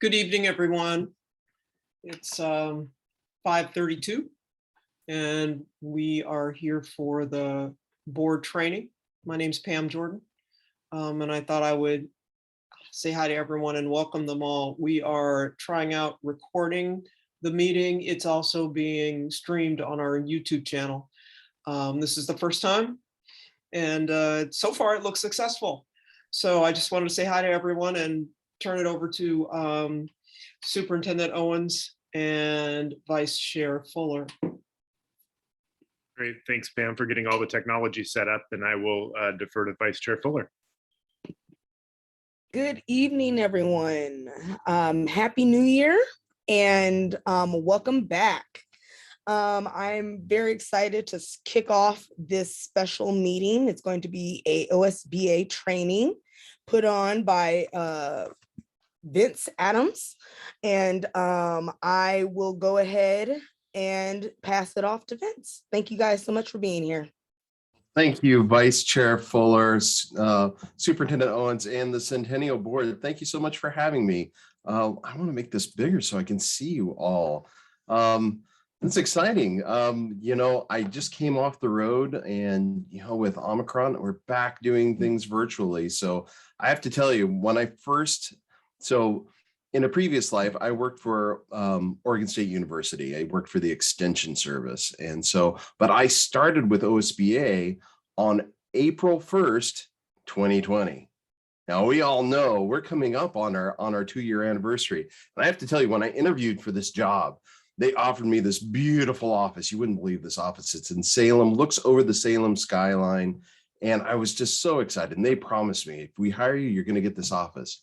Good evening, everyone. It's 5:32, and we are here for the board training. My name's Pam Jordan, and I thought I would say hi to everyone and welcome them all. We are trying out recording the meeting. It's also being streamed on our YouTube channel. This is the first time, and so far it looks successful. So I just wanted to say hi to everyone and turn it over to Superintendent Owens and Vice Chair Fuller. Great, thanks Pam for getting all the technology set up, and I will defer to Vice Chair Fuller. Good evening, everyone. Happy New Year and welcome back. I'm very excited to kick off this special meeting. It's going to be a OSBA training put on by Vince Adams, and I will go ahead and pass it off to Vince. Thank you guys so much for being here. Thank you, Vice Chair Fuller, Superintendent Owens, and the Centennial Board. Thank you so much for having me. I want to make this bigger so I can see you all. It's exciting. I just came off the road, and with Omicron, we're back doing things virtually. So I have to tell you, when I first, in a previous life, I worked for Oregon State University. I worked for the Extension Service. And but I started with OSBA on April 1st, 2020. Now we all know we're coming up on our 2-year anniversary. And I have to tell you, when I interviewed for this job, they offered me this beautiful office. You wouldn't believe this office. It's in Salem, looks over the Salem skyline. And I was just so excited. And they promised me, if we hire you, you're going to get this office.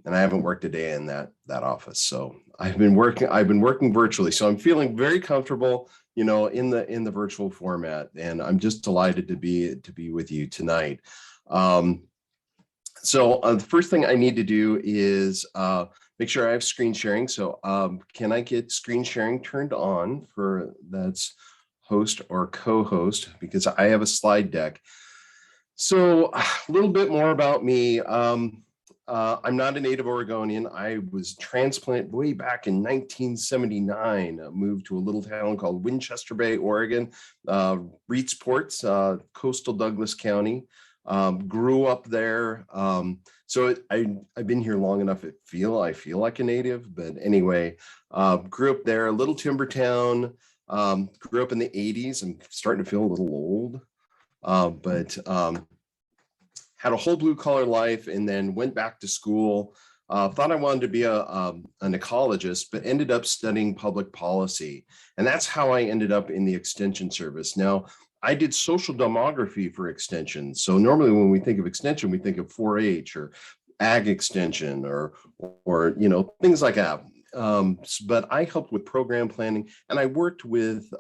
And I haven't worked a day in that office. So I've been working virtually. So I'm feeling very comfortable, in the virtual format. And I'm just delighted to be with you tonight. The first thing I need to do is make sure I have screen sharing. So can I get screen sharing turned on for that's host or co-host, because I have a slide deck. So a little bit more about me. I'm not a native Oregonian. I was transplanted way back in 1979. I moved to a little town called Winchester Bay, Oregon, Reedsports, coastal Douglas County. Grew up there. I've been here long enough. I feel like a native, but anyway, grew up there, a little timber town. Grew up in the 80s. I'm starting to feel a little old, but had a whole blue collar life, and then went back to school. Thought I wanted to be an ecologist, but ended up studying public policy. And that's how I ended up in the Extension Service. Now, I did social demography for Extension. So normally when we think of Extension, we think of 4-H or Ag Extension or things like that. But I helped with program planning, and I worked with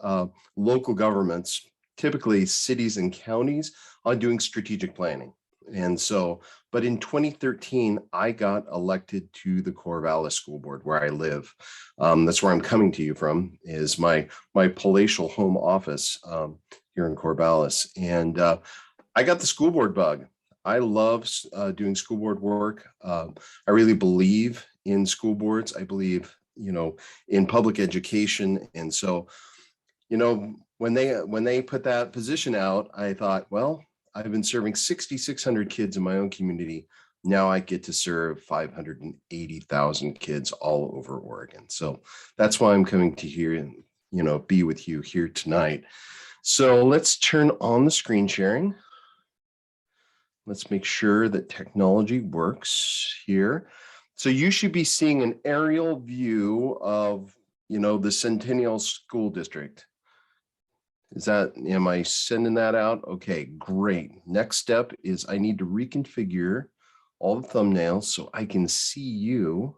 local governments, typically cities and counties, on doing strategic planning. But in 2013, I got elected to the Corvallis School Board, where I live. That's where I'm coming to you from, is my palatial home office here in Corvallis. And I got the school board bug. I love doing school board work. I really believe in school boards. I believe, in public education. And so, when they put that position out, I thought, well, I've been serving 6,600 kids in my own community. Now I get to serve 580,000 kids all over Oregon. So that's why I'm coming to here and, be with you here tonight. So let's turn on the screen sharing. Let's make sure that technology works here. So you should be seeing an aerial view of, the Centennial School District. Am I sending that out? Okay, great. Next step is I need to reconfigure all the thumbnails so I can see you.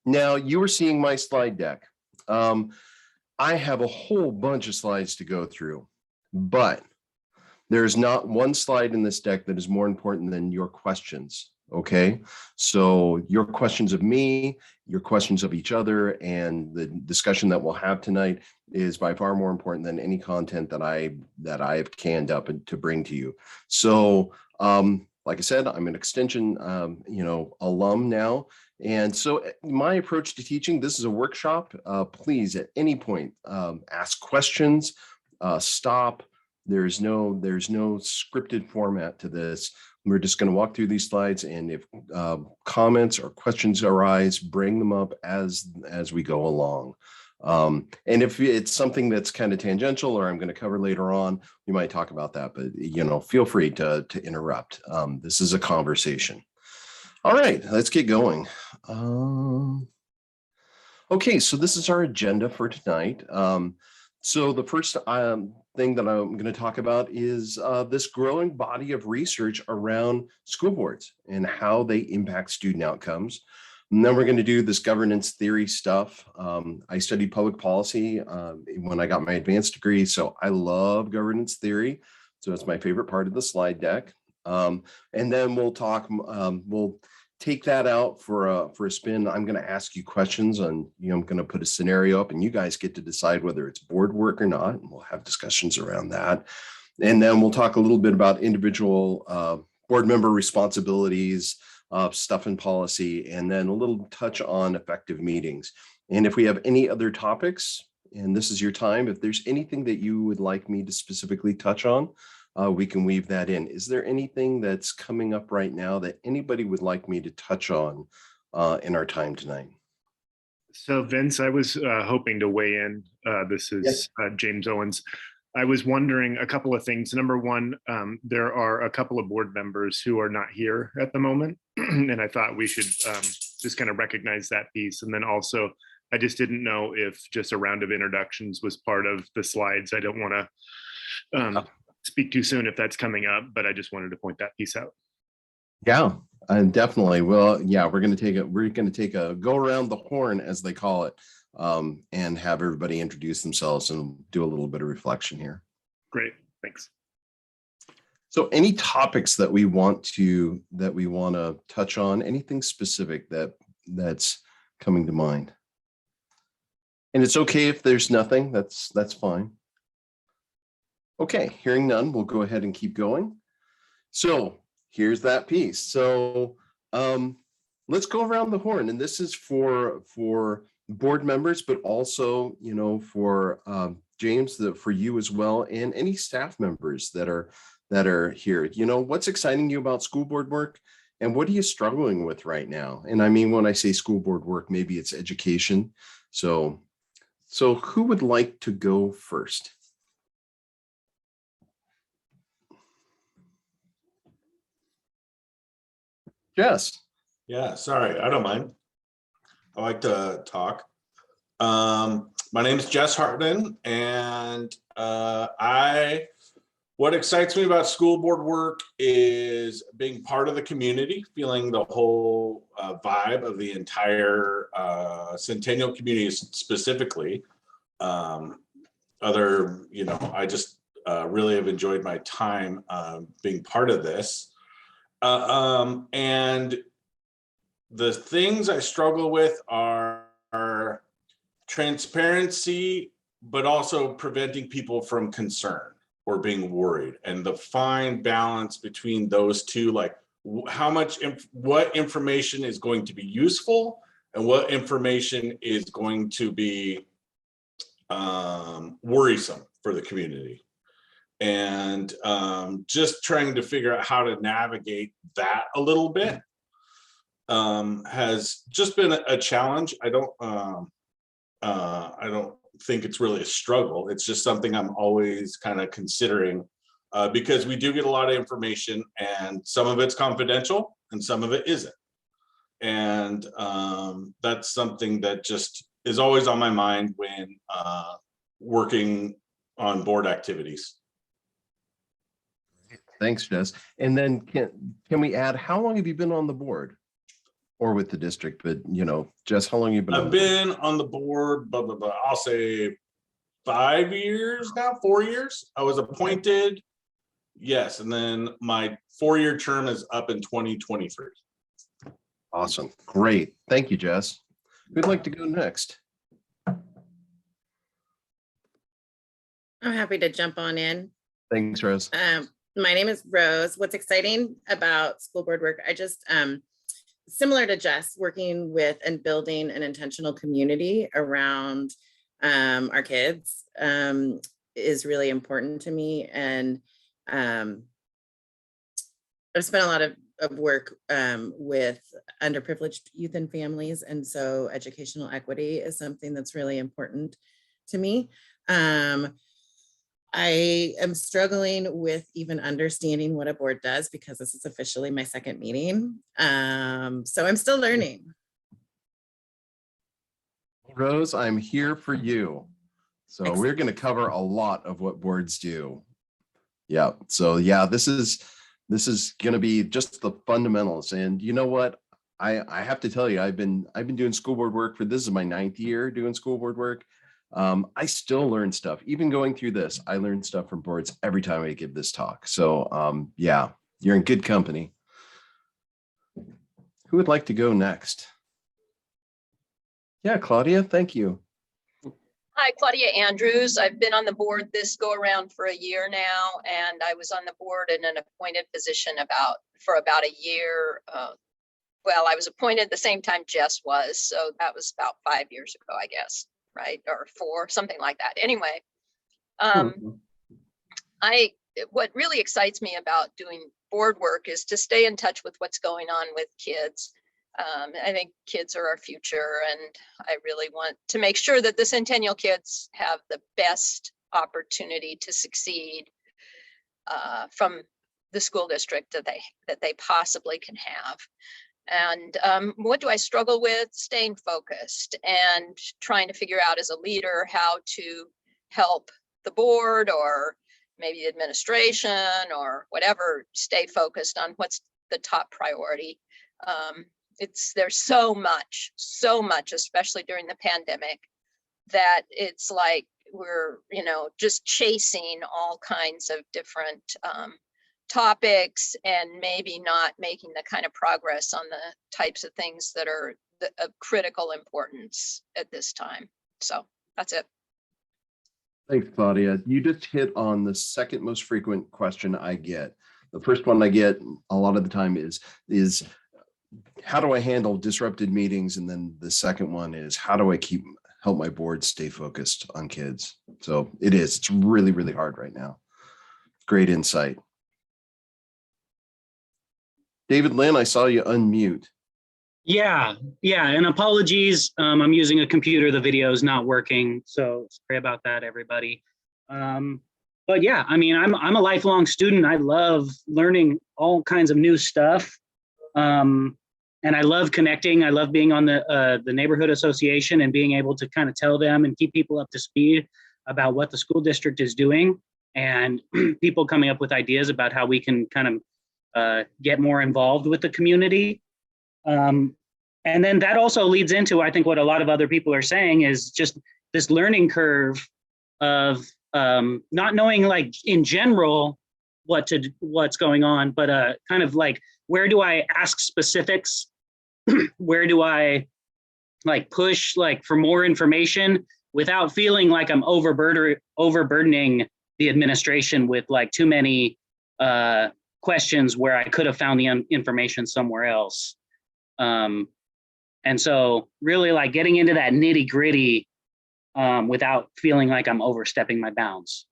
Now you are seeing my slide deck. I have a whole bunch of slides to go through, but there's not one slide in this deck that is more important than your questions. Okay, so your questions of me, your questions of each other, and the discussion that we'll have tonight is by far more important than any content that I have canned up to bring to you. So like I said, I'm an extension, alum now. And so my approach to teaching, this is a workshop. Please, at any point, ask questions, stop. There's no scripted format to this. We're just going to walk through these slides, and if comments or questions arise, bring them up as we go along. And if it's something that's kind of tangential or I'm going to cover later on, we might talk about that, but feel free to interrupt. This is a conversation. All right, let's get going. Okay, so this is our agenda for tonight. So the first thing that I'm going to talk about is this growing body of research around school boards and how they impact student outcomes. And then we're going to do this governance theory stuff. I studied public policy when I got my advanced degree, so I love governance theory. So it's my favorite part of the slide deck. And then we'll talk, we'll take that out for a spin. I'm going to ask you questions on, I'm going to put a scenario up and you guys get to decide whether it's board work or not. And we'll have discussions around that. And then we'll talk a little bit about individual board member responsibilities, stuff in policy, and then a little touch on effective meetings. And if we have any other topics, and this is your time, if there's anything that you would like me to specifically touch on, we can weave that in. Is there anything that's coming up right now that anybody would like me to touch on in our time tonight? So Vince, I was hoping to weigh in. This is James Owens. I was wondering a couple of things. Number one, there are a couple of board members who are not here at the moment. And I thought we should just kind of recognize that piece. And then also, I just didn't know if just a round of introductions was part of the slides. I don't want to speak too soon if that's coming up, but I just wanted to point that piece out. Yeah, definitely. Well, yeah, we're going to take a go around the horn, as they call it, and have everybody introduce themselves and do a little bit of reflection here. Great, thanks. So any topics that we want to touch on, anything specific that's coming to mind? And it's okay if there's nothing, that's fine. Okay, hearing none, we'll go ahead and keep going. So here's that piece. So let's go around the horn, and this is for board members, but also, for James, for you as well, and any staff members that are here. What's exciting you about school board work, and what are you struggling with right now? And I mean, when I say school board work, maybe it's education. So who would like to go first? Jess. Yeah, sorry, I don't mind. I like to talk. My name is Jess Hartman, and what excites me about school board work is being part of the community, feeling the whole vibe of the entire Centennial community specifically. I just really have enjoyed my time being part of this. And the things I struggle with are transparency, but also preventing people from concern or being worried, and the fine balance between those two, like what information is going to be useful and what information is going to be worrisome for the community. And just trying to figure out how to navigate that a little bit has just been a challenge. I don't think it's really a struggle. It's just something I'm always kind of considering because we do get a lot of information, and some of it's confidential and some of it isn't. And that's something that just is always on my mind when working on board activities. Thanks, Jess. And then can we add, how long have you been on the board or with the district? But, Jess, how long have you been I've been on the board, I'll say 5 years now, 4 years. I was appointed. Yes. And then my 4-year term is up in 2023. Awesome. Great. Thank you, Jess. Who'd like to go next? I'm happy to jump on in. Thanks, Rose. My name is Rose. What's exciting about school board work, I just, similar to Jess, working with and building an intentional community around our kids is really important to me. And I've spent a lot of work with underprivileged youth and families. And so educational equity is something that's really important to me. I am struggling with even understanding what a board does because this is officially my second meeting. So I'm still learning. Rose, I'm here for you. So Excellent. we're going to cover a lot of what boards do. Yeah. So yeah, this is going to be just the fundamentals. And you know what? I have to tell you, I've been doing school board work this is my 9th year doing school board work. I still learn stuff. Even going through this, I learn stuff from boards every time I give this talk. So yeah, you're in good company. Who would like to go next? Yeah, Claudia, thank you. Hi, Claudia Andrews. I've been on the board this go around for a year now, and I was on the board in an appointed position for about a year. Well, I was appointed the same time Jess was, so that was about 5 years ago, I guess, right? Or 4, something like that. Anyway, what really excites me about doing board work is to stay in touch with what's going on with kids. I think kids are our future, and I really want to make sure that the Centennial kids have the best opportunity to succeed from the school district that they possibly can have. And what do I struggle with? Staying focused and trying to figure out as a leader how to help the board or maybe the administration or whatever stay focused on what's the top priority. There's so much, especially during the pandemic, that it's like we're, just chasing all kinds of different topics and maybe not making the kind of progress on the types of things that are of critical importance at this time. So that's it. Thanks, Claudia. You just hit on the second most frequent question I get. The first one I get a lot of the time is how do I handle disrupted meetings? And then the second one is how do I help my board stay focused on kids? So it's really, really hard right now. Great insight. David Lynn, I saw you unmute. Yeah, and apologies. I'm using a computer. The video is not working, so sorry about that, everybody. But yeah, I mean, I'm a lifelong student. I love learning all kinds of new stuff, and I love connecting. I love being on the neighborhood association and being able to kind of tell them and keep people up to speed about what the school district is doing, and people coming up with ideas about how we can kind of get more involved with the community. And then that also leads into, I think, what a lot of other people are saying is just this learning curve of not knowing, like, in general what's going on, but kind of like, where do I ask specifics? Where do I like push like for more information without feeling like I'm overburdening the administration with like too many questions where I could have found the information somewhere else. And so really like getting into that nitty gritty without feeling like I'm overstepping my bounds.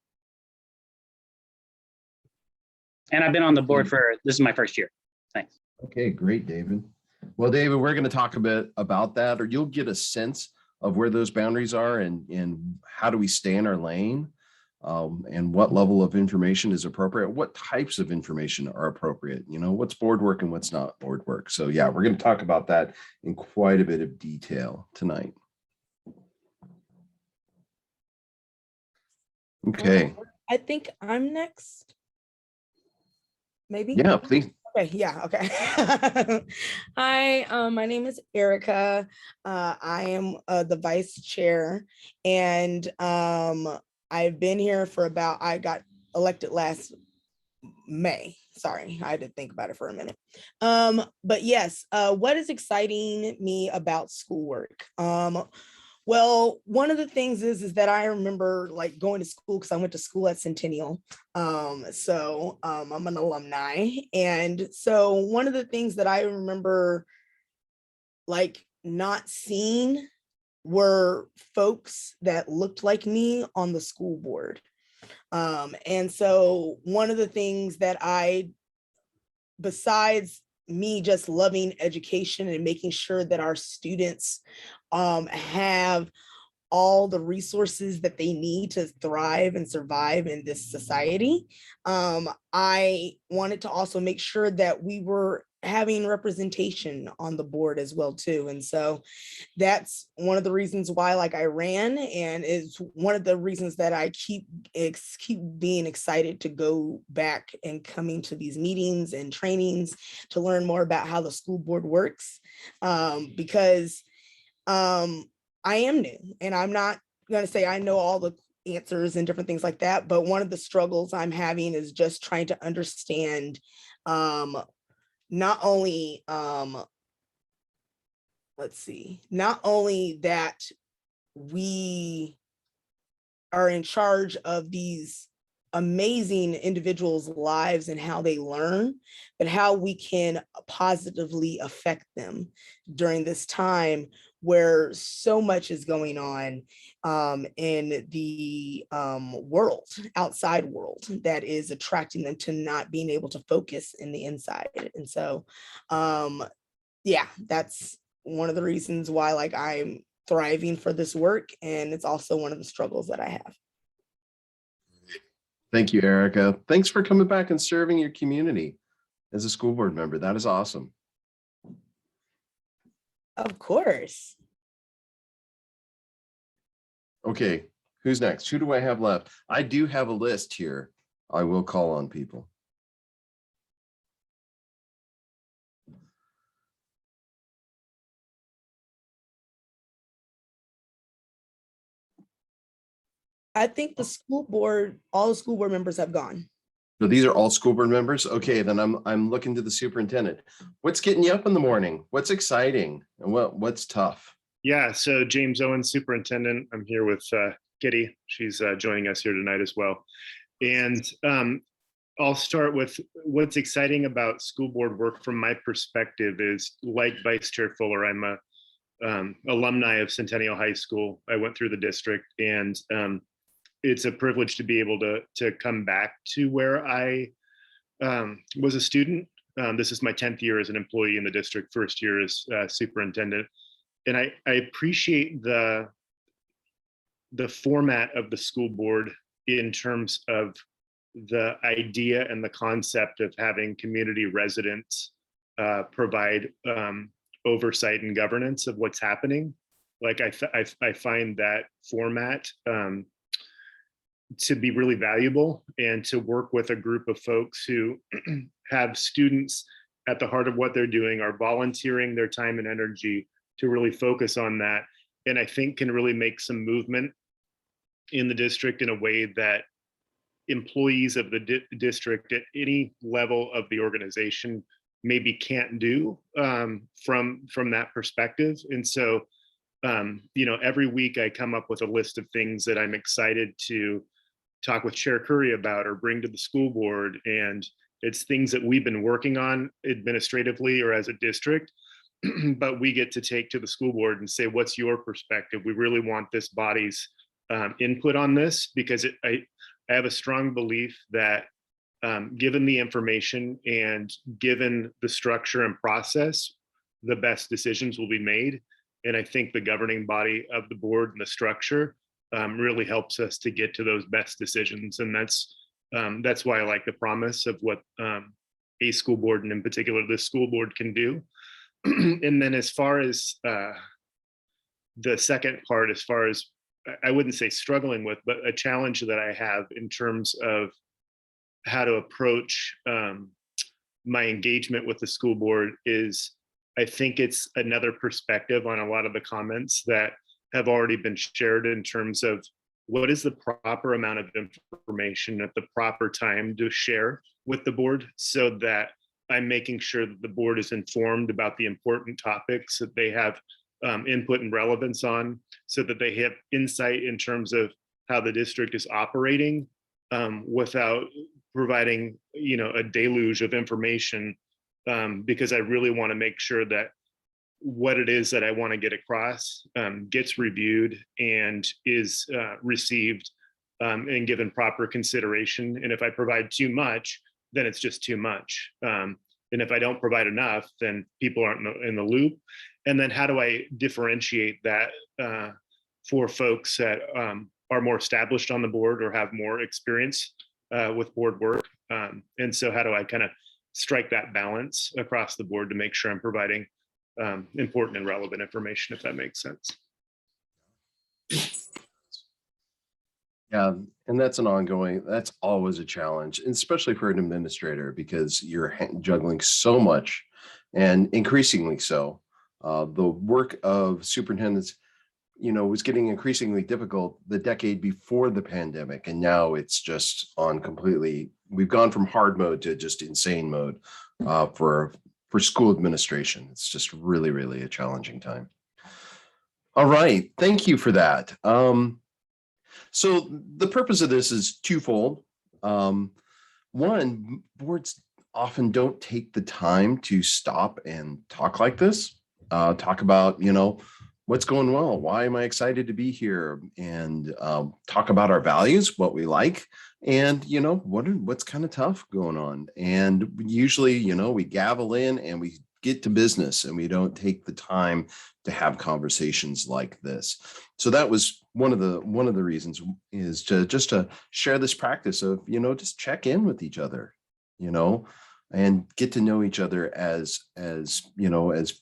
And I've been on the board this is my first year. Thanks. Okay, great, David. Well, David, we're going to talk a bit about that, or you'll get a sense of where those boundaries are and how do we stay in our lane, and what level of information is appropriate, what types of information are appropriate, what's board work and what's not board work. So yeah, we're going to talk about that in quite a bit of detail tonight. Okay. I think I'm next. Maybe. Yeah, please. Okay, yeah, okay. Hi, my name is Erica. I am the vice chair, and I've been here for I got elected last May. Sorry, I had to think about it for a minute. But yes, what is exciting me about schoolwork? Well, one of the things is that I remember like going to school because I went to school at Centennial. I'm an alumni. And so one of the things that I remember like not seeing were folks that looked like me on the school board. And so one of the things that besides me just loving education and making sure that our students have all the resources that they need to thrive and survive in this society, I wanted to also make sure that we were having representation on the board as well too. And so that's one of the reasons why like I ran, and is one of the reasons that I keep being excited to go back and coming to these meetings and trainings to learn more about how the school board works, because I am new, and I'm not going to say I know all the answers and different things like that, but one of the struggles I'm having is just trying to understand not only not only that we are in charge of these amazing individuals' lives and how they learn, but how we can positively affect them during this time where so much is going on in the outside world, that is attracting them to not being able to focus in the inside. And so, yeah, that's one of the reasons why like I'm thriving for this work. And it's also one of the struggles that I have. Thank you, Erica. Thanks for coming back and serving your community as a school board member. That is awesome. Of course. Okay, who's next? Who do I have left? I do have a list here. I will call on people. I think the school board, all the school board members have gone. So these are all school board members. Okay, then I'm looking to the superintendent. What's getting you up in the morning? What's exciting and what's tough? Yeah, so James Owens, superintendent. I'm here with Kitty. She's joining us here tonight as well. And I'll start with what's exciting about school board work from my perspective is, like Vice Chair Fuller, I'm a alumni of Centennial High School. I went through the district, and it's a privilege to be able to come back to where I was a student. This is my 10th year as an employee in the district, first year as superintendent. And I appreciate the format of the school board in terms of the idea and the concept of having community residents provide oversight and governance of what's happening. Like I find that format to be really valuable, and to work with a group of folks who have students at the heart of what they're doing, are volunteering their time and energy to really focus on that. And I think can really make some movement in the district in a way that employees of the district at any level of the organization maybe can't do from that perspective. And so, every week I come up with a list of things that I'm excited to talk with Chair Curry about or bring to the school board. And it's things that we've been working on administratively or as a district, but we get to take to the school board and say, what's your perspective? We really want this body's input on this, because I have a strong belief that given the information and given the structure and process, the best decisions will be made. And I think the governing body of the board and the structure really helps us to get to those best decisions. And that's why I like the promise of what a school board, and in particular this school board, can do. And then as far as the second part, as far as, I wouldn't say struggling with, but a challenge that I have in terms of how to approach my engagement with the school board is, I think it's another perspective on a lot of the comments that have already been shared in terms of what is the proper amount of information at the proper time to share with the board, so that I'm making sure that the board is informed about the important topics that they have input and relevance on, so that they have insight in terms of how the district is operating, without providing, a deluge of information, because I really want to make sure that what it is that I want to get across gets reviewed and is received and given proper consideration. And if I provide too much, then it's just too much. And if I don't provide enough, then people aren't in the loop. And then how do I differentiate that for folks that are more established on the board or have more experience with board work? And so how do I kind of strike that balance across the board to make sure I'm providing important and relevant information, if that makes sense? Yeah, and that's always a challenge, especially for an administrator, because you're juggling so much, and increasingly so. The work of superintendents, was getting increasingly difficult the decade before the pandemic, and now it's just on completely. We've gone from hard mode to just insane mode for school administration. It's just really, really a challenging time. All right, thank you for that. So the purpose of this is twofold. One, boards often don't take the time to stop and talk like this, talk about, what's going well, why am I excited to be here, and talk about our values, what we like, and, what's kind of tough going on. And usually, we gavel in and we get to business, and we don't take the time to have conversations like this. So that was one of the reasons, is to share this practice of, just check in with each other, and get to know each other as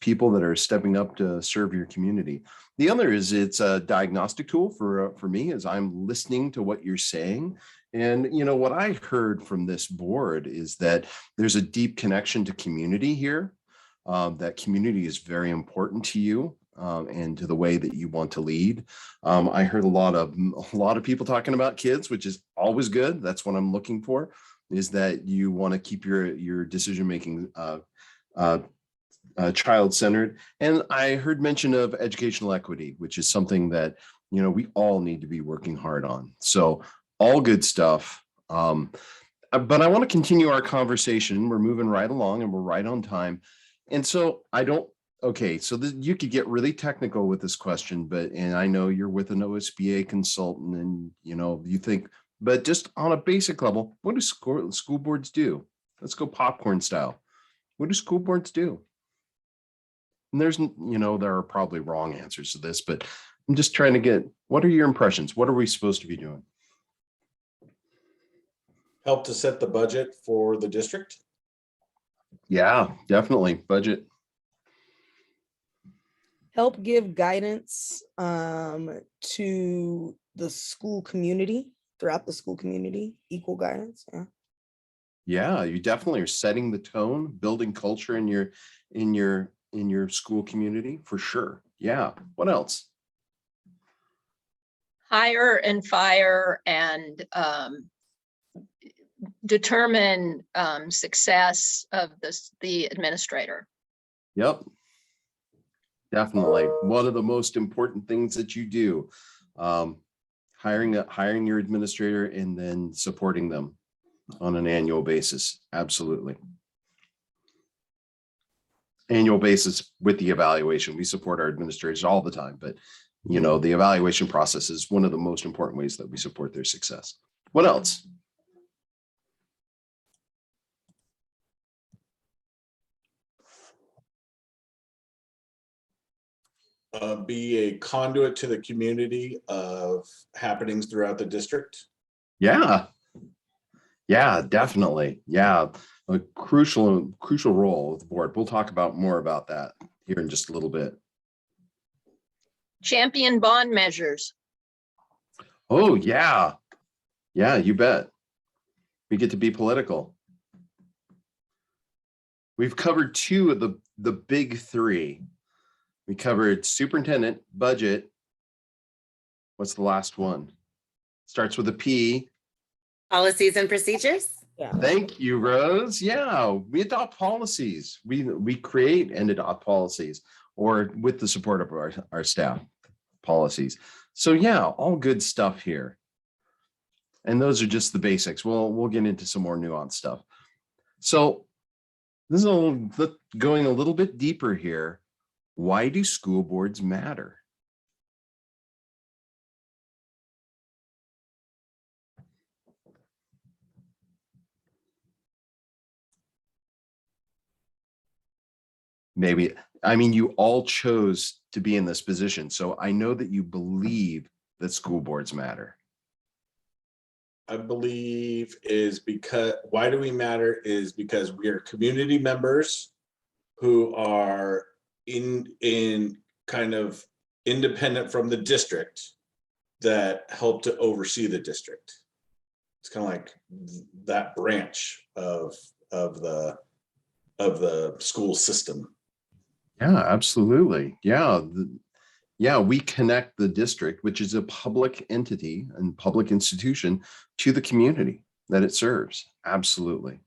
people that are stepping up to serve your community. The other is, it's a diagnostic tool for me, as I'm listening to what you're saying. And, what I heard from this board is that there's a deep connection to community here. That community is very important to you, and to the way that you want to lead. I heard a lot of people talking about kids, which is always good. That's what I'm looking for, is that you want to keep your decision-making child-centered. And I heard mention of educational equity, which is something that, we all need to be working hard on. So all good stuff. But I want to continue our conversation. We're moving right along and we're right on time. And so you could get really technical with this question, and I know you're with an OSBA consultant, and, you think, but just on a basic level, what do school boards do? Let's go popcorn style. What do school boards do? And there are probably wrong answers to this, but I'm just trying to get, what are your impressions? What are we supposed to be doing? Help to set the budget for the district. Yeah, definitely. Budget. Help give guidance to the school community, throughout the school community, equal guidance. Yeah, you definitely are setting the tone, building culture in your school community, for sure. Yeah. What else? Hire and fire and determine success of the administrator. Yep. Definitely. One of the most important things that you do, hiring your administrator and then supporting them on an annual basis. Absolutely. Annual basis with the evaluation. We support our administrators all the time, but the evaluation process is one of the most important ways that we support their success. What else? Be a conduit to the community of happenings throughout the district. Yeah, definitely. Yeah, a crucial role of the board. We'll talk about more about that here in just a little bit. Champion bond measures. Oh, yeah, you bet. We get to be political. We've covered two of the big three. We covered superintendent, budget. What's the last one? Starts with a P. Policies and procedures. Yeah. Thank you, Rose. Yeah, we adopt policies. We create and adopt policies. or with the support of our staff policies. So yeah, all good stuff here. And those are just the basics. We'll get into some more nuanced stuff. So this is going a little bit deeper here. Why do school boards matter? Maybe, I mean, you all chose to be in this position, so I know that you believe that school boards matter. I believe is because, why do we matter is because we are community members who are in kind of independent from the district that help to oversee the district. It's kind of like that branch of the school system. Yeah, absolutely. Yeah. Yeah, we connect the district, which is a public entity and public institution, to the community that it serves. Absolutely.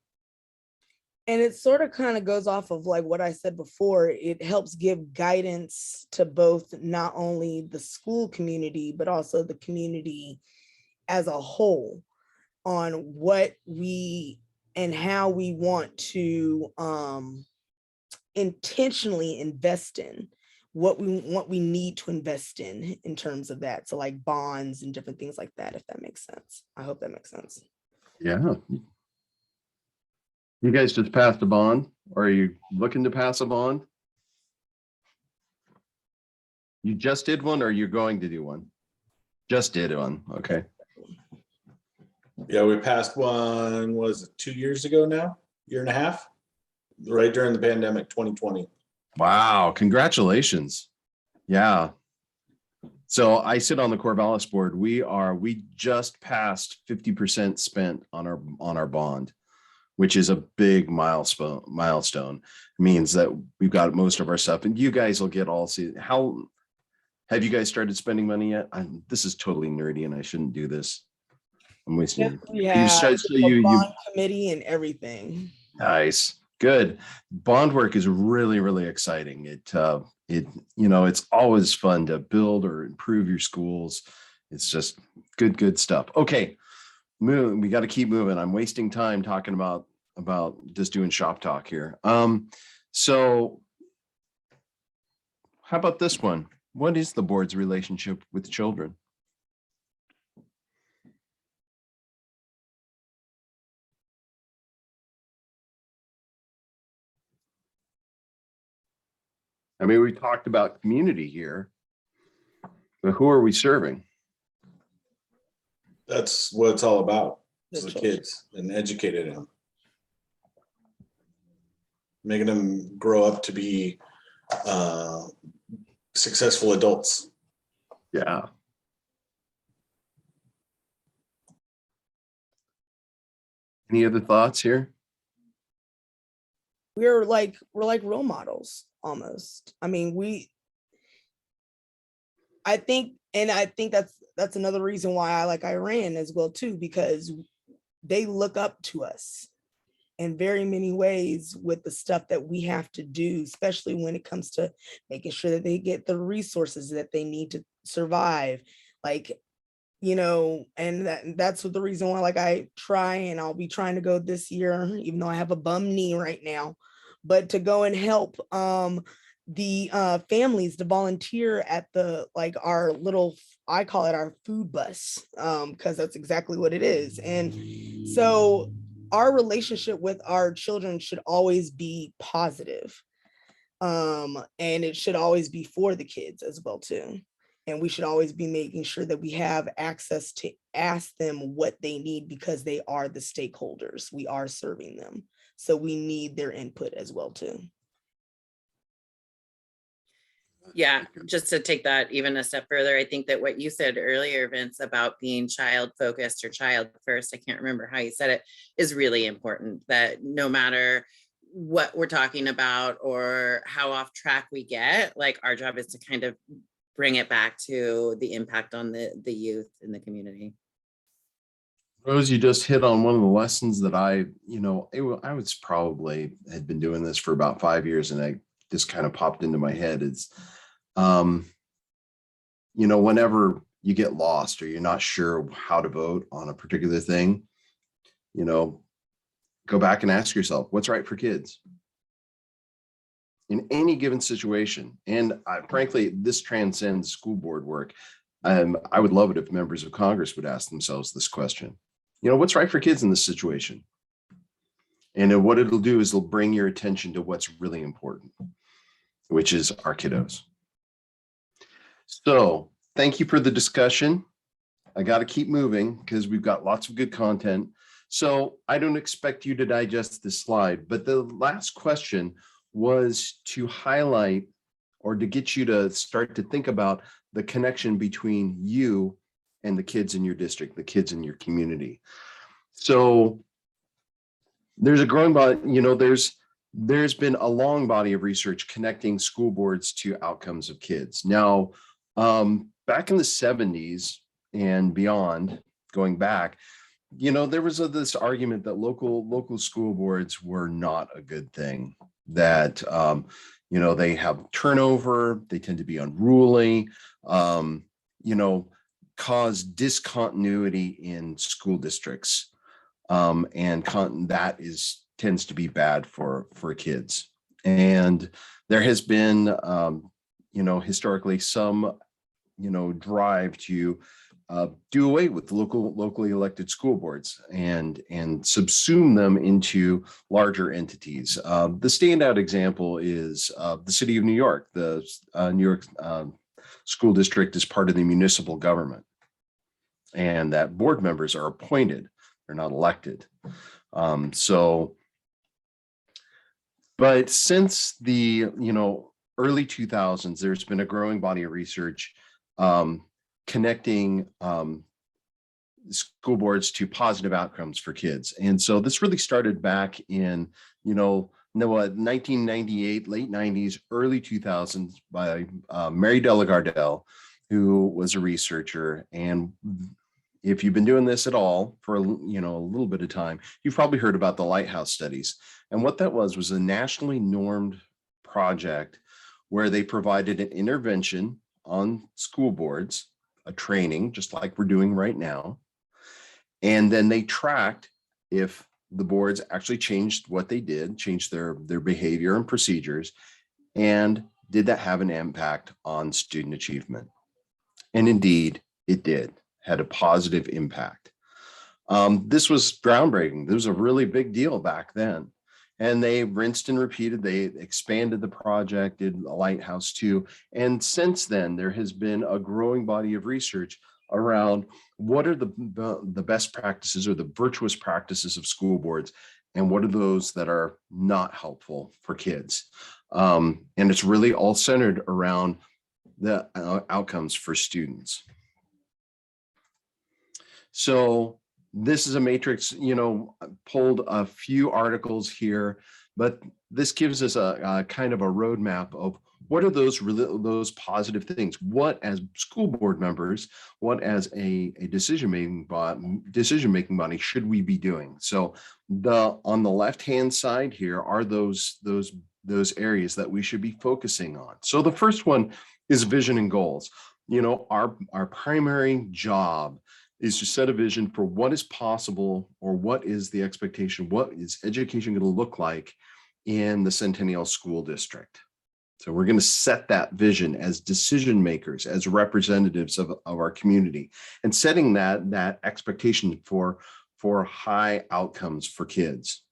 And it sort of kind of goes off of like what I said before. It helps give guidance to both not only the school community, but also the community as a whole on what we and how we want to intentionally invest in what we need to invest in terms of that. So like bonds and different things like that, if that makes sense. I hope that makes sense. Yeah. You guys just passed a bond, or are you looking to pass a bond? You just did one, or you're going to do one? Just did one. Okay. Yeah, we passed one, was it 2 years ago now? Year and a half? Right during the pandemic, 2020. Wow. Congratulations. Yeah. So I sit on the Corvallis board. We just passed 50% spent on our bond, which is a big milestone. It means that we've got most of our stuff, and you guys will get all see. How have you guys started spending money yet? This is totally nerdy, and I shouldn't do this. I'm wasting. Yeah, you bond committee and everything. Nice. Good. Bond work is really, really exciting. It's always fun to build or improve your schools. It's just good stuff. Okay. We got to keep moving. I'm wasting time talking about just doing shop talk here. So how about this one? What is the board's relationship with children? I mean, we talked about community here, but who are we serving? That's what it's all about. It's the children. kids and educating them. Making them grow up to be successful adults. Yeah. Any other thoughts here? We're like role models almost. I mean, I think that's another reason why I like Iran as well too, because they look up to us in very many ways with the stuff that we have to do, especially when it comes to making sure that they get the resources that they need to survive. Like, and that's the reason why like I try, and I'll be trying to go this year, even though I have a bum knee right now, but to go and help the families to volunteer at the like our little, I call it our food bus, because that's exactly what it is. And so our relationship with our children should always be positive, and it should always be for the kids as well too. And we should always be making sure that we have access to ask them what they need, because they are the stakeholders. We are serving them, so we need their input as well too. Yeah, just to take that even a step further, I think that what you said earlier, Vince, about being child focused or child first, I can't remember how you said it, is really important. That no matter what we're talking about or how off track we get, like our job is to kind of bring it back to the impact on the youth in the community. Rose, you just hit on one of the lessons that I was probably had been doing this for about 5 years, and I just kind of popped into my head is, whenever you get lost or you're not sure how to vote on a particular thing, go back and ask yourself, what's right for kids in any given situation? And frankly, this transcends school board work. I would love it if members of Congress would ask themselves this question. What's right for kids in this situation? And what it'll do is it'll bring your attention to what's really important, which is our kiddos. So thank you for the discussion. I got to keep moving because we've got lots of good content. So I don't expect you to digest this slide, but the last question was to highlight or to get you to start to think about the connection between you and the kids in your district, the kids in your community. So there's a growing body, there's been a long body of research connecting school boards to outcomes of kids. Now, back in the 70s and beyond, going back, there was this argument that local school boards were not a good thing, that, they have turnover, they tend to be unruly, cause discontinuity in school districts. And that tends to be bad for kids. And there has been, historically some, drive to do away with locally elected school boards and subsume them into larger entities. The standout example is the city of New York. The New York school district is part of the municipal government, and that board members are appointed. They're not elected. But since the early 2000s, there's been a growing body of research connecting school boards to positive outcomes for kids. And so this really started back in 1998, late 90s, early 2000s by Mary Delagardelle, who was a researcher. And if you've been doing this at all for a little bit of time, you've probably heard about the Lighthouse studies. And what that was a nationally normed project where they provided an intervention on school boards, a training, just like we're doing right now. And then they tracked if the boards actually changed what they did, changed their behavior and procedures, and did that have an impact on student achievement? And indeed, it did. Had a positive impact. This was groundbreaking. This was a really big deal back then. And they rinsed and repeated. They expanded the project, did a Lighthouse 2. And since then, there has been a growing body of research around what are the best practices or the virtuous practices of school boards, and what are those that are not helpful for kids. And it's really all centered around the outcomes for students. So this is a matrix, pulled a few articles here, but this gives us a kind of a roadmap of what are those positive things. What as school board members, what as a decision-making body should we be doing? So on the left-hand side here are those areas that we should be focusing on. So the first one is vision and goals. Our primary job is to set a vision for what is possible, or what is the expectation, what is education going to look like in the Centennial School District. So we're going to set that vision as decision makers, as representatives of our community, and setting that expectation for high outcomes for kids.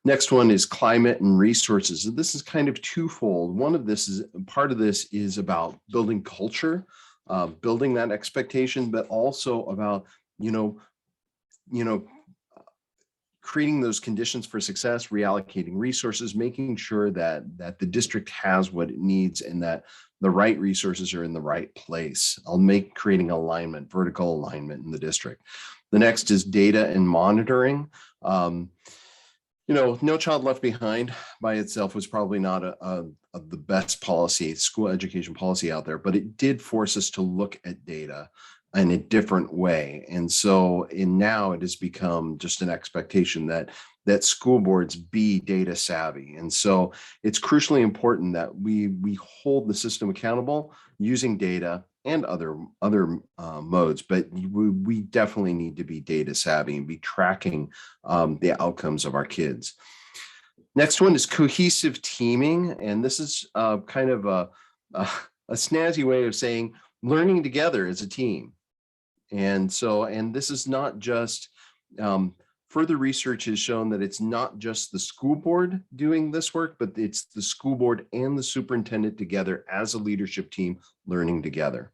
Next one is climate and resources. And this is kind of twofold. Part of this is about building culture, building that expectation, but also about, creating those conditions for success, reallocating resources, making sure that the district has what it needs and that the right resources are in the right place. Creating alignment, vertical alignment in the district. The next is data and monitoring. No Child Left Behind by itself was probably not the best policy, school education policy out there, but it did force us to look at data in a different way. And so now it has become just an expectation that school boards be data savvy. And so it's crucially important that we hold the system accountable using data and other modes, but we definitely need to be data savvy and be tracking the outcomes of our kids. Next one is cohesive teaming. And this is kind of a snazzy way of saying learning together as a team. And this is not just, further research has shown that it's not just the school board doing this work, but it's the school board and the superintendent together as a leadership team learning together.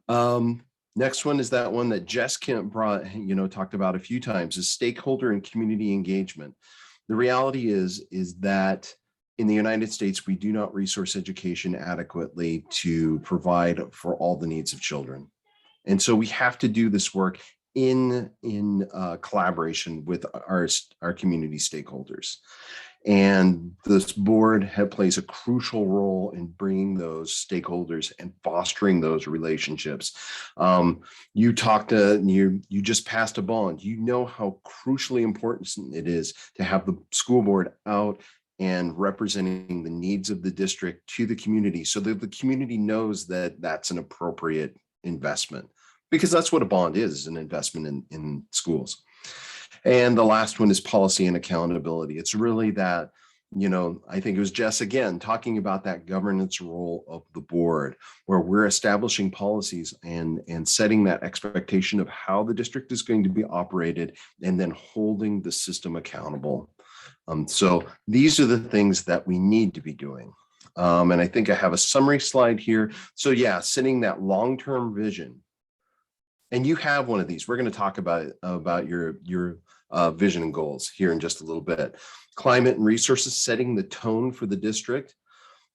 Next one is that one that Jess Kemp talked about a few times, is stakeholder and community engagement. The reality is that in the United States, we do not resource education adequately to provide for all the needs of children. And so we have to do this work in collaboration with our community stakeholders. And this board plays a crucial role in bringing those stakeholders and fostering those relationships. You just passed a bond. You know how crucially important it is to have the school board out and representing the needs of the district to the community, so that the community knows that that's an appropriate investment, because that's what a bond is, an investment in schools. And the last one is policy and accountability. It's really that, I think it was Jess again talking about that governance role of the board, where we're establishing policies and setting that expectation of how the district is going to be operated, and then holding the system accountable. So these are the things that we need to be doing. And I think I have a summary slide here. So yeah, setting that long-term vision. And you have one of these. We're going to talk about your vision and goals here in just a little bit. Climate and resources, setting the tone for the district.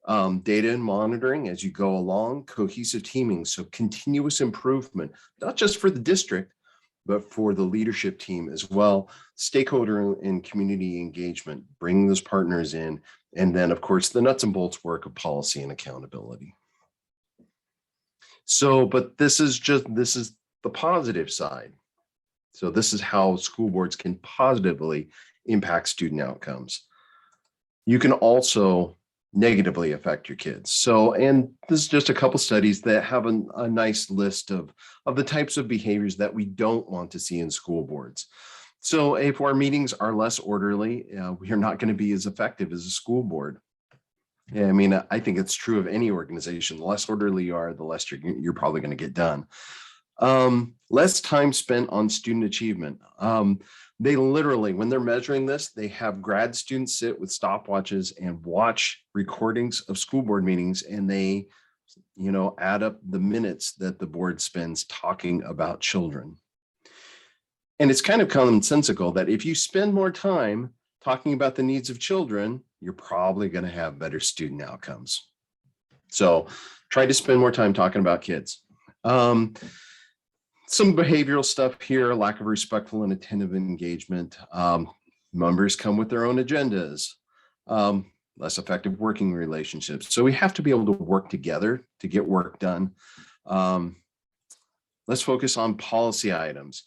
Data and monitoring as you go along. Cohesive teaming, so continuous improvement, not just for the district, but for the leadership team as well. Stakeholder and community engagement, bringing those partners in. And then, of course, the nuts and bolts work of policy and accountability. So, but this is the positive side. So this is how school boards can positively impact student outcomes. You can also negatively affect your kids. So, and this is just a couple studies that have a nice list of the types of behaviors that we don't want to see in school boards. So if our meetings are less orderly, we are not going to be as effective as a school board. Yeah, I mean, I think it's true of any organization. The less orderly you are, the less you're probably going to get done. Less time spent on student achievement. They literally, when they're measuring this, they have grad students sit with stopwatches and watch recordings of school board meetings, and they, add up the minutes that the board spends talking about children. And it's kind of commonsensical that if you spend more time talking about the needs of children, you're probably going to have better student outcomes. So try to spend more time talking about kids. Some behavioral stuff here, lack of respectful and attentive engagement. Members come with their own agendas, less effective working relationships. So we have to be able to work together to get work done. Let's focus on policy items.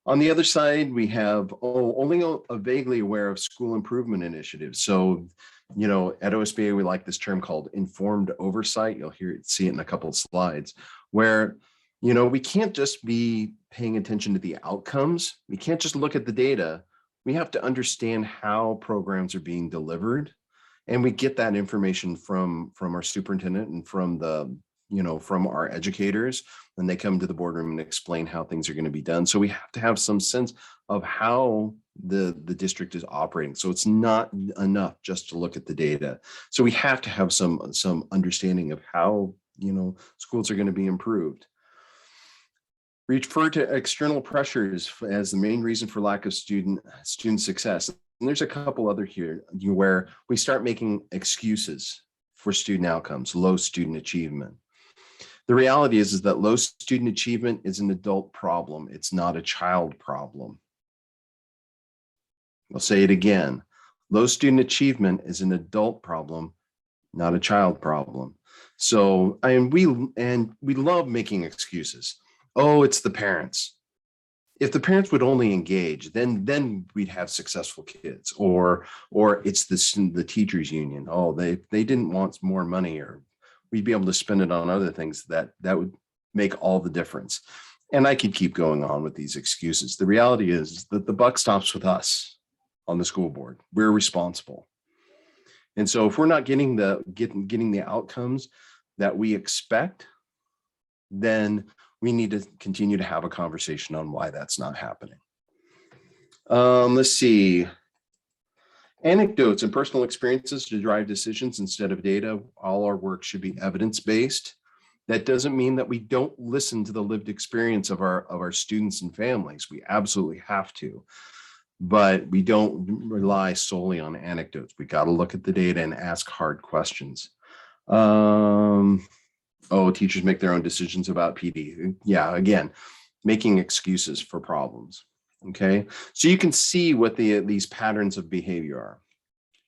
On the other side, we have only vaguely aware of school improvement initiatives. So, at OSBA, we like this term called informed oversight. You'll see it in a couple of slides, where we can't just be paying attention to the outcomes. We can't just look at the data. We have to understand how programs are being delivered. And we get that information from our superintendent and from from our educators, when they come to the boardroom and explain how things are going to be done. So we have to have some sense of how the district is operating. So it's not enough just to look at the data. So we have to have some understanding of how, schools are going to be improved. Refer to external pressures as the main reason for lack of student success. And there's a couple other here where we start making excuses for student outcomes, low student achievement. The reality is that low student achievement is an adult problem. It's not a child problem. I'll say it again. Low student achievement is an adult problem, not a child problem. So, and we love making excuses. Oh, it's the parents. If the parents would only engage, then we'd have successful kids. Or it's the teachers union. Oh, they didn't want more money, or we'd be able to spend it on other things that would make all the difference. And I could keep going on with these excuses. The reality is that the buck stops with us on the school board. We're responsible. And so if we're not getting the outcomes that we expect, then we need to continue to have a conversation on why that's not happening. Let's see. Anecdotes and personal experiences to drive decisions instead of data. All our work should be evidence-based. That doesn't mean that we don't listen to the lived experience of our students and families. We absolutely have to. But we don't rely solely on anecdotes. We got to look at the data and ask hard questions. Teachers make their own decisions about PD. Yeah, again, making excuses for problems. Okay, so you can see what these patterns of behavior are.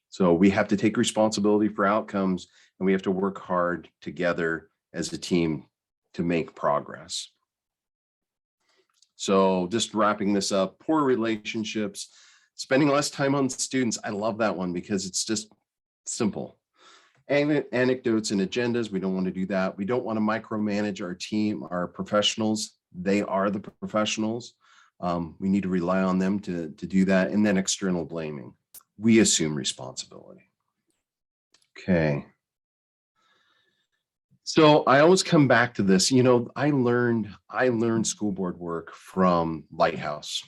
So we have to take responsibility for outcomes, and we have to work hard together as a team to make progress. So just wrapping this up, poor relationships, spending less time on students. I love that one because it's just simple. Anecdotes and agendas, we don't want to do that. We don't want to micromanage our team, our professionals. They are the professionals. We need to rely on them to do that. And then external blaming. We assume responsibility. Okay. So I always come back to this. I learned school board work from Lighthouse,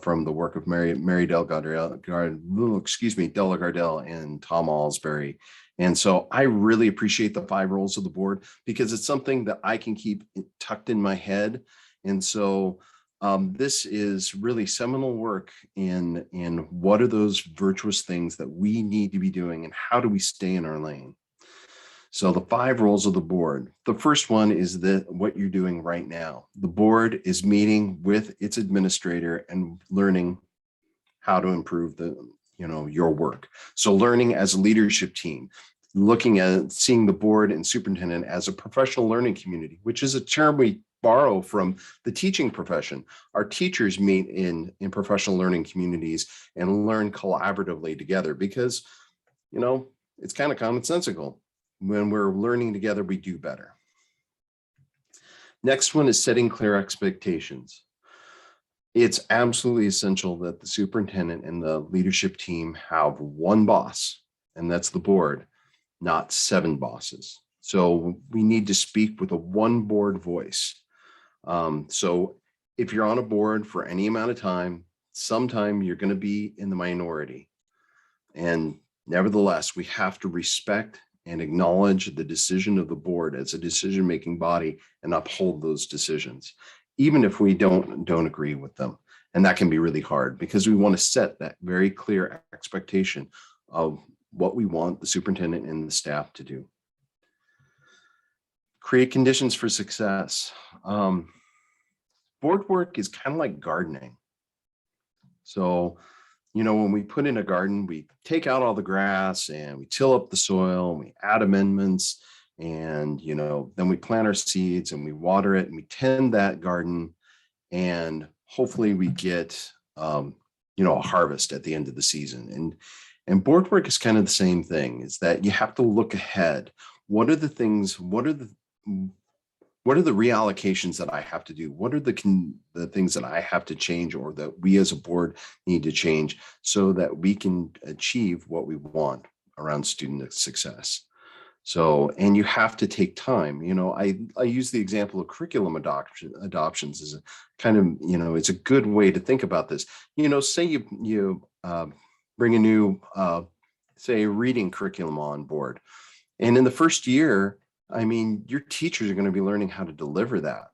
from the work of Mary Del Gardell, Della Gardell and Tom Alsbury. And so I really appreciate the 5 roles of the board because it's something that I can keep tucked in my head. And so this is really seminal work in what are those virtuous things that we need to be doing and how do we stay in our lane? So the 5 roles of the board. The first one is what you're doing right now. The board is meeting with its administrator and learning how to improve your work. So learning as a leadership team, looking at seeing the board and superintendent as a professional learning community, which is a term we borrow from the teaching profession. Our teachers meet in professional learning communities and learn collaboratively together because, it's kind of commonsensical. When we're learning together, we do better. Next one is setting clear expectations. It's absolutely essential that the superintendent and the leadership team have one boss, and that's the board, not 7 bosses. So we need to speak with a one board voice. So if you're on a board for any amount of time, sometime you're going to be in the minority. And nevertheless, we have to respect and acknowledge the decision of the board as a decision-making body and uphold those decisions, even if we don't agree with them. And that can be really hard because we want to set that very clear expectation of what we want the superintendent and the staff to do. Create conditions for success. Board work is kind of like gardening. So, when we put in a garden, we take out all the grass and we till up the soil and we add amendments and, then we plant our seeds and we water it and we tend that garden and hopefully we get, a harvest at the end of the season. And board work is kind of the same thing, is that you have to look ahead. What are the things, what are the reallocations that I have to do? What are the things that I have to change or that we as a board need to change so that we can achieve what we want around student success? So, and you have to take time. I use the example of curriculum adoptions as a kind of, it's a good way to think about this. Say you bring a new, say, reading curriculum on board. And in the first year, your teachers are going to be learning how to deliver that.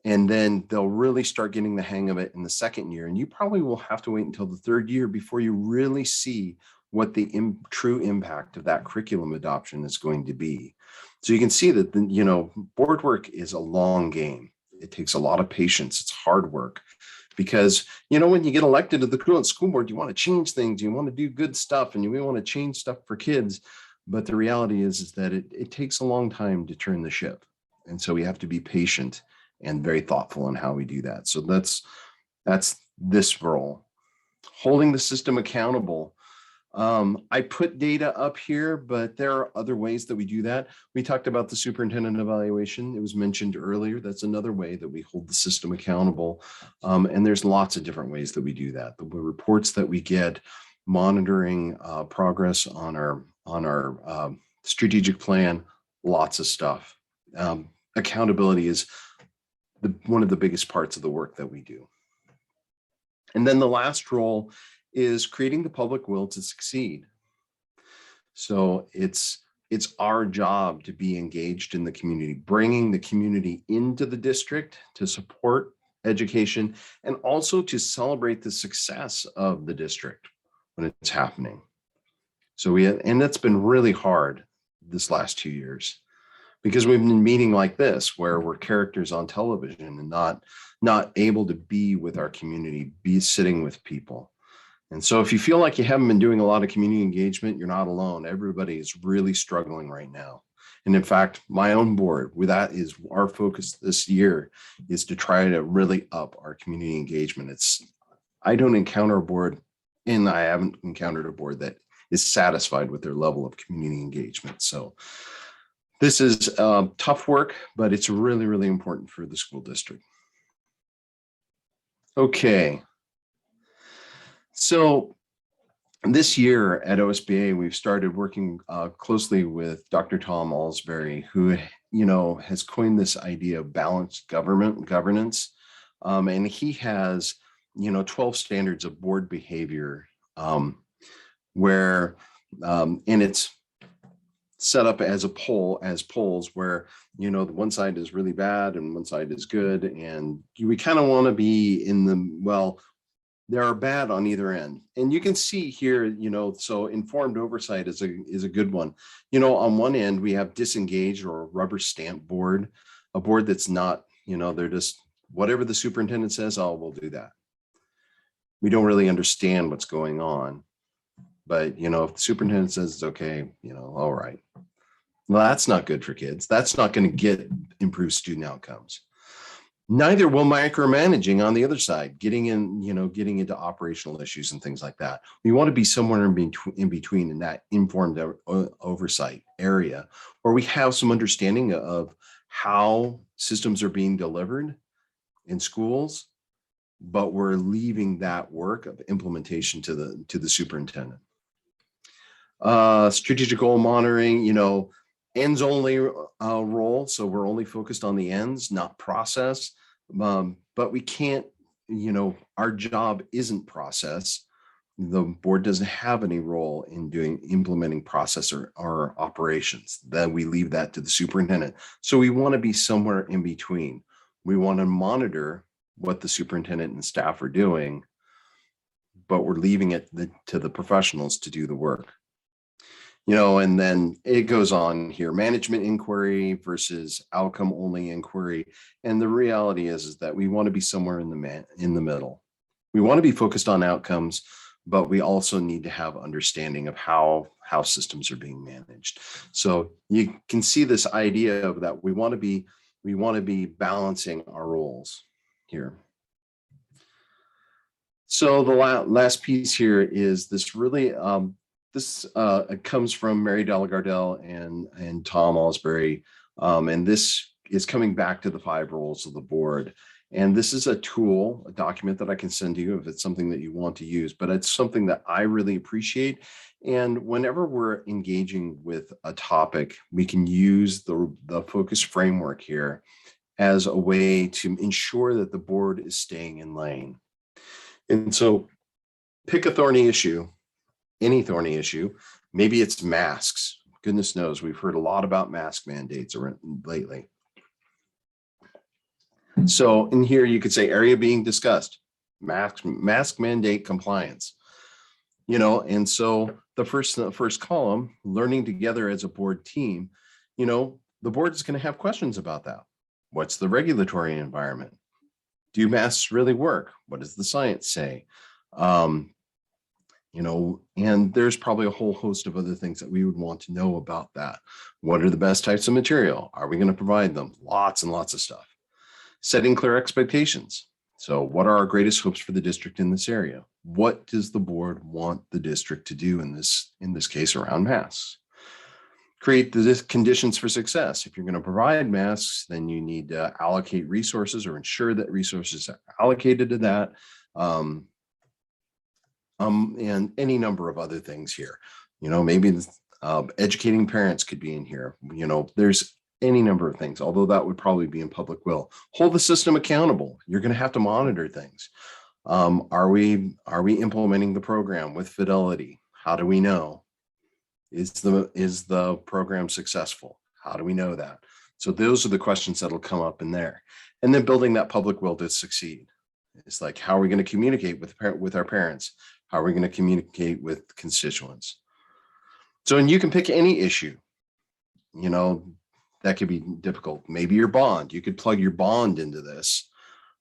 And then they'll really start getting the hang of it in the second year. And you probably will have to wait until the third year before you really see what the true impact of that curriculum adoption is going to be. So you can see that, board work is a long game. It takes a lot of patience. It's hard work because, when you get elected to the school board, you want to change things. You want to do good stuff and you want to change stuff for kids. But the reality is that it takes a long time to turn the ship. And so we have to be patient and very thoughtful in how we do that. So that's this role. Holding the system accountable. I put data up here, but there are other ways that we do that. We talked about the superintendent evaluation. It was mentioned earlier. That's another way that we hold the system accountable. And there's lots of different ways that we do that. The reports that we get, monitoring progress on our strategic plan, lots of stuff. Accountability is one of the biggest parts of the work that we do. And then the last role is creating the public will to succeed. So it's our job to be engaged in the community, bringing the community into the district to support education and also to celebrate the success of the district when it's happening. So and that's been really hard this last 2 years because we've been meeting like this where we're characters on television and not able to be with our community, be sitting with people. And so if you feel like you haven't been doing a lot of community engagement, you're not alone. Everybody is really struggling right now. And in fact, my own board, with that is our focus this year is to try to really up our community engagement. I don't encounter a board, and I haven't encountered a board that is satisfied with their level of community engagement. So this is tough work, but it's really, really important for the school district. Okay. So this year at OSBA, we've started working closely with Dr. Tom Alsbury, who, has coined this idea of balanced governance. And he has, 12 standards of board behavior where, and it's set up as polls where, the one side is really bad and one side is good. And we kind of want to be there are bad on either end. And you can see here, so informed oversight is a good one. On one end, we have disengaged or a rubber stamp board, a board that's not, they're just whatever the superintendent says, oh, we'll do that. We don't really understand what's going on. But, if the superintendent says it's okay, all right. Well, that's not good for kids. That's not going to get improved student outcomes. Neither will micromanaging on the other side, getting into operational issues and things like that. We want to be somewhere in between in that informed oversight area where we have some understanding of how systems are being delivered in schools, but we're leaving that work of implementation to the superintendent. Strategic goal monitoring, ends only role. So we're only focused on the ends, not process. But we can't, our job isn't process. The board doesn't have any role in implementing process or operations. Then we leave that to the superintendent. So we want to be somewhere in between. We want to monitor what the superintendent and staff are doing, but we're leaving it to the professionals to do the work. And then it goes on here, management inquiry versus outcome only inquiry. And the reality is that we want to be somewhere in the middle. We want to be focused on outcomes, but we also need to have understanding of how systems are being managed. So you can see this idea of that we want to be balancing our roles here. So the last piece here is this really, this comes from Mary Delagardelle and Tom Alsbury, and this is coming back to the 5 roles of the board. And this is a tool, a document that I can send to you if it's something that you want to use, but it's something that I really appreciate. And whenever we're engaging with a topic, we can use the focus framework here as a way to ensure that the board is staying in lane. And so pick a thorny issue. Any thorny issue, maybe it's masks. Goodness knows, we've heard a lot about mask mandates lately. So in here, you could say area being discussed, mask mandate compliance. And so the first column, learning together as a board team, the board is going to have questions about that. What's the regulatory environment? Do masks really work? What does the science say? and there's probably a whole host of other things that we would want to know about that. What are the best types of material? Are we going to provide them? Lots and lots of stuff. Setting clear expectations. So what are our greatest hopes for the district in this area? What does the board want the district to do in this case around masks? Create the conditions for success. If you're going to provide masks, then you need to allocate resources or ensure that resources are allocated to that. And any number of other things here. Maybe educating parents could be in here. There's any number of things, although that would probably be in public will. Hold the system accountable. You're going to have to monitor things. Are we implementing the program with fidelity? How do we know? Is the program successful? How do we know that? So those are the questions that'll come up in there. And then building that public will to succeed. It's like, how are we going to communicate with our parents? How are we going to communicate with constituents? So, and you can pick any issue, that could be difficult. Maybe your bond, you could plug your bond into this.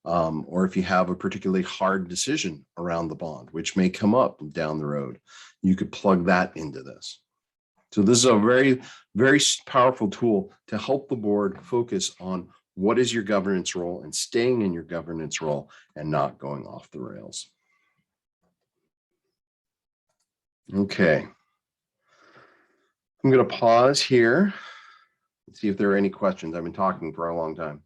Or if you have a particularly hard decision around the bond, which may come up down the road, you could plug that into this. So this is a very, very powerful tool to help the board focus on what is your governance role and staying in your governance role and not going off the rails. Okay. I'm going to pause here and see if there are any questions. I've been talking for a long time.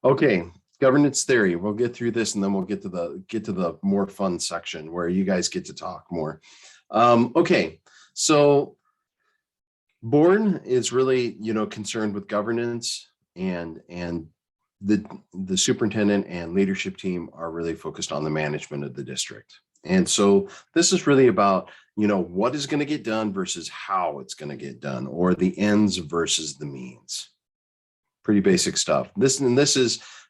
Okay, governance theory. We'll get through this and then we'll get to the more fun section where you guys get to talk more. Okay, so board is really, concerned with governance, and the superintendent and leadership team are really focused on the management of the district. And so this is really about, what is going to get done versus how it's going to get done, or the ends versus the means. Pretty basic stuff. This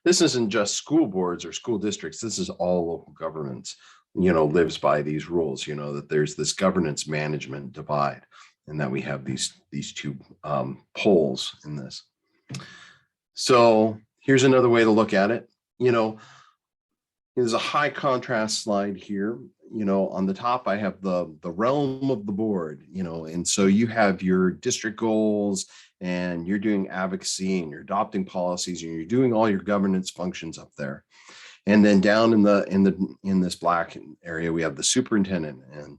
isn't just school boards or school districts. This is all local governments, lives by these rules, that there's this governance management divide, and that we have these two poles in this. So here's another way to look at it. There's a high contrast slide here. On the top, I have the realm of the board, and so you have your district goals, and you're doing advocacy, and you're adopting policies, and you're doing all your governance functions up there. And then down in this black area, we have the superintendent, and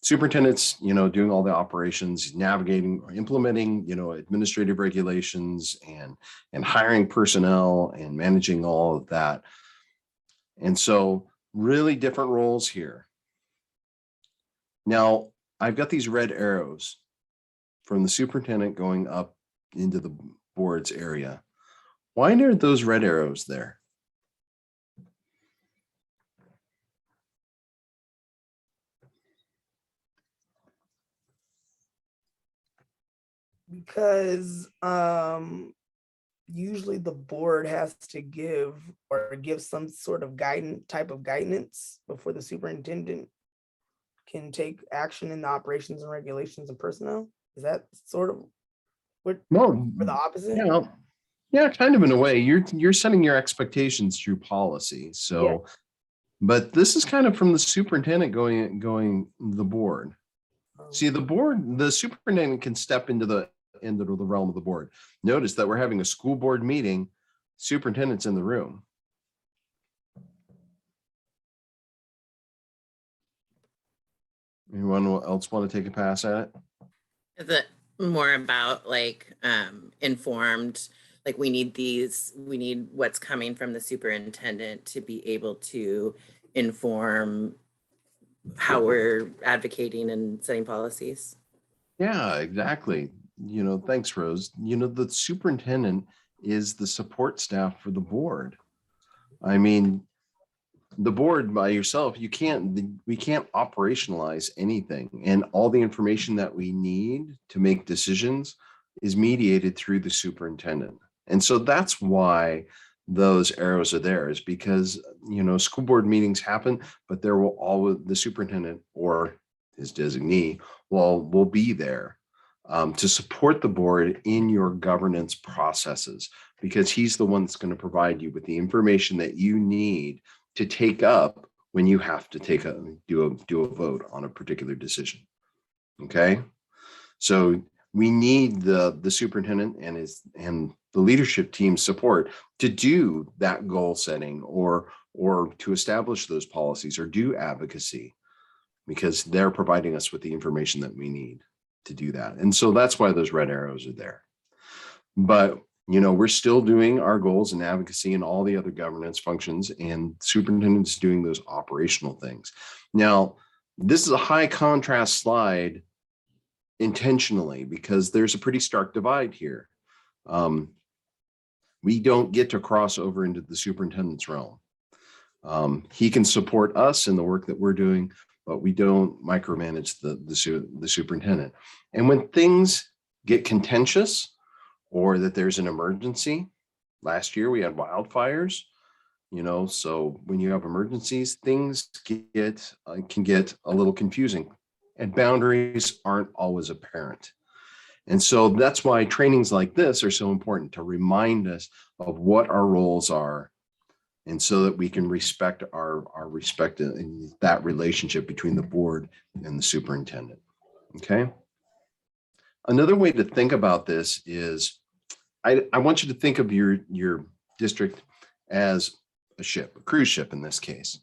superintendent's, doing all the operations, navigating or implementing, administrative regulations and hiring personnel and managing all of that. And so really different roles here. Now, I've got these red arrows from the superintendent going up into the board's area. Why are those red arrows there? Because usually the board has to give some sort of type of guidance before the superintendent can take action in the operations and regulations and personnel. Is that sort of what, or the opposite? Yeah, kind of in a way. You're setting your expectations through policy. So, yeah. But this is kind of from the superintendent going the board. See, the superintendent can step into the realm of the board. Notice that we're having a school board meeting, superintendent's in the room. Anyone else want to take a pass at it? Is it more about informed, we need what's coming from the superintendent to be able to inform how we're advocating and setting policies? Yeah, exactly. Thanks, Rose. The superintendent is the support staff for the board. I mean, the board by yourself, we can't operationalize anything, and all the information that we need to make decisions is mediated through the superintendent. And so that's why those arrows are there, is because, school board meetings happen, but there will always, the superintendent or his designee will be there to support the board in your governance processes, because he's the one that's going to provide you with the information that you need to take up when you have to do a vote on a particular decision. Okay, so we need the superintendent and the leadership team support to do that goal setting or to establish those policies or do advocacy, because they're providing us with the information that we need to do that. And so that's why those red arrows are there. But we're still doing our goals and advocacy and all the other governance functions, and superintendent's doing those operational things. Now, this is a high contrast slide intentionally because there's a pretty stark divide here. We don't get to cross over into the superintendent's realm. He can support us in the work that we're doing, but we don't micromanage the superintendent. And when things get contentious, or that there's an emergency. Last year we had wildfires, so when you have emergencies, things can get a little confusing and boundaries aren't always apparent. And so that's why trainings like this are so important, to remind us of what our roles are, and so that we can respect our respect in that relationship between the board and the superintendent. Okay. Another way to think about this is, I want you to think of your district as a ship, a cruise ship in this case.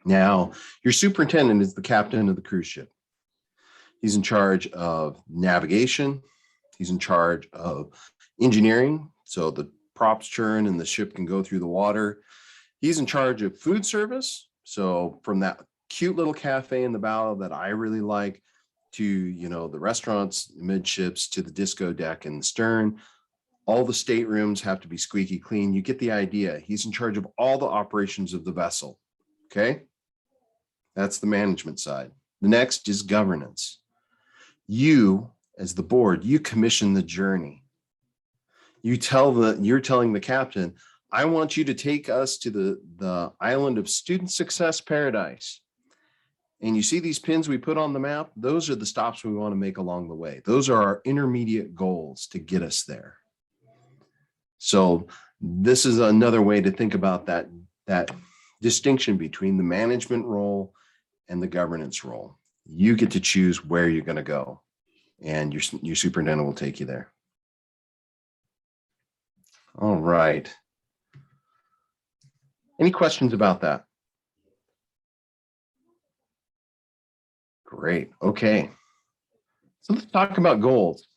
Now, your superintendent is the captain of the cruise ship. He's in charge of navigation. He's in charge of engineering, so the props turn and the ship can go through the water. He's in charge of food service, so from that cute little cafe in the bow that I really like, to the restaurants midships, to the disco deck in the stern. All the staterooms have to be squeaky clean. You get the idea. He's in charge of all the operations of the vessel. Okay, that's the management side. The next is governance. You, as the board, you commission the journey. You're telling the captain, I want you to take us to the island of student success paradise. And you see these pins we put on the map? Those are the stops we want to make along the way. Those are our intermediate goals to get us there. So this is another way to think about that distinction between the management role and the governance role. You get to choose where you're going to go, and your superintendent will take you there. All right. Any questions about that? Great. Okay. So let's talk about goals.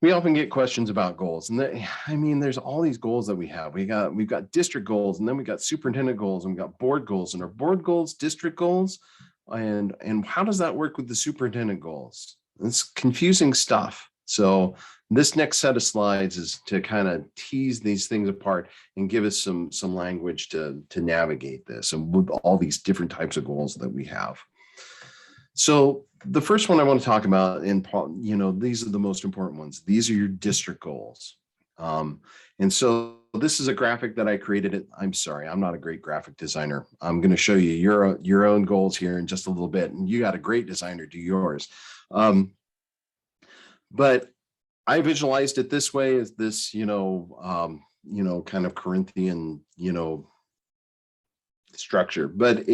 We often get questions about goals, and there's all these goals that we have. We've got district goals, and then we've got superintendent goals, and we've got board goals, and our board goals, district goals, and how does that work with the superintendent goals? It's confusing stuff. So this next set of slides is to kind of tease these things apart and give us some language to navigate this, and with all these different types of goals that we have. So the first one I want to talk about, and these are the most important ones. These are your district goals. And so this is a graphic that I created. I'm sorry, I'm not a great graphic designer. I'm going to show you your own goals here in just a little bit. And you got a great designer, do yours. But I visualized it this way, as this, kind of Corinthian, structure. But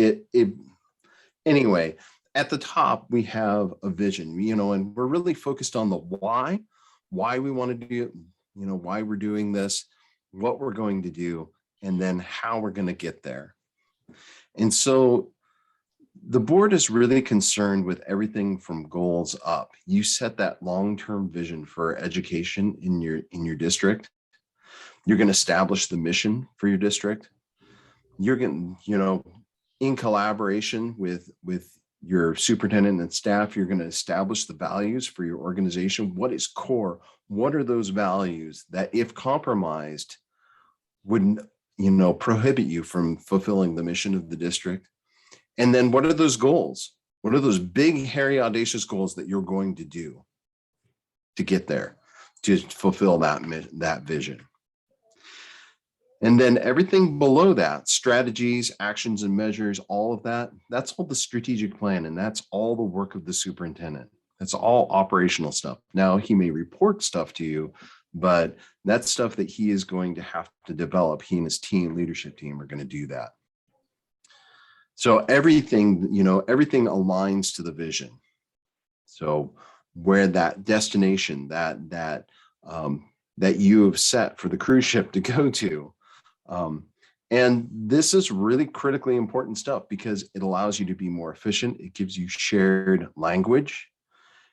anyway, at the top, we have a vision, and we're really focused on the why we want to do it, why we're doing this, what we're going to do, and then how we're going to get there. And so the board is really concerned with everything from goals up. You set that long-term vision for education in your district. You're going to establish the mission for your district. You're going to, in collaboration with your superintendent and staff, you're going to establish the values for your organization. What is core? What are those values that, if compromised, would prohibit you from fulfilling the mission of the district? And then what are those goals? What are those big, hairy, audacious goals that you're going to do to get there, to fulfill that vision? And then everything below that, strategies, actions, and measures, all of that, that's all the strategic plan, and that's all the work of the superintendent. That's all operational stuff. Now, he may report stuff to you, but that's stuff that he is going to have to develop. He and his leadership team are going to do that. So everything, everything aligns to the vision. So where that destination that you have set for the cruise ship to go to. And this is really critically important stuff because it allows you to be more efficient. It gives you shared language.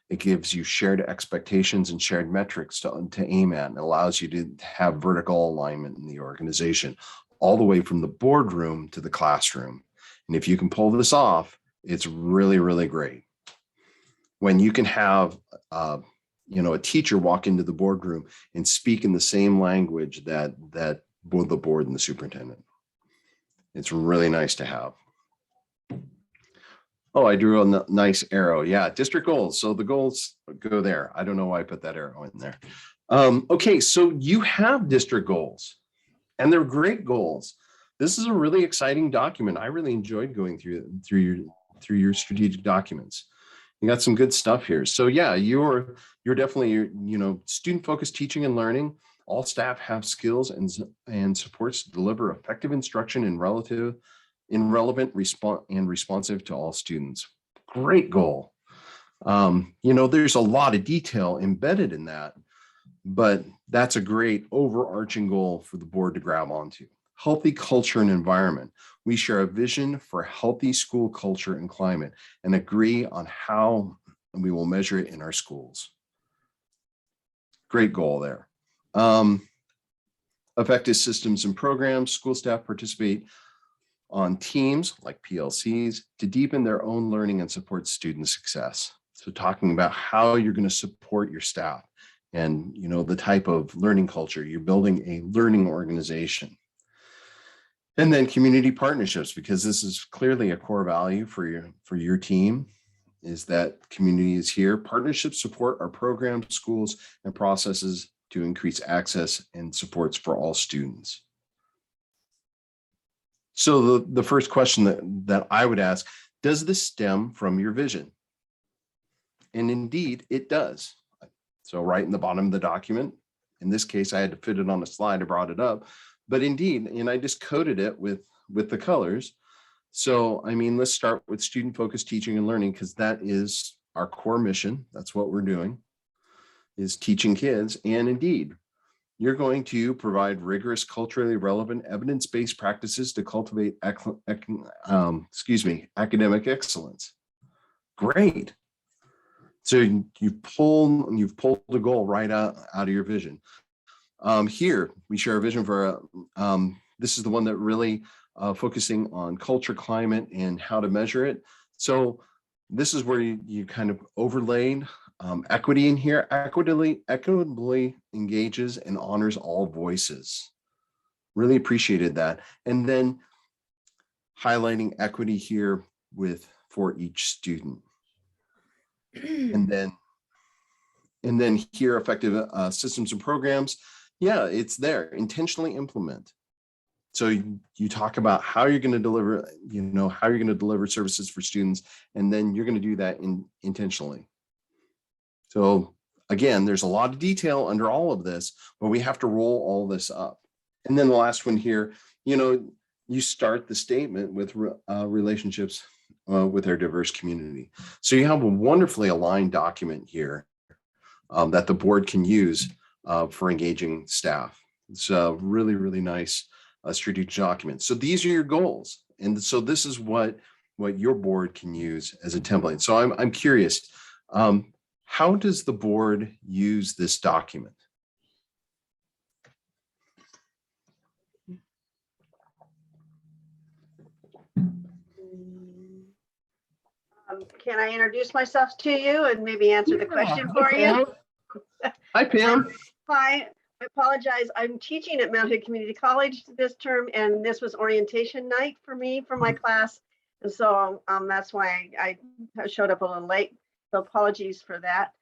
It gives you shared expectations and shared metrics to aim at. It allows you to have vertical alignment in the organization, all the way from the boardroom to the classroom. And if you can pull this off, it's really, really great. When you can have a teacher walk into the boardroom and speak in the same language that both the board and the superintendent. It's really nice to have. Oh, I drew a nice arrow. Yeah, district goals. So the goals go there. I don't know why I put that arrow in there. Okay, so you have district goals and they're great goals. This is a really exciting document. I really enjoyed going through your strategic documents. You got some good stuff here. So yeah, you're definitely, student-focused teaching and learning. All staff have skills and supports to deliver effective instruction and relevant, responsive to all students. Great goal. There's a lot of detail embedded in that, but that's a great overarching goal for the board to grab onto. Healthy culture and environment. We share a vision for healthy school culture and climate and agree on how we will measure it in our schools. Great goal there. Effective systems and programs. School staff participate on teams like PLCs to deepen their own learning and support student success. So talking about how you're going to support your staff and the type of learning culture. You're building a learning organization. And then community partnerships, because this is clearly a core value for your team, is that community is here. Partnerships support our programs, schools, and processes to increase access and supports for all students. So the first question that I would ask, does this stem from your vision? And indeed, it does. So right in the bottom of the document, in this case, I had to fit it on a slide, I brought it up. But indeed, and I just coded it with the colors. So, let's start with student-focused teaching and learning, because that is our core mission. That's what we're doing, is teaching kids. And indeed, you're going to provide rigorous, culturally relevant, evidence-based practices to cultivate academic excellence. Great. So you've pulled the goal right out of your vision. Here, we share a vision for, this is the one that really focusing on culture, climate, and how to measure it. So this is where you kind of overlaid equity in here. Equitably engages and honors all voices. Really appreciated that. And then highlighting equity here for each student. And then here, effective systems and programs. Yeah, it's there. Intentionally implement. So you talk about how you're going to deliver, how you're going to deliver services for students, and then you're going to do that intentionally. So again, there's a lot of detail under all of this, but we have to roll all this up. And then the last one here, you start the statement with relationships with our diverse community. So you have a wonderfully aligned document here that the board can use for engaging staff. It's a really, really nice strategic document. So these are your goals. And so this is what your board can use as a template. So I'm curious, how does the board use this document? Can I introduce myself to you and maybe answer the question for you? Hi, Pam. Hi, I apologize. I'm teaching at Mount Hood Community College this term, and this was orientation night for me, for my class. And so that's why I showed up a little late. So apologies for that.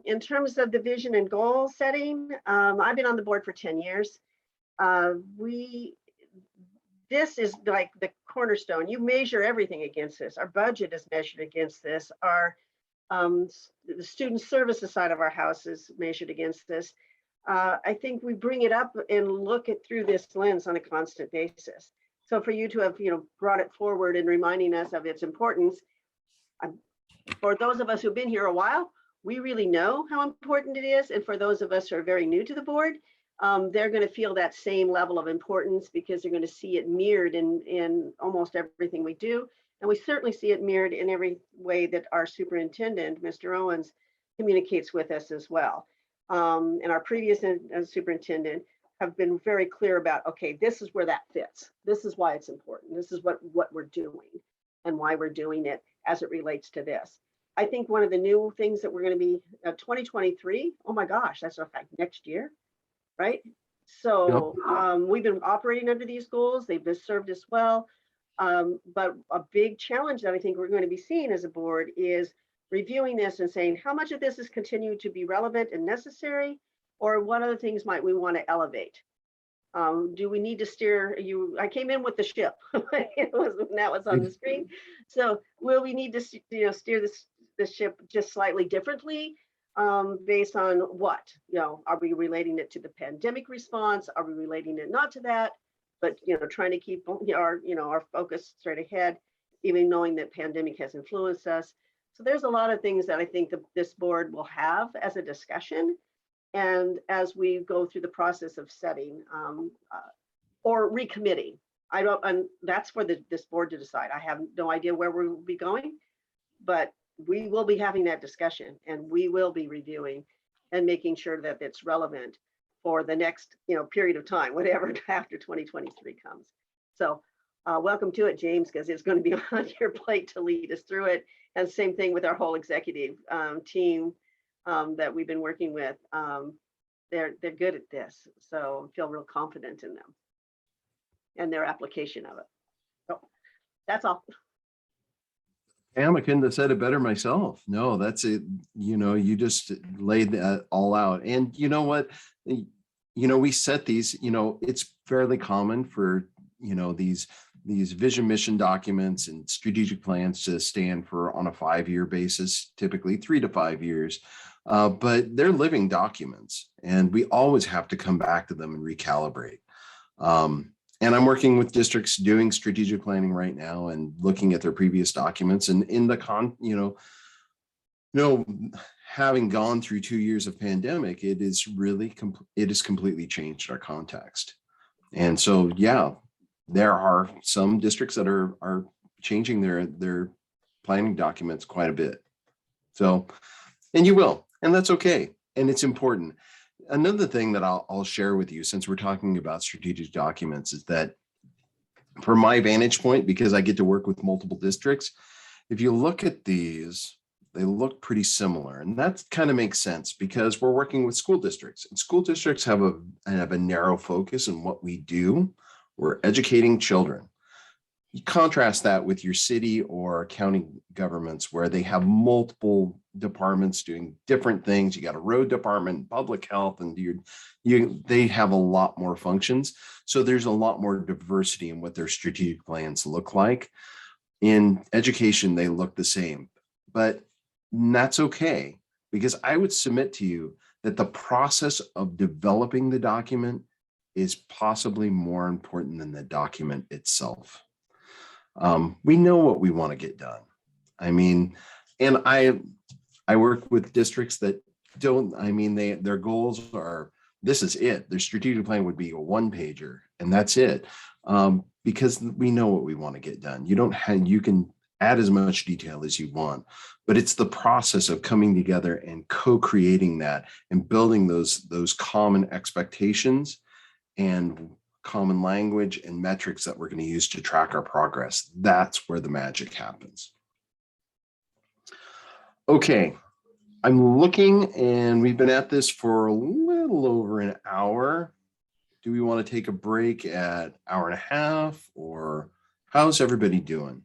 In terms of the vision and goal setting, I've been on the board for 10 years. This is like the cornerstone. You measure everything against this. Our budget is measured against this. The student services side of our house is measured against this. I think we bring it up and look it through this lens on a constant basis. So for you to have, brought it forward and reminding us of its importance, for those of us who've been here a while, we really know how important it is. And for those of us who are very new to the board, they're going to feel that same level of importance because they're going to see it mirrored in almost everything we do. And we certainly see it mirrored in every way that our superintendent, Mr. Owens, communicates with us as well. And our previous superintendent have been very clear about, okay, this is where that fits. This is why it's important. This is what we're doing and why we're doing it as it relates to this. I think one of the new things that we're going to be 2023, oh my gosh, that's in fact next year, right? So we've been operating under these goals. They've been served us well. But a big challenge that I think we're going to be seeing as a board is reviewing this and saying how much of this is continued to be relevant and necessary, or what other things might we want to elevate? Do we need to steer you? I came in with the ship. That was on the screen. So will we need to steer the ship just slightly differently based on what? Are we relating it to the pandemic response? Are we relating it not to that? But trying to keep our focus straight ahead, even knowing that pandemic has influenced us. So there's a lot of things that I think this board will have as a discussion. And as we go through the process of setting or recommitting, that's for this board to decide. I have no idea where we will be going, but we will be having that discussion and we will be reviewing and making sure that it's relevant for the next period of time, whatever after 2023 comes. So welcome to it, James, because it's going to be on your plate to lead us through it. And same thing with our whole executive team that we've been working with. They're good at this, so I feel real confident in them and their application of it. So that's all. Pam, I couldn't have said it better myself. No, that's it. You just laid that all out. And you know what? We set these, it's fairly common for, these vision mission documents and strategic plans to stand for on a 5-year basis, typically 3 to 5 years. But they're living documents and we always have to come back to them and recalibrate. And I'm working with districts doing strategic planning right now and looking at their previous documents and in the having gone through 2 years of pandemic, it has completely changed our context. And so, yeah, there are some districts that are changing their planning documents quite a bit. So, and you will, and that's okay. And it's important. Another thing that I'll share with you, since we're talking about strategic documents, is that from my vantage point, because I get to work with multiple districts, if you look at these, they look pretty similar. And that kind of makes sense because we're working with school districts, and school districts have a narrow focus in what we do. We're educating children. You contrast that with your city or county governments where they have multiple departments doing different things. You got a road department, public health, and they have a lot more functions. So there's a lot more diversity in what their strategic plans look like. In education, they look the same, but that's okay, because I would submit to you that the process of developing the document is possibly more important than the document itself. We know what we want to get done. I mean, and I work with districts that don't, their goals are, this is it. Their strategic plan would be a 1-pager and that's it. Because we know what we want to get done. You can add as much detail as you want, but it's the process of coming together and co-creating that and building those common expectations and common language and metrics that we're going to use to track our progress. That's where the magic happens. Okay, I'm looking, and we've been at this for a little over an hour. Do we want to take a break at 1.5 hours, or how's everybody doing?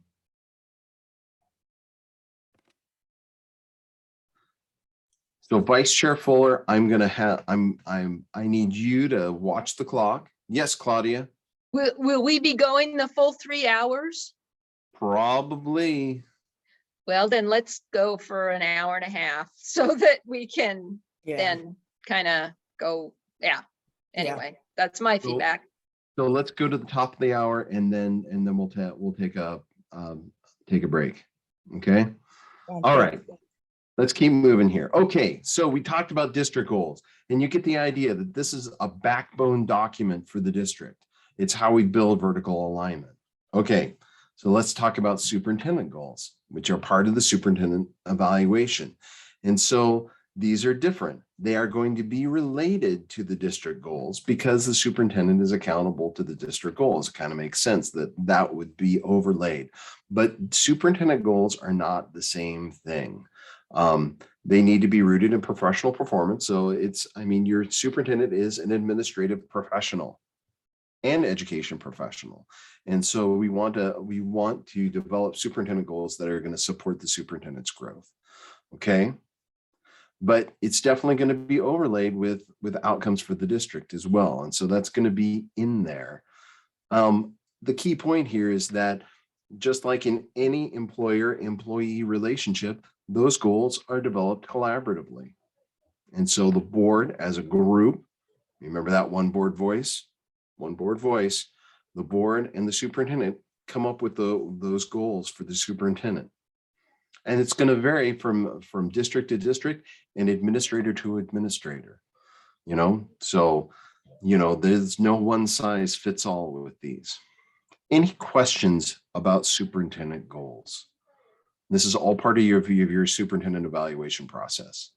So Vice Chair Fuller, I need you to watch the clock. Yes, Claudia. Will we be going the full 3 hours? Probably. Well, then let's go for 1.5 hours so that we can then kind of go Yeah. Anyway, that's my So- feedback. So let's go to the top of the hour and then we'll take a break. Okay. All right. Let's keep moving here. Okay, so we talked about district goals, and you get the idea that this is a backbone document for the district. It's how we build vertical alignment. Okay, so let's talk about superintendent goals, which are part of the superintendent evaluation. And so these are different. They are going to be related to the district goals because the superintendent is accountable to the district goals. It kind of makes sense that that would be overlaid, but superintendent goals are not the same thing. They need to be rooted in professional performance. So your superintendent is an administrative professional and education professional. And so we want to develop superintendent goals that are going to support the superintendent's growth. Okay. But it's definitely going to be overlaid with outcomes for the district as well. And so that's going to be in there. The key point here is that just like in any employer-employee relationship, those goals are developed collaboratively. And so the board as a group, remember that one board voice, the board and the superintendent come up with those goals for the superintendent. And it's going to vary from district to district and administrator to administrator, so, there's no one size fits all with these. Any questions about superintendent goals? This is all part of your superintendent evaluation process.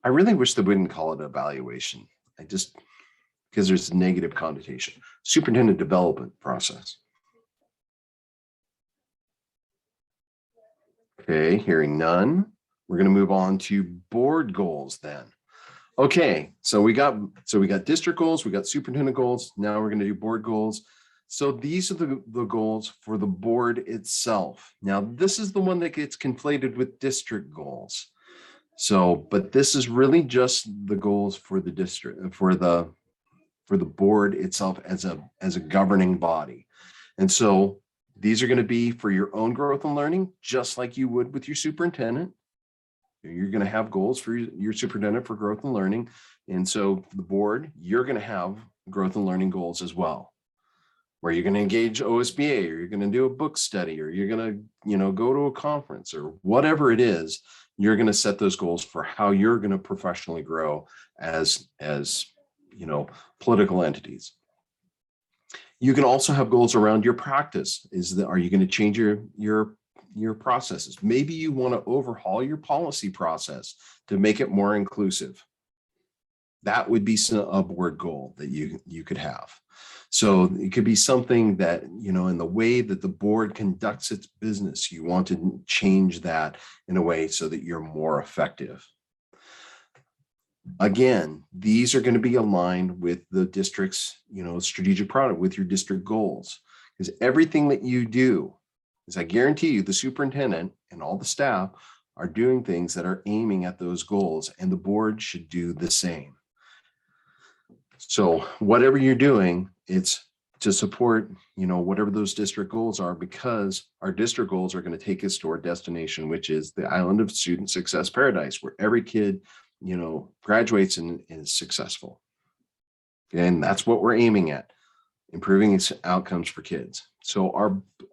I really wish they wouldn't call it evaluation. Because there's a negative connotation. Superintendent development process. Okay, hearing none. We're going to move on to board goals then. Okay, so we got district goals, we got superintendent goals. Now we're going to do board goals. So these are the goals for the board itself. Now, this is the one that gets conflated with district goals. So, but this is really just the goals for the district, for the board itself as a governing body. And so these are going to be for your own growth and learning, just like you would with your superintendent. You're going to have goals for your superintendent for growth and learning. And so the board, you're going to have growth and learning goals as well, where you're going to engage OSBA, or you're going to do a book study, or you're going to, go to a conference, or whatever it is. You're going to set those goals for how you're going to professionally grow as political entities. You can also have goals around your practice. Are you going to change your processes? Maybe you want to overhaul your policy process to make it more inclusive. That would be a board goal that you could have. So it could be something that, in the way that the board conducts its business, you want to change that in a way so that you're more effective. Again, these are going to be aligned with the district's, strategic product, with your district goals, because everything that you do, is I guarantee you, the superintendent and all the staff are doing things that are aiming at those goals, and the board should do the same. So whatever you're doing, it's to support, whatever those district goals are, because our district goals are going to take us to our destination, which is the island of student success paradise, where every kid, graduates and is successful. And that's what we're aiming at, improving its outcomes for kids. So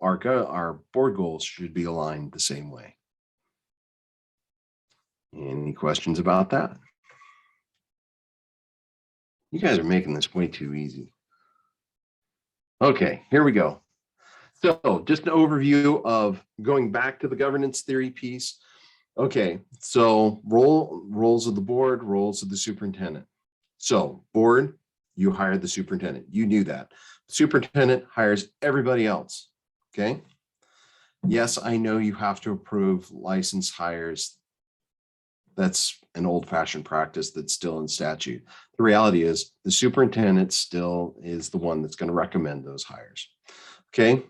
our board goals should be aligned the same way. Any questions about that? You guys are making this way too easy. Okay, here we go. So just an overview of going back to the governance theory piece. Okay, so roles of the board, roles of the superintendent. So board, you hire the superintendent. You knew that. Superintendent hires everybody else. Okay. Yes, I know you have to approve licensed hires. That's an old-fashioned practice that's still in statute. The reality is the superintendent still is the one that's going to recommend those hires. Okay.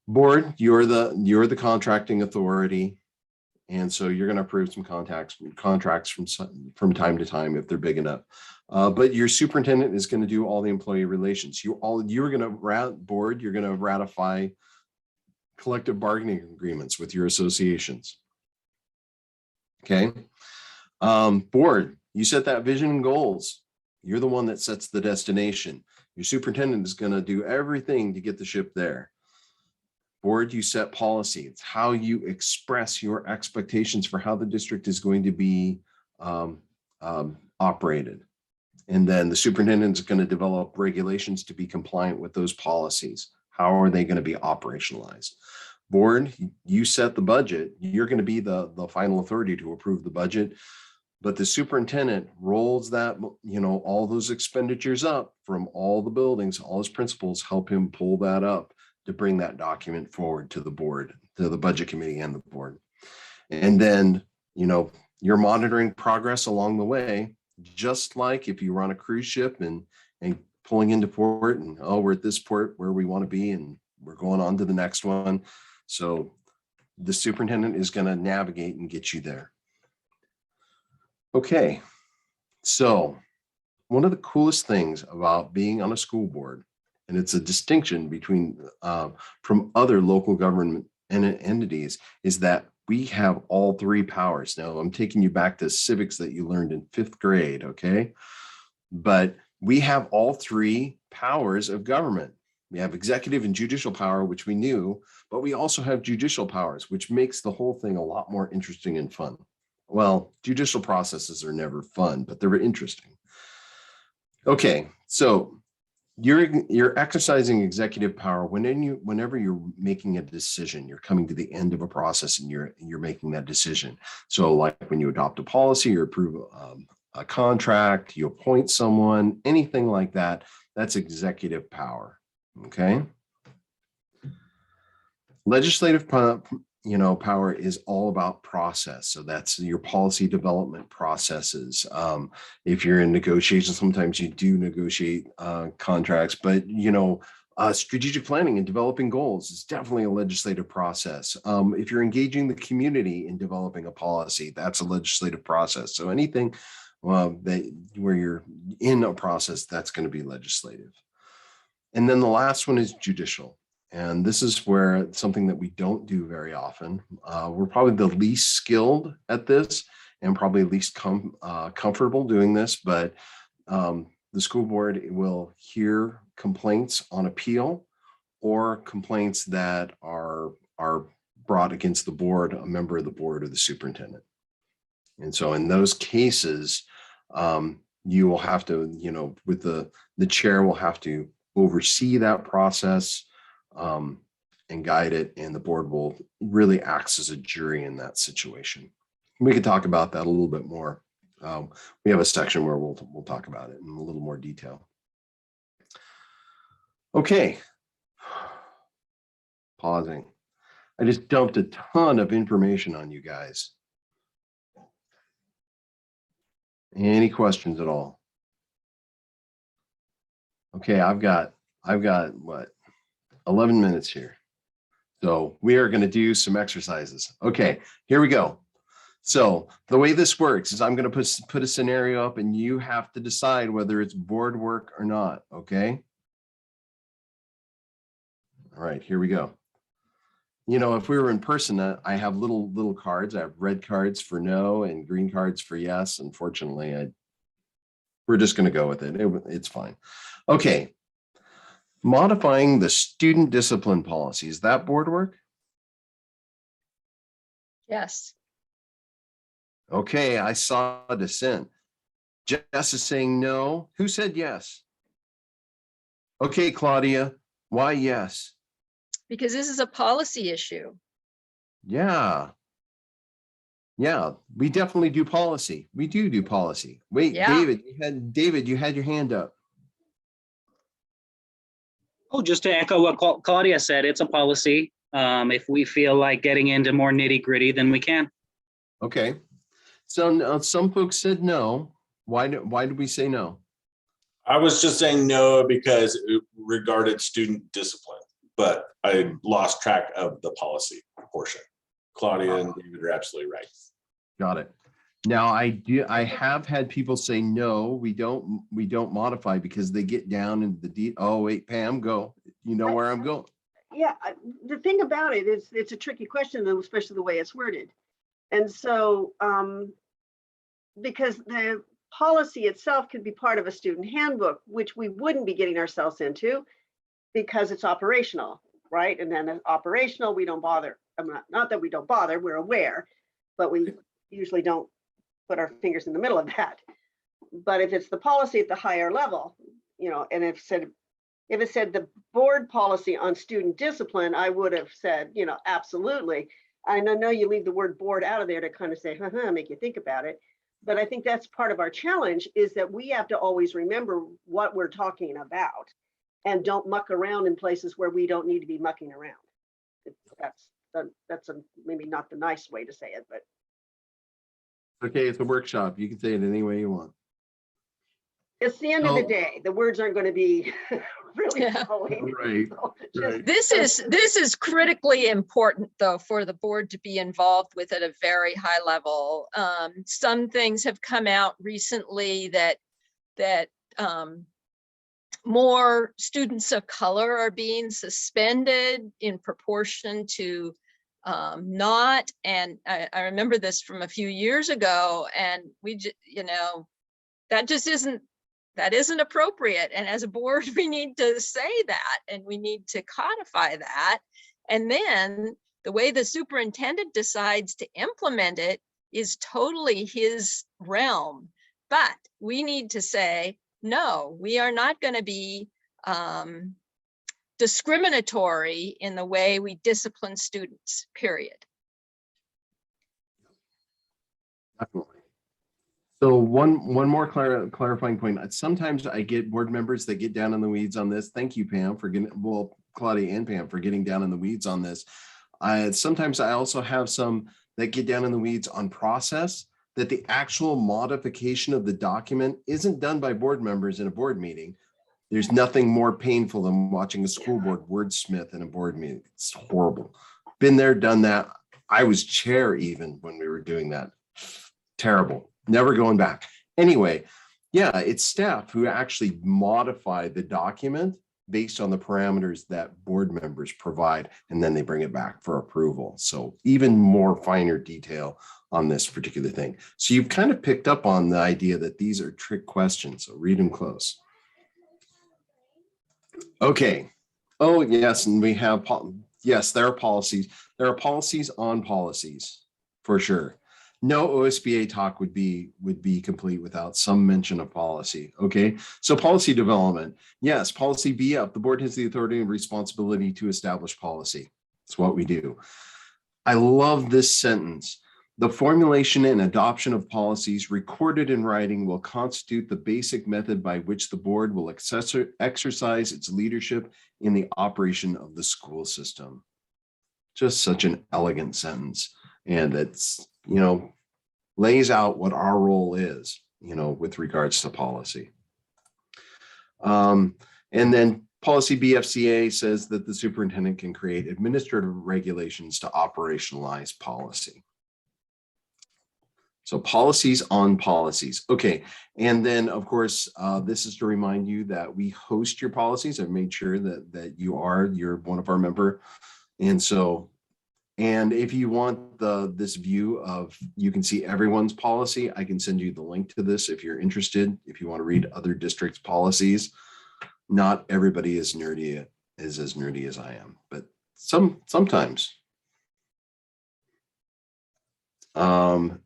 Board, you're the contracting authority. And so you're going to approve some contracts from time to time if they're big enough. But your superintendent is going to do all the employee relations. You're going to ratify collective bargaining agreements with your associations. Okay. Board, You set that vision and goals. You're the one that sets the destination. Your superintendent is going to do everything to get the ship there. Board, you set policy. It's how you express your expectations for how the district is going to be operated. And then the superintendent is going to develop regulations to be compliant with those policies. How are they going to be operationalized? Board, you set the budget. You're going to be the final authority to approve the budget. But the superintendent rolls that, all those expenditures up from all the buildings, all his principals help him pull that up to bring that document forward to the board, to the budget committee and the board. And then, you're monitoring progress along the way, just like if you were on a cruise ship and pulling into port and, we're at this port where we want to be and we're going on to the next one. So the superintendent is going to navigate and get you there. Okay, so one of the coolest things about being on a school board, and it's a distinction between from other local government entities, is that we have all three powers. Now, I'm taking you back to civics that you learned in 5th grade, okay? But we have all three powers of government. We have executive and judicial power, which we knew, but we also have judicial powers, which makes the whole thing a lot more interesting and fun. Well, judicial processes are never fun, but they're interesting. Okay, so you're exercising executive power whenever you're making a decision. You're coming to the end of a process and you're making that decision. So like when you adopt a policy or approve a contract, you appoint someone, anything like that, that's executive power. Okay. Legislative power is all about process. So that's your policy development processes. If you're in negotiations, sometimes you do negotiate contracts, but strategic planning and developing goals is definitely a legislative process. If you're engaging the community in developing a policy, that's a legislative process. So anything where you're in a process, that's going to be legislative. And then the last one is judicial. And this is where something that we don't do very often. We're probably the least skilled at this and probably least comfortable doing this, but the school board will hear complaints on appeal or complaints that are brought against the board, a member of the board or the superintendent. And so in those cases, you will have to, with the chair will have to oversee that process and guide it, and the board will really act as a jury in that situation. We could talk about that a little bit more. We have a section where we'll talk about it in a little more detail. Okay. Pausing. I just dumped a ton of information on you guys. Any questions at all? Okay, I've got what, 11 minutes here. So we are going to do some exercises. Okay, here we go. So the way this works is I'm going to put a scenario up and you have to decide whether it's board work or not. Okay. All right, here we go. If we were in person, I have little cards. I have red cards for no and green cards for yes. Unfortunately, we're just going to go with it. It's fine. Okay. Modifying the student discipline policy. Is that board work? Yes. Okay, I saw dissent. Jess is saying no. Who said yes? Okay, Claudia, why yes? Because this is a policy issue. Yeah, we definitely do policy. We do policy. Wait, Yeah. David, you had your hand up. Oh, just to echo what Claudia said, it's a policy. If we feel like getting into more nitty gritty, then we can. Okay. So some folks said no. Why did we say no? I was just saying no because it regarded student discipline, but I lost track of the policy portion. Claudia and David are absolutely right. Got it. Now I have had people say no, we don't modify because they get down into the oh wait, Pam, go. You know where I'm going. Yeah, the thing about it is it's a tricky question, though, especially the way it's worded. And so because policy itself could be part of a student handbook, which we wouldn't be getting ourselves into because it's operational, right? And then operational, we don't bother. Not that we don't bother, we're aware, but we usually don't put our fingers in the middle of that. But if it's the policy at the higher level, you know, and if it said the board policy on student discipline, I would have said, you know, absolutely. I know you leave the word board out of there to kind of say, make you think about it. But I think that's part of our challenge, is that we have to always remember what we're talking about and don't muck around in places where we don't need to be mucking around. That's maybe not the nice way to say it, but. Okay, it's a workshop. You can say it any way you want. It's the end of the Oh. day. The words aren't going to be really Yeah. flowing. Right, So right. This is critically important, though, for the board to be involved with at a very high level. Some things have come out recently that more students of color are being suspended in proportion to not. And I remember this from a few years ago, and that just isn't appropriate. And as a board, we need to say that, and we need to codify that. And then the way the superintendent decides to implement it is totally his realm. But we need to say, no, we are not going to be discriminatory in the way we discipline students, period. Definitely. So one more clarifying point. Sometimes I get board members that get down in the weeds on this. Thank you, Pam, for getting, well, Claudia and Pam for getting down in the weeds on this. Sometimes I also have some that get down in the weeds on process, that the actual modification of the document isn't done by board members in a board meeting. There's nothing more painful than watching a school board wordsmith in a board meeting. It's horrible. Been there, done that. I was chair even when we were doing that. Terrible. Never going back. Anyway, yeah, it's staff who actually modify the document based on the parameters that board members provide, and then they bring it back for approval. So even more finer detail on this particular thing. So you've kind of picked up on the idea that these are trick questions, so read them close. Okay. Oh, yes, and we have, yes, there are policies. There are policies on policies, for sure. No OSBA talk would be complete without some mention of policy. Okay, so policy development. Yes, policy B up. The board has the authority and responsibility to establish policy. That's what we do. I love this sentence. The formulation and adoption of policies recorded in writing will constitute the basic method by which the board will exercise its leadership in the operation of the school system. Just such an elegant sentence. And it's, you know, lays out what our role is, you know, with regards to policy. And then policy BFCA says that the superintendent can create administrative regulations to operationalize policy. So policies on policies. Okay. And then of course, this is to remind you that we host your policies. I've made sure that you're one of our member. And so, and if you want this view of, you can see everyone's policy, I can send you the link to this if you're interested, if you want to read other districts' policies. Not everybody is as nerdy as I am, but sometimes.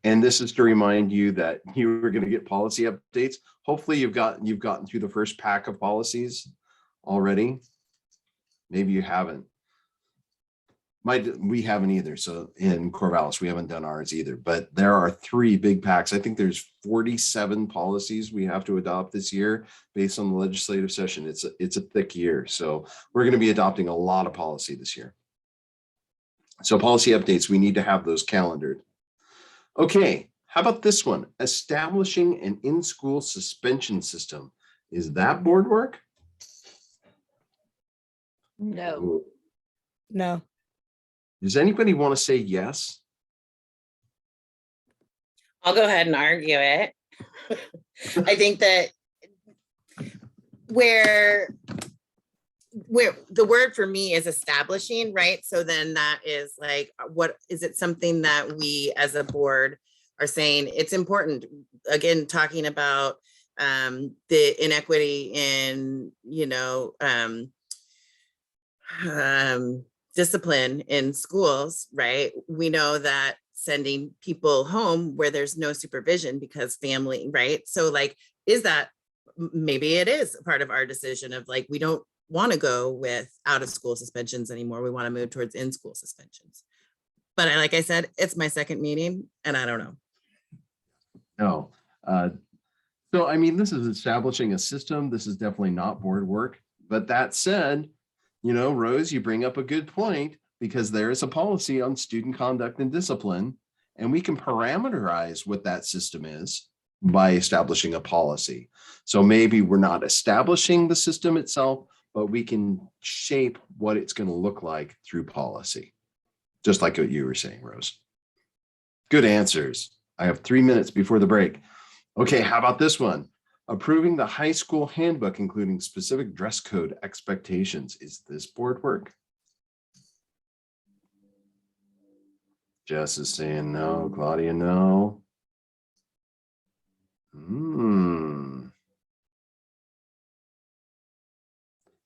And this is to remind you that you are going to get policy updates. Hopefully you've gotten through the first pack of policies already. Maybe you haven't. We haven't either. So in Corvallis, we haven't done ours either, but there are 3 big packs. I think there's 47 policies we have to adopt this year based on the legislative session. It's a thick year. So we're going to be adopting a lot of policy this year. So policy updates, we need to have those calendared. Okay, how about this one? Establishing an in-school suspension system. Is that board work? No. No. Does anybody want to say yes? I'll go ahead and argue it. I think that where the word for me is establishing, right? So then that is like, what is it, something that we as a board are saying it's important. Again, talking about the inequity in, discipline in schools, right? We know that sending people home where there's no supervision because family, right? So like, is that, maybe it is part of our decision of like, we don't want to go with out of school suspensions anymore. We want to move towards in-school suspensions. But like I said, it's my second meeting and I don't know. No. So, I mean, this is establishing a system. This is definitely not board work. But that said, Rose, you bring up a good point, because there is a policy on student conduct and discipline, and we can parameterize what that system is by establishing a policy. So maybe we're not establishing the system itself, but we can shape what it's going to look like through policy. Just like what you were saying, Rose. Good answers. I have 3 minutes before the break. Okay, how about this one? Approving the high school handbook, including specific dress code expectations. Is this board work? Jess is saying no. Claudia, no.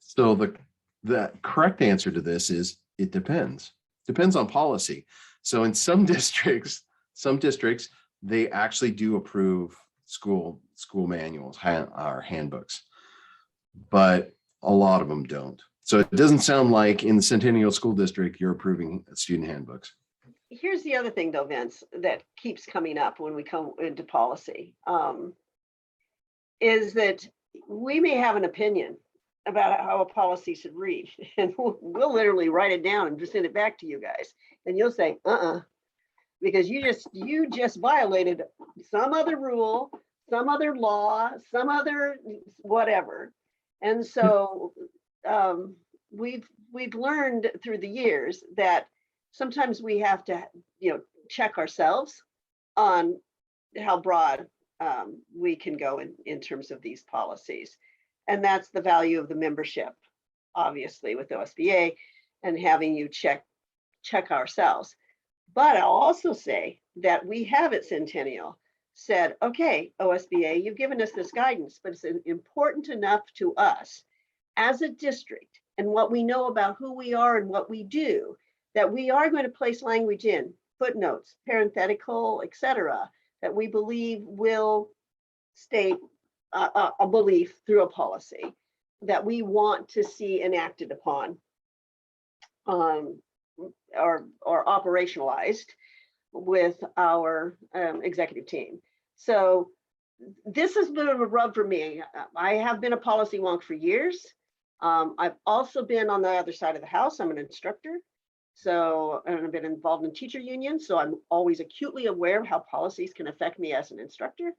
So the correct answer to this is it depends. Depends on policy. So in some districts, they actually do approve school manuals or handbooks, but a lot of them don't. So it doesn't sound like in the Centennial School District you're approving student handbooks. Here's the other thing though, Vince, that keeps coming up when we come into policy, is that we may have an opinion about how a policy should read, and we'll literally write it down and just send it back to you guys, and you'll say, because you just violated some other rule, some other law, some other whatever. And so we've learned through the years that sometimes we have to, check ourselves on how broad we can go in terms of these policies. And that's the value of the membership, obviously, with OSBA, and having you check ourselves. But I'll also say that we have at Centennial said, okay, OSBA, you've given us this guidance, but it's important enough to us as a district and what we know about who we are and what we do, that we are going to place language in, footnotes, parenthetical, etc., that we believe will state a belief through a policy that we want to see enacted upon or operationalized with our executive team. So this has been a rub for me. I have been a policy wonk for years. I've also been on the other side of the house. I'm an instructor. So, and I've been involved in teacher unions. So I'm always acutely aware of how policies can affect me as an instructor.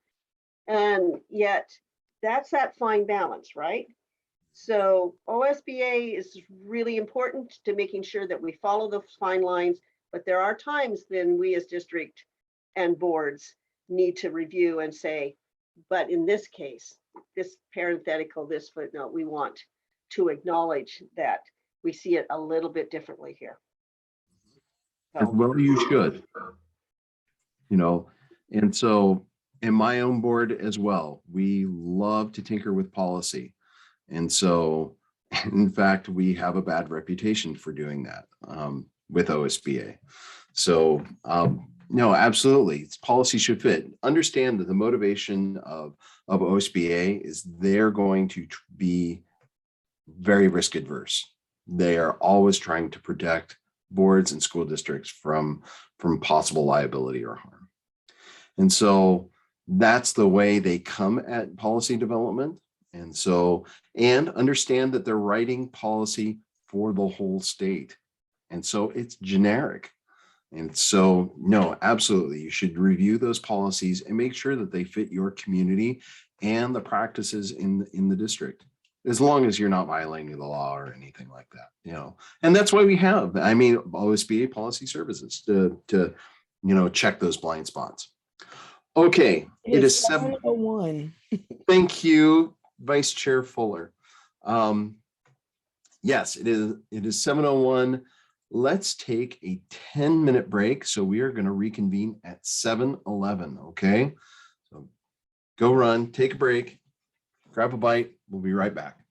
And yet that's that fine balance, right? So OSBA is really important to making sure that we follow those fine lines, but there are times then we as district and boards need to review and say, but in this case, this parenthetical, this footnote, we want to acknowledge that we see it a little bit differently here. As well you should, and so in my own board as well, we love to tinker with policy. And so, in fact, we have a bad reputation for doing that with OSBA. So, no, absolutely, policy should fit. Understand that the motivation of OSBA is they're going to be very risk adverse. They are always trying to protect boards and school districts from possible liability or harm. And so that's the way they come at policy development. And so, and understand that they're writing policy for the whole state. And so it's generic. And so, no, absolutely, you should review those policies and make sure that they fit your community and the practices in the district, as long as you're not violating the law or anything like that, And that's why we have, OSBA policy services to check those blind spots. Okay, it is 7:01. Thank you, Vice Chair Fuller. Yes, it is 7:01. let's take a 10-minute break. So we are going to reconvene at 7:11. Okay. So go run, take a break, grab a bite. We'll be right back.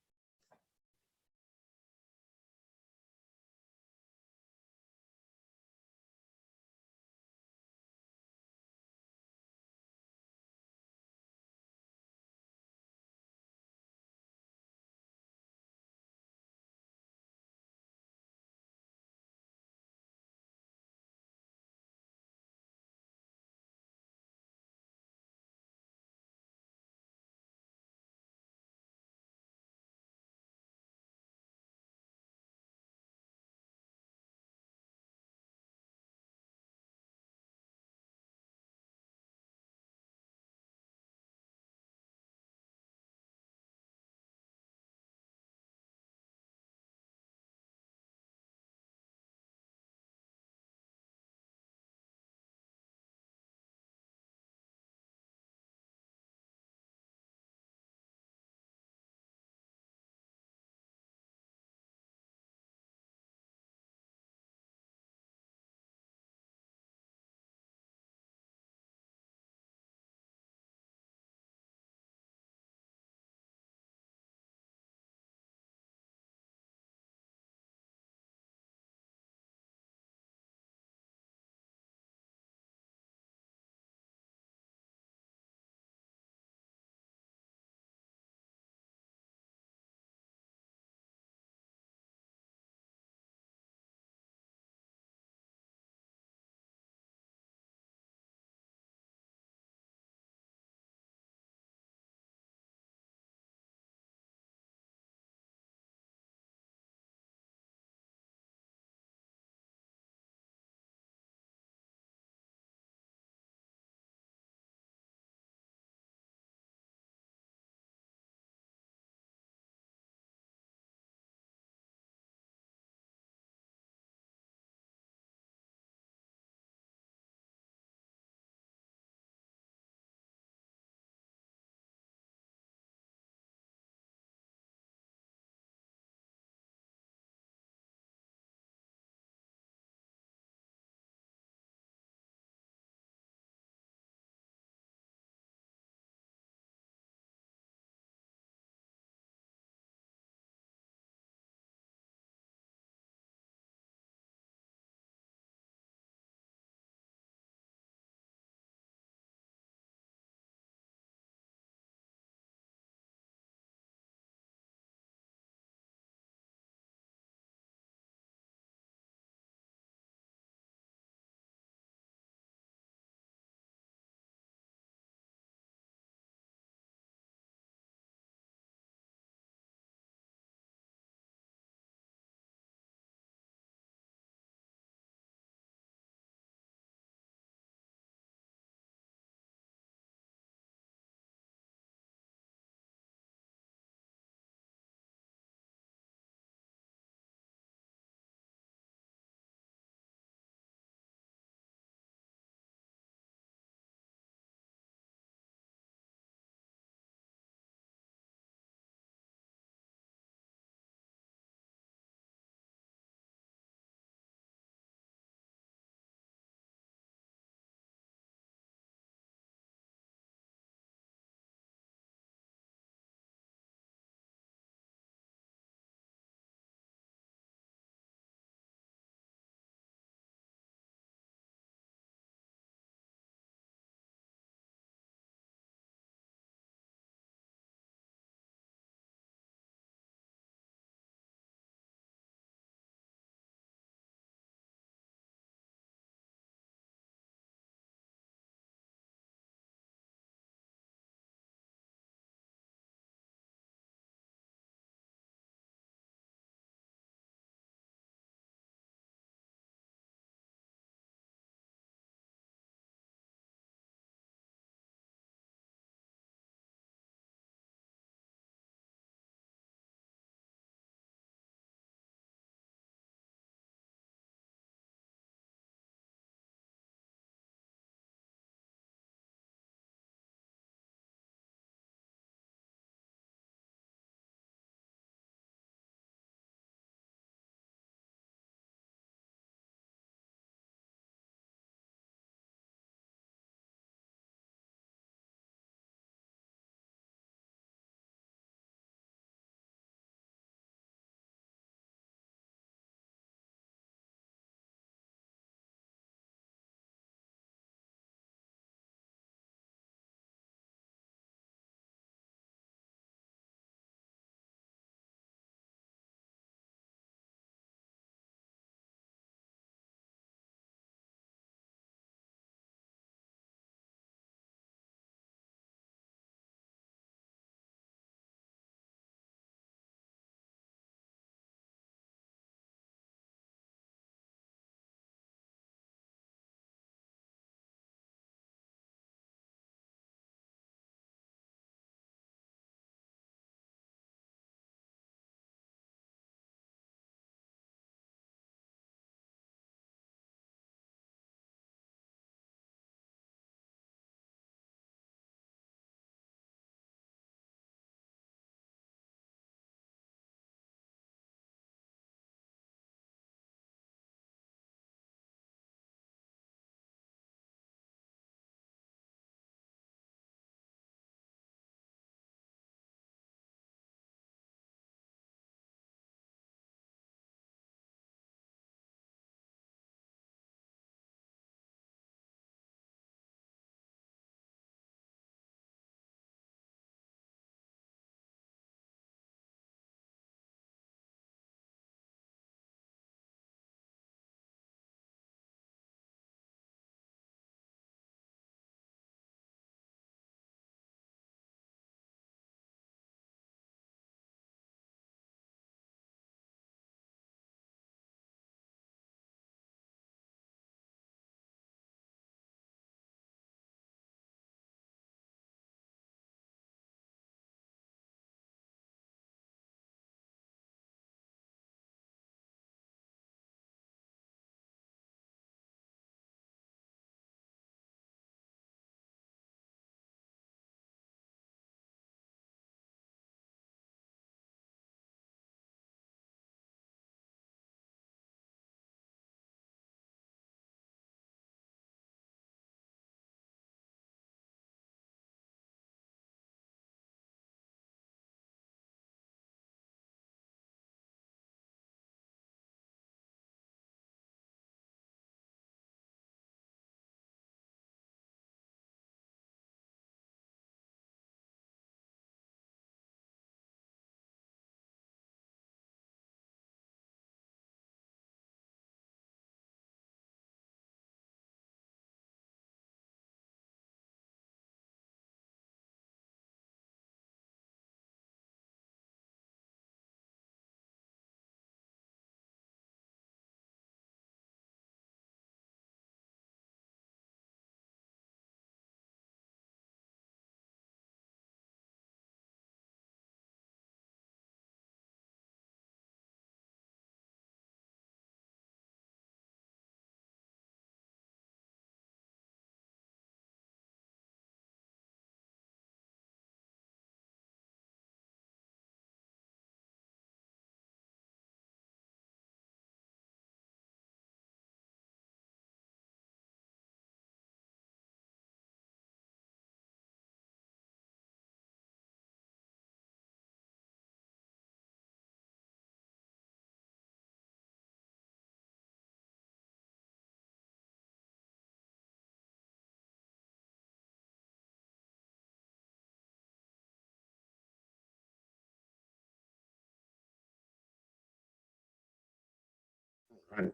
Right.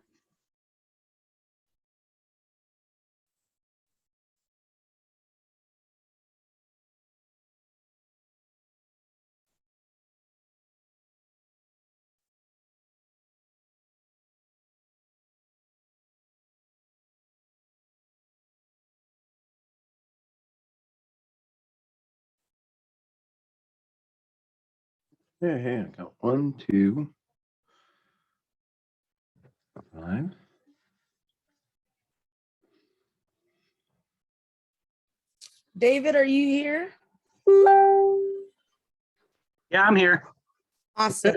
Hey, I got 1, 2, 5. David, are you here? Yeah, I'm here. Awesome.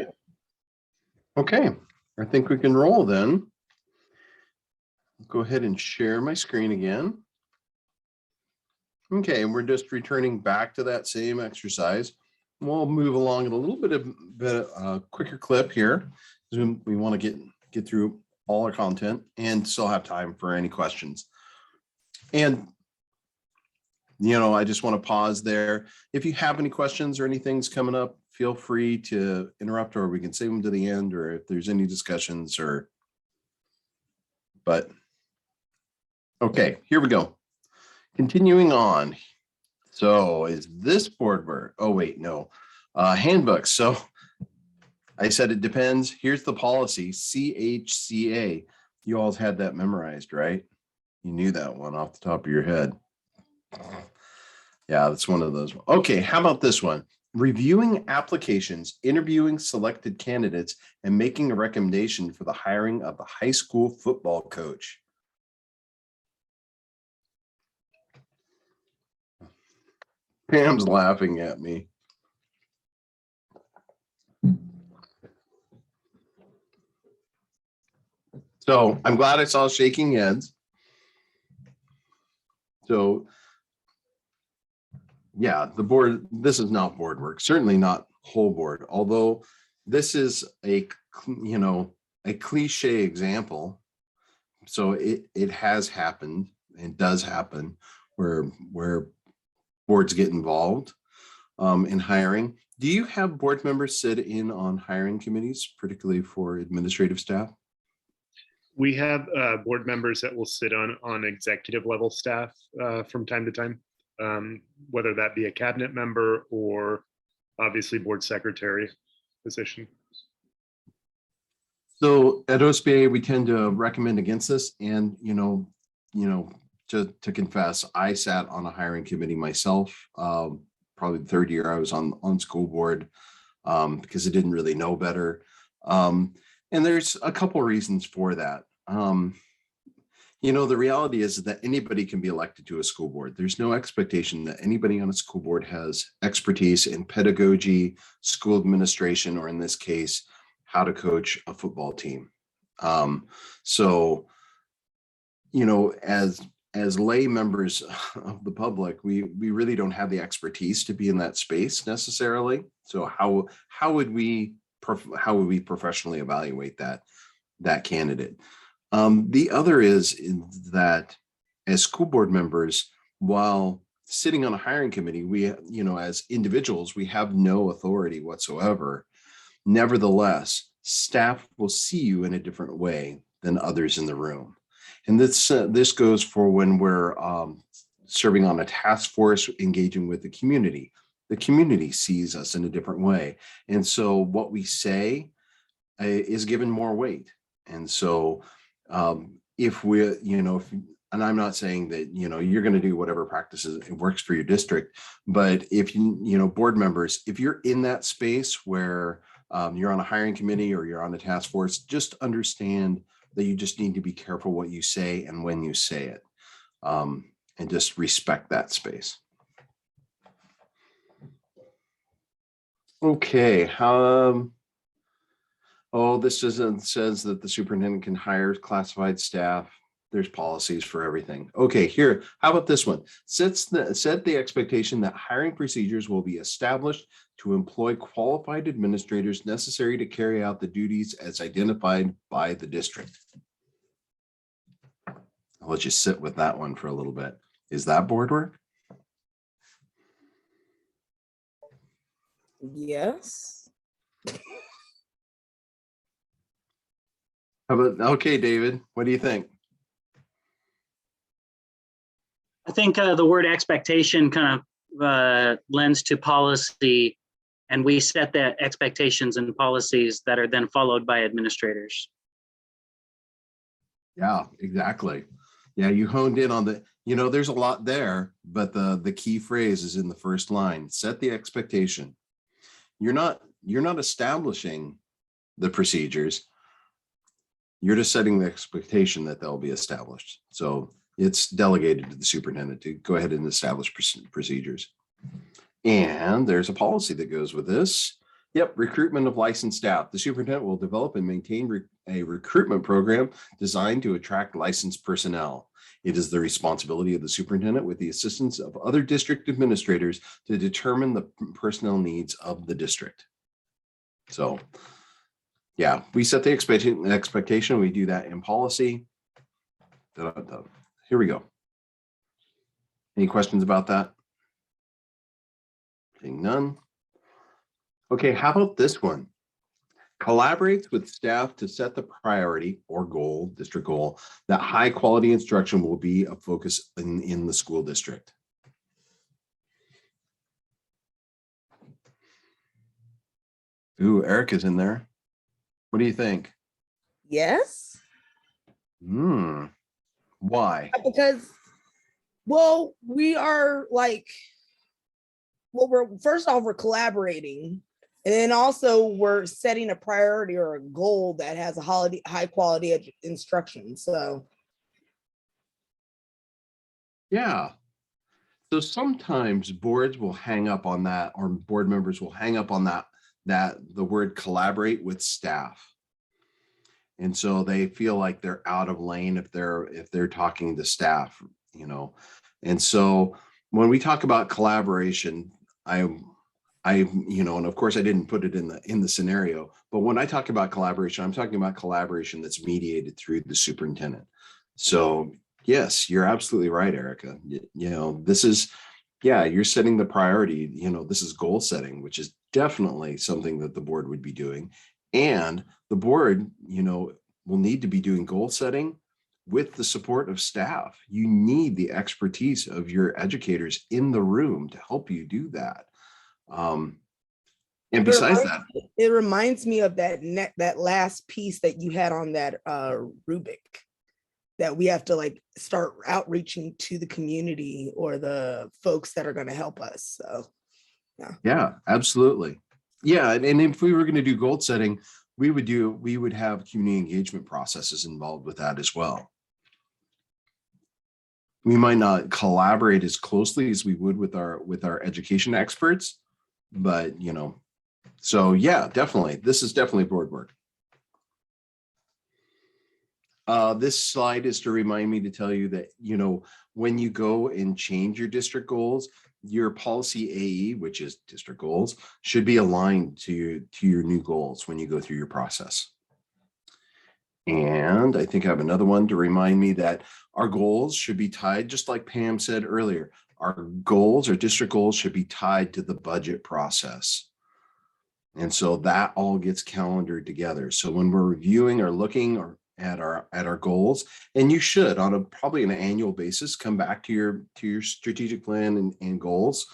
Okay, I think we can roll then. Go ahead and share my screen again. Okay, and we're just returning back to that same exercise. We'll move along at a little bit quicker clip here. We want to get through all our content and still have time for any questions. And I just want to pause there. If you have any questions or anything's coming up, feel free to interrupt, or we can save them to the end, or if there's any discussions but okay, here we go. Continuing on. So is this board work? Oh, wait, no. Handbook. So I said it depends. Here's the policy, CHCA. You all had that memorized, right? You knew that one off the top of your head. Yeah, that's one of those. Okay, how about this one? Reviewing applications, interviewing selected candidates, and making a recommendation for the hiring of the high school football coach. Pam's laughing at me. So I'm glad I saw shaking heads. So yeah, the board, this is not board work, certainly not whole board, although this is a cliche example. So it has happened and does happen where boards get involved in hiring. Do you have board members sit in on hiring committees, particularly for administrative staff? We have board members that will sit on executive level staff from time to time, whether that be a cabinet member or obviously board secretary position. So at OSBA, we tend to recommend against this, and to confess, I sat on a hiring committee myself. Probably the third year I was on school board because I didn't really know better. And there's a couple reasons for that. The reality is that anybody can be elected to a school board. There's no expectation that anybody on a school board has expertise in pedagogy, school administration, or in this case, how to coach a football team. As lay members of the public, we really don't have the expertise to be in that space necessarily. So how would we professionally evaluate that candidate? The other is that as school board members, while sitting on a hiring committee, we, as individuals, we have no authority whatsoever. Nevertheless, staff will see you in a different way than others in the room. And this goes for when we're serving on a task force, engaging with the community. The community sees us in a different way. And so what we say is given more weight. And so if and I'm not saying that, you're going to do whatever practices it works for your district, but if board members, if you're in that space where you're on a hiring committee or you're on a task force, just understand that you just need to be careful what you say and when you say it, and just respect that space. Okay. This says that the superintendent can hire classified staff. There's policies for everything. Okay, here, how about this one? Set the expectation that hiring procedures will be established to employ qualified administrators necessary to carry out the duties as identified by the district. I'll let you sit with that one for a little bit. Is that board work? Yes. How How about, okay, David, what do you think? I think the word expectation kind of lends to policy, and we set the expectations and policies that are then followed by administrators. Yeah, exactly. Yeah, you honed in on the, there's a lot there, but the key phrase is in the first line, set the expectation. You're not establishing the procedures. You're just setting the expectation that they'll be established. So it's delegated to the superintendent to go ahead and establish procedures. And there's a policy that goes with this. Yep, recruitment of licensed staff. The superintendent will develop and maintain a recruitment program designed to attract licensed personnel. It is the responsibility of the superintendent, with the assistance of other district administrators, to determine the personnel needs of the district. So, yeah, we set the expectation. We do that in policy. Here we go. Any questions about that? Seeing none. Okay, how about this one? Collaborates with staff to set the priority or goal, district goal, that high quality instruction will be a focus in the school district. Ooh, Eric is in there. What do you think? Yes. Why? Because, well, we are like, well, first off, we're collaborating. And then also we're setting a priority or a goal that has a high quality instruction. So. Yeah. So sometimes boards will hang up on that, or board members will hang up on that the word collaborate with staff. And so they feel like they're out of lane if they're talking to staff, And so when we talk about collaboration, and of course I didn't put it in the scenario, but when I talk about collaboration, I'm talking about collaboration that's mediated through the superintendent. So yes, you're absolutely right, Erica. This is, you're setting the priority, this is goal setting, which is definitely something that the board would be doing. And the board, will need to be doing goal setting with the support of staff. You need the expertise of your educators in the room to help you do that. And besides that, it reminds me of that last piece that you had on that rubric, that we have to start outreaching to the community or the folks that are going to help us. So yeah, absolutely. Yeah, and if we were going to do goal setting, we would have community engagement processes involved with that as well. We might not collaborate as closely as we would with our education experts, but so yeah, definitely, this is definitely board work. This slide is to remind me to tell you that when you go and change your district goals, your policy AE, which is district goals, should be aligned to your new goals when you go through your process. And I think I have another one to remind me that our goals should be tied, just like Pam said earlier, our goals or district goals should be tied to the budget process. And so that all gets calendared together. So when we're reviewing or looking at our goals, and you should probably an annual basis come back to your strategic plan and goals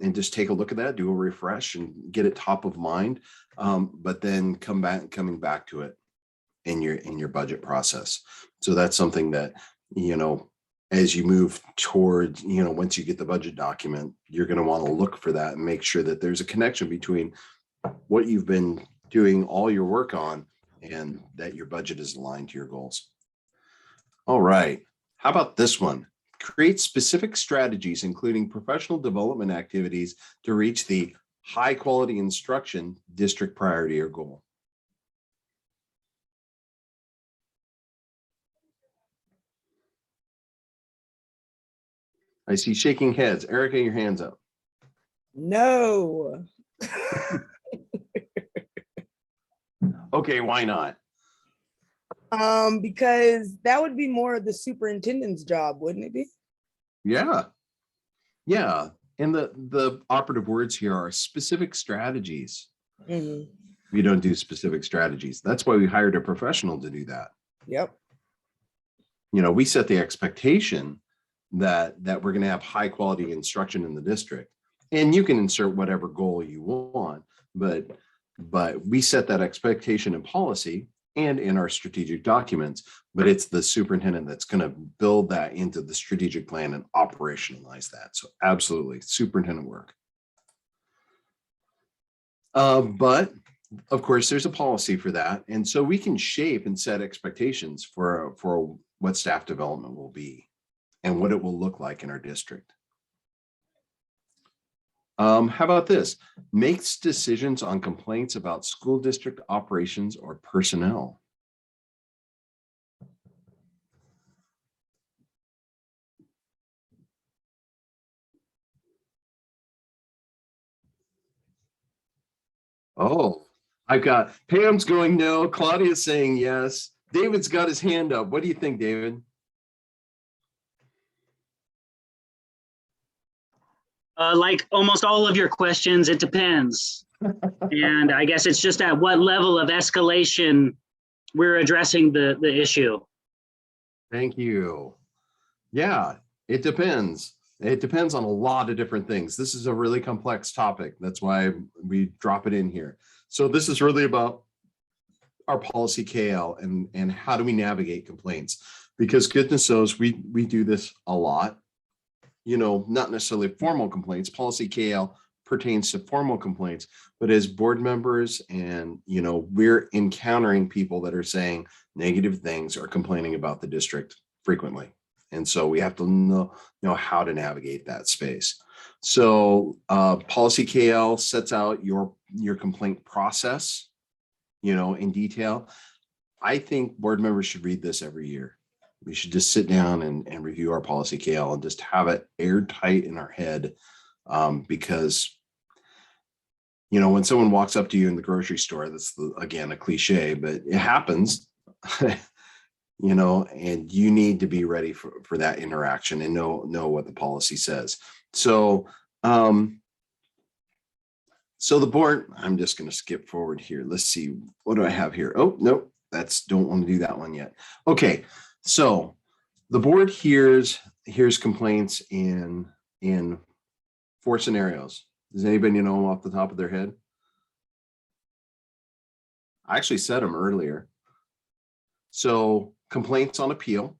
and just take a look at that, do a refresh and get it top of mind, but then coming back to it in your budget process. So that's something that as you move towards, once you get the budget document, you're going to want to look for that and make sure that there's a connection between what you've been doing all your work on and that your budget is aligned to your goals. All right. How about this one? Create specific strategies, including professional development activities, to reach the high quality instruction district priority or goal. I see shaking heads. Erica, your hands up. No. Okay, why not? Because that would be more of the superintendent's job, wouldn't it be? Yeah. Yeah. And the operative words here are specific strategies. Mm-hmm. We don't do specific strategies. That's why we hired a professional to do that. Yep. You know, we set the expectation that we're going to have high quality instruction in the district, and you can insert whatever goal you want, but we set that expectation in policy and in our strategic documents, but it's the superintendent that's going to build that into the strategic plan and operationalize that. So absolutely, superintendent work. But of course, there's a policy for that. And so we can shape and set expectations for what staff development will be and what it will look like in our district. How about this? Makes decisions on complaints about school district operations or personnel. Oh, I've got Pam's going no, Claudia's saying yes. David's got his hand up. What do you think, David? Like almost all of your questions, it depends. And I guess it's just at what level of escalation we're addressing the issue. Thank you. Yeah, it depends. It depends on a lot of different things. This is a really complex topic. That's why we drop it in here. So this is really about our policy KL and how do we navigate complaints? Because goodness knows we do this a lot. You know, not necessarily formal complaints. Policy KL pertains to formal complaints, but as board members and, you know, we're encountering people that are saying negative things or complaining about the district frequently. And so we have to know how to navigate that space. So policy KL sets out your complaint process, you know, in detail. I think board members should read this every year. We should just sit down and review our policy KL and just have it airtight in our head, because, you know, when someone walks up to you in the grocery store, that's again a cliche, but it happens, you know, and you need to be ready for that interaction and know what the policy says. So, so the board, I'm just going to skip forward here. Let's see, what do I have here? Oh, nope, don't want to do that one yet. Okay. So the board hears complaints in 4 scenarios. Does anybody know them off the top of their head? I actually said them earlier. So complaints on appeal.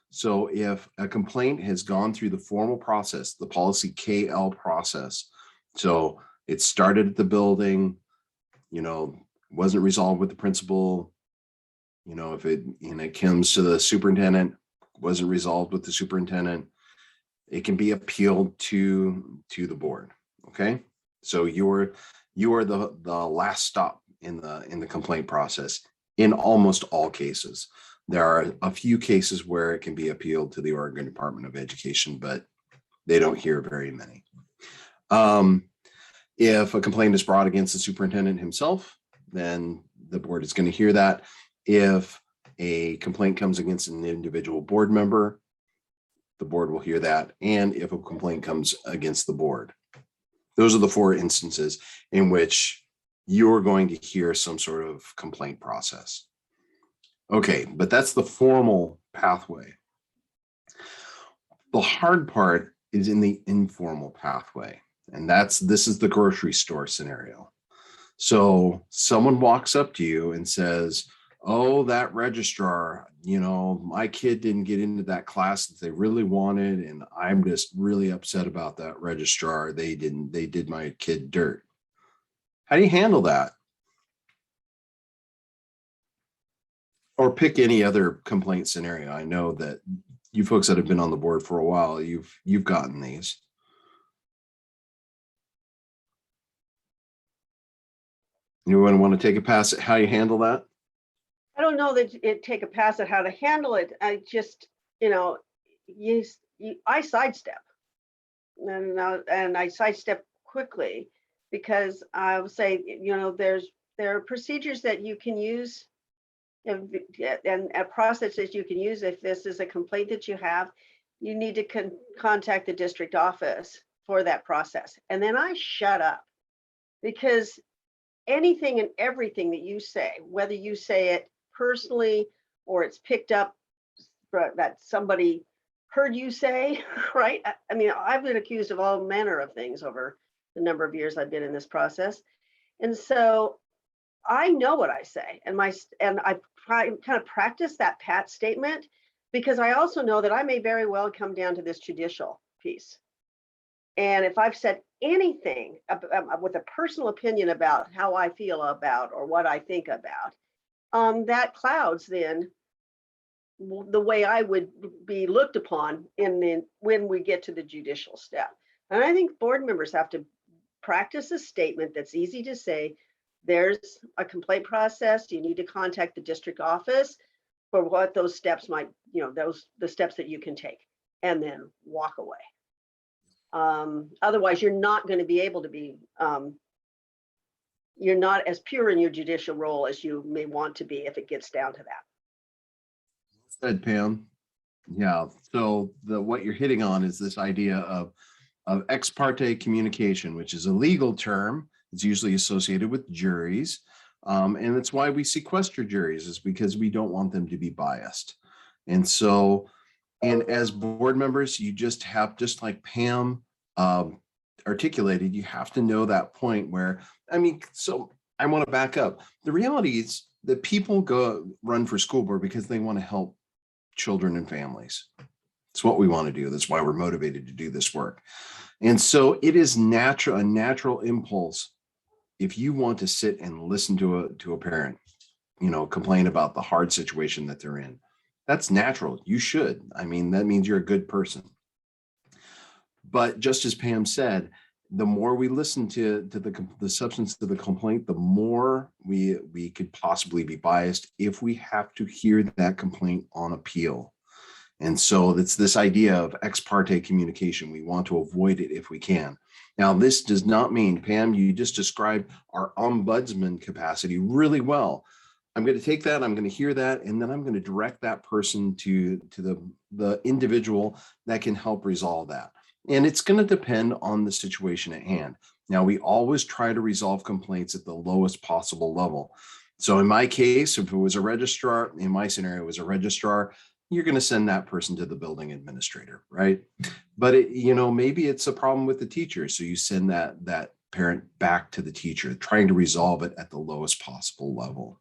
So if a complaint has gone through the formal process, the policy KL process, so it started at the building, you know, wasn't resolved with the principal, you know, if it comes to the superintendent, wasn't resolved with the superintendent, it can be appealed to the board. Okay, so you are the last stop in the complaint process in almost all cases. There are a few cases where it can be appealed to the Oregon Department of Education, but they don't hear very many. If a complaint is brought against the superintendent himself, then the board is going to hear that. If a complaint comes against an individual board member, the board will hear that. And if a complaint comes against the board, those are the 4 instances in which you're going to hear some sort of complaint process. Okay, but that's the formal pathway. The hard part is in the informal pathway, and this is the grocery store scenario. So someone walks up to you and says, oh, that registrar, you know, my kid didn't get into that class that they really wanted, and I'm just really upset about that registrar. They did my kid dirt. How do you handle that? Or pick any other complaint scenario. I know that you folks that have been on the board for a while, you've gotten these. Anyone want to take a pass at how you handle that? I don't know that it take a pass at how to handle it. I just, you know, I sidestep, and I sidestep quickly, because I would say, you know, there are procedures that you can use, and a process that you can use. If this is a complaint that you have, you need to contact the district office for that process. And then I shut up, because anything and everything that you say, whether you say it personally or it's picked up that somebody heard you say, right? I mean, I've been accused of all manner of things over the number of years I've been in this process. And so I know what I say, and I kind of practice that pat statement, because I also know that I may very well come down to this judicial piece. And if I've said anything with a personal opinion about how I feel about or what I think about, that clouds then the way I would be looked upon when we get to the judicial step. And I think board members have to practice a statement that's easy to say. There's a complaint process. You need to contact the district office for what those steps might, the steps that you can take, and then walk away. Otherwise, you're not going to be able to be, you're not as pure in your judicial role as you may want to be if it gets down to that. Good, Pam. Yeah. So what you're hitting on is this idea of ex parte communication, which is a legal term. It's usually associated with juries. And that's why we sequester juries, is because we don't want them to be biased. And so, and as board members, you just like Pam articulated, you have to know that point where, so I want to back up. The reality is that people run for school board because they want to help children and families. It's what we want to do. That's why we're motivated to do this work. And so it is a natural impulse. If you want to sit and listen to a parent, complain about the hard situation that they're in, that's natural. You should. That means you're a good person. But just as Pam said, the more we listen to the substance of the complaint, the more we could possibly be biased if we have to hear that complaint on appeal. And so it's this idea of ex parte communication. We want to avoid it if we can. Now, this does not mean, Pam, you just described our ombudsman capacity really well. I'm going to take that, I'm going to hear that, and then I'm going to direct that person to the individual that can help resolve that. And it's going to depend on the situation at hand. Now, we always try to resolve complaints at the lowest possible level. So in my case, if it was a registrar, in my scenario, it was a registrar, you're going to send that person to the building administrator, right? But maybe it's a problem with the teacher. So you send that parent back to the teacher, trying to resolve it at the lowest possible level,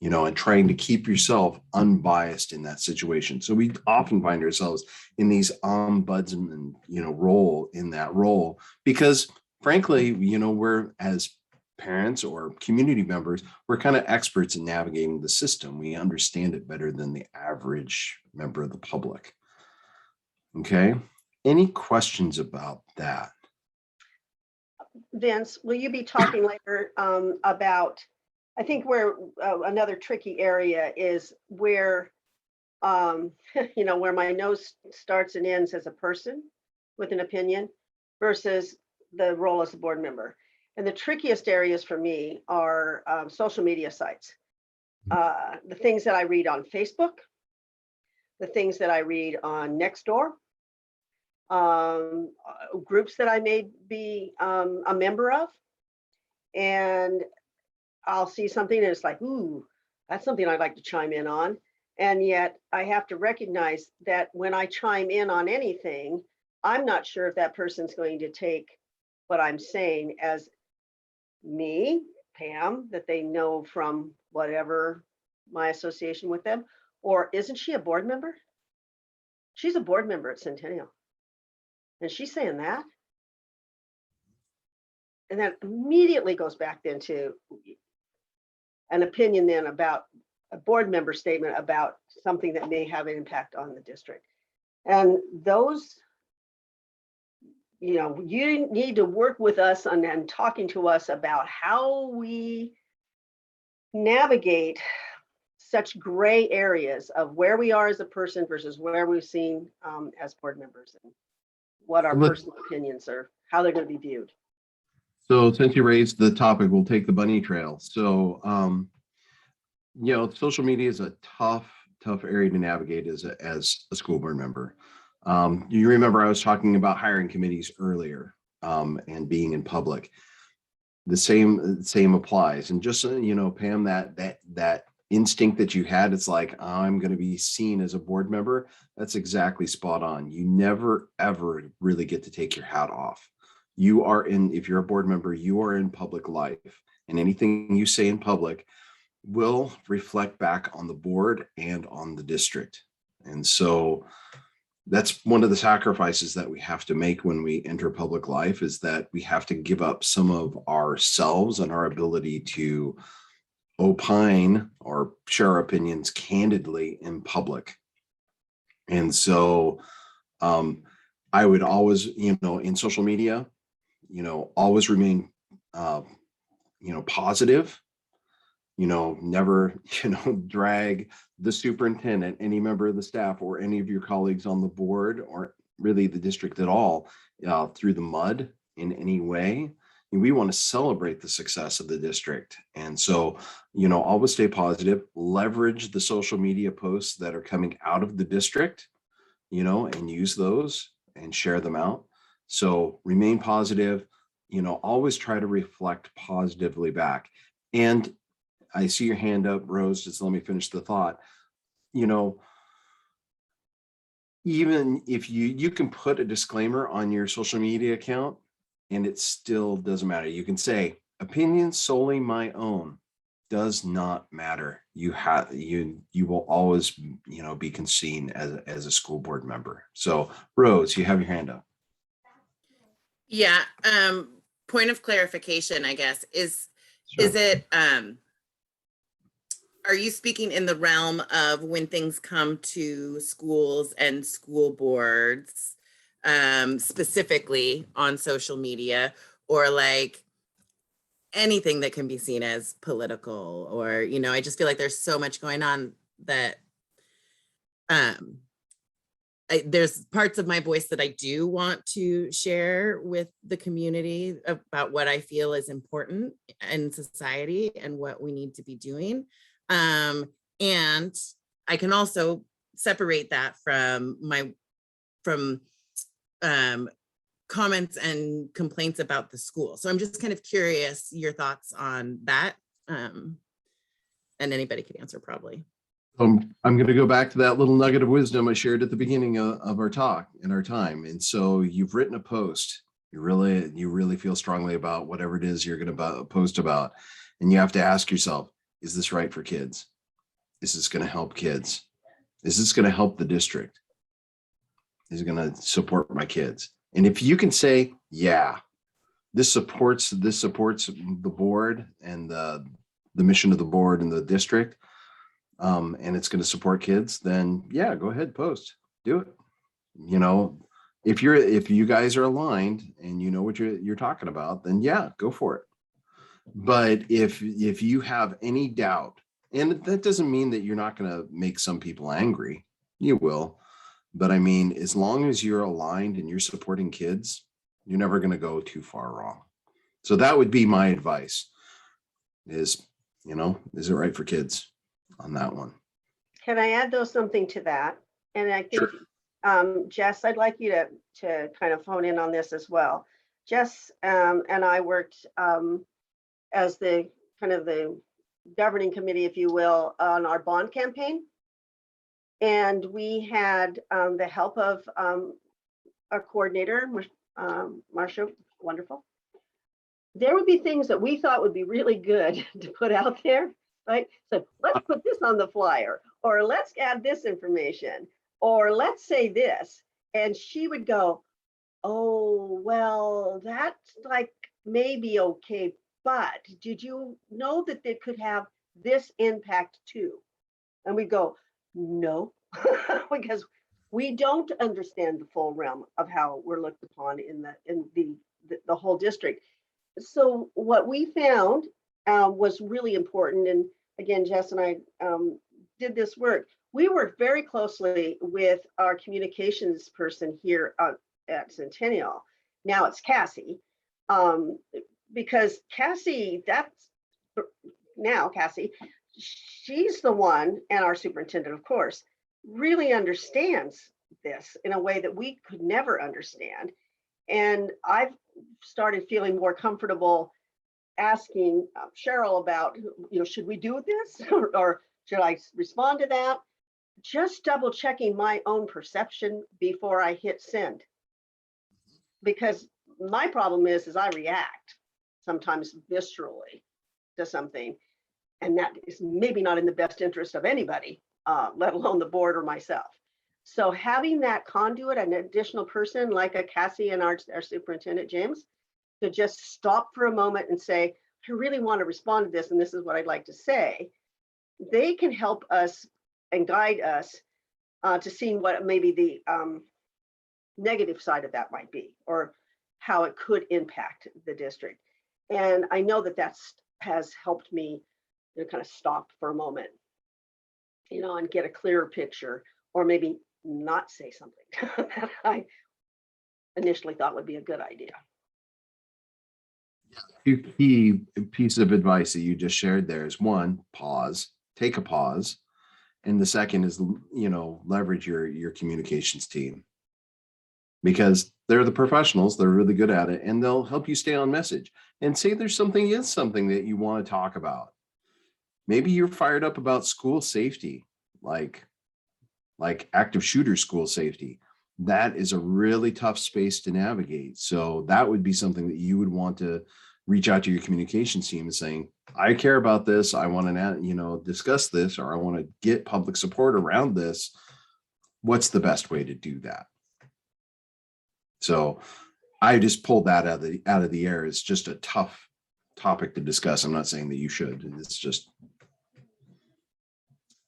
and trying to keep yourself unbiased in that situation. So we often find ourselves in these ombudsman, role, because frankly, we're, as parents or community members, we're kind of experts in navigating the system. We understand it better than the average member of the public. Okay. Any questions about that? Vince, will you be talking later about, I think where another tricky area is where, where my nose starts and ends as a person with an opinion versus the role as a board member. And the trickiest areas for me are social media sites. The things that I read on Facebook, the things that I read on Nextdoor, groups that I may be a member of. And I'll see something and it's like, ooh, that's something I'd like to chime in on. And yet I have to recognize that when I chime in on anything, I'm not sure if that person's going to take what I'm saying as me, Pam, that they know from whatever my association with them, or isn't she a board member? She's a board member at Centennial. And she's saying that. And that immediately goes back then to an opinion then about a board member statement about something that may have an impact on the district. And those, you need to work with us and talking to us about how we navigate such gray areas of where we are as a person versus where we've seen as board members, and what our personal opinions are, how they're going to be viewed. So since you raised the topic, we'll take the bunny trail. So, social media is a tough area to navigate as a school board member. You remember I was talking about hiring committees earlier and being in public. The same applies. And just so you know, Pam, that instinct that you had, it's like, I'm going to be seen as a board member. That's exactly spot on. You never, ever really get to take your hat off. You are in, if you're a board member, you are in public life, and anything you say in public will reflect back on the board and on the district. And so that's one of the sacrifices that we have to make when we enter public life, is that we have to give up some of ourselves and our ability to opine or share our opinions candidly in public. And so I would always, in social media, always remain, positive, never, drag the superintendent, any member of the staff, or any of your colleagues on the board, or really the district at all, through the mud in any way. We want to celebrate the success of the district. And so, always stay positive, leverage the social media posts that are coming out of the district, and use those and share them out. So remain positive, always try to reflect positively back. And I see your hand up, Rose, just let me finish the thought. Even if you can put a disclaimer on your social media account, and it still doesn't matter. You can say, opinions solely my own, does not matter. You will always, be seen as a school board member. So Rose, you have your hand up. Yeah. Point of clarification, I guess, is Sure. is it, are you speaking in the realm of when things come to schools and school boards, specifically on social media, or like anything that can be seen as political, or, I just feel like there's so much going on that there's parts of my voice that I do want to share with the community about what I feel is important in society and what we need to be doing. And I can also separate that from comments and complaints about the school. So I'm just kind of curious your thoughts on that. And anybody could answer probably. I'm going to go back to that little nugget of wisdom I shared at the beginning of our talk and our time. And so you've written a post. You really feel strongly about whatever it is you're going to post about. And you have to ask yourself, is this right for kids? Is this going to help kids? Is this going to help the district? Is it going to support my kids? And if you can say, yeah, this supports the board and the mission of the board and the district, and it's going to support kids, then yeah, go ahead, post, do it. If you guys are aligned and you know what you're talking about, then yeah, go for it. But if you have any doubt, and that doesn't mean that you're not going to make some people angry, you will. But I mean, as long as you're aligned and you're supporting kids, you're never going to go too far wrong. So that would be my advice is it right for kids on that one? Can I add though something to that? And I think, Sure. Jess, I'd like you to kind of hone in on this as well. Jess and I worked as the kind of the governing committee, if you will, on our bond campaign. And we had the help of our coordinator, Marcia, wonderful. There would be things that we thought would be really good to put out there, right? So let's put this on the flyer, or let's add this information, or let's say this. And she would go, oh, well, that's like maybe okay, but did you know that they could have this impact too? And we go, no, because we don't understand the full realm of how we're looked upon in the whole district. So what we found was really important. And again, Jess and I did this work. We worked very closely with our communications person here at Centennial. Now it's Cassie, because Cassie, she's the one, and our superintendent, of course, really understands this in a way that we could never understand. And I've started feeling more comfortable asking Cheryl about, should we do this? or Should I respond to that? Just double checking my own perception before I hit send. Because my problem is I react sometimes viscerally to something. And that is maybe not in the best interest of anybody, let alone the board or myself. So having that conduit, an additional person like a Cassie and our superintendent, James, to just stop for a moment and say, I really want to respond to this, and this is what I'd like to say. They can help us and guide us to seeing what maybe the negative side of that might be, or how it could impact the district. And I know that has helped me kind of stop for a moment, and get a clearer picture, or maybe not say something that I initially thought would be a good idea. Two key pieces of advice that you just shared there is one, pause, take a pause. And the second is, leverage your communications team, because they're the professionals. They're really good at it, and they'll help you stay on message and say there's something that you want to talk about. Maybe you're fired up about school safety, like active shooter school safety. That is a really tough space to navigate. So that would be something that you would want to reach out to your communications team and saying, I care about this. I want to, discuss this, or I want to get public support around this. What's the best way to do that? So I just pulled that out of the air. It's just a tough topic to discuss. I'm not saying that you should. It's just.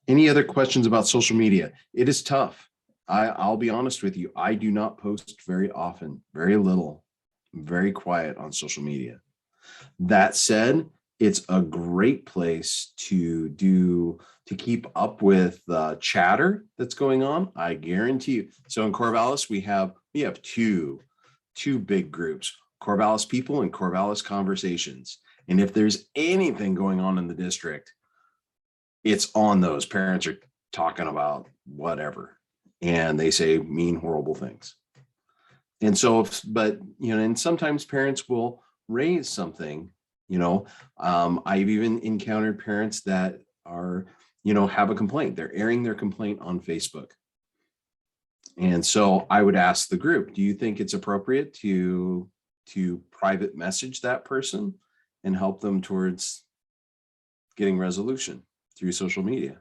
Any other questions about social media? It is tough. I'll be honest with you. I do not post very often, very little. I'm very quiet on social media. That said, it's a great place to keep up with the chatter that's going on. I guarantee you. So in Corvallis, we have two big groups, Corvallis people and Corvallis conversations. And if there's anything going on in the district, it's on those. Parents are talking about whatever, and they say mean, horrible things. And so, and sometimes parents will raise something, I've even encountered parents that are, have a complaint. They're airing their complaint on Facebook. And so I would ask the group, do you think it's appropriate to private message that person and help them towards getting resolution through social media?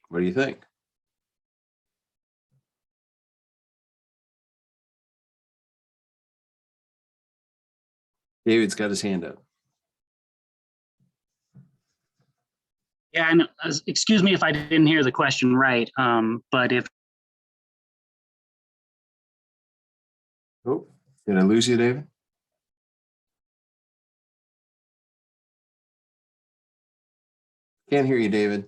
What do you think? David's got his hand up. Yeah, and excuse me if I didn't hear the question right, but if. Oh, did I lose you, David? Can't hear you, David.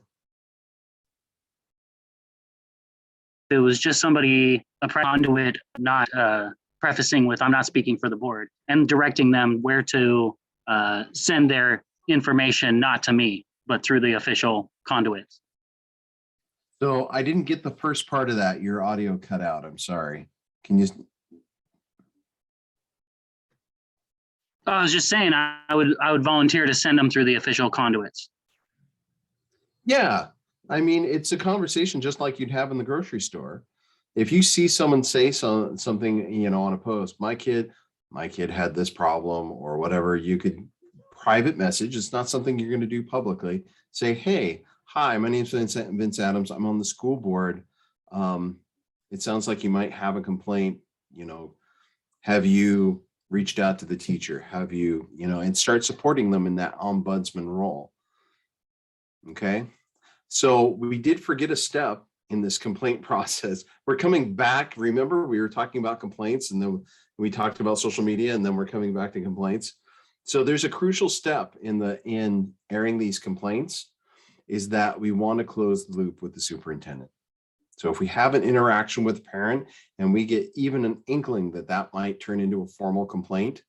It was just somebody, a conduit, not prefacing with, I'm not speaking for the board, and directing them where to send their information, not to me, but through the official conduits. So I didn't get the first part of that. Your audio cut out. I'm sorry. Can you? I was just saying I would volunteer to send them through the official conduits. Yeah. I mean, it's a conversation just like you'd have in the grocery store. If you see someone say something, on a post, my kid had this problem or whatever, you could private message. It's not something you're going to do publicly. Say, hey, hi, my name's Vince Adams. I'm on the school board. It sounds like you might have a complaint. Have you reached out to the teacher? Have you, and start supporting them in that ombudsman role. Okay. So we did forget a step in this complaint process. We're coming back. Remember, we were talking about complaints, and then we talked about social media, and then we're coming back to complaints. So there's a crucial step in airing these complaints, is that we want to close the loop with the superintendent. So if we have an interaction with a parent and we get even an inkling that might turn into a formal complaint,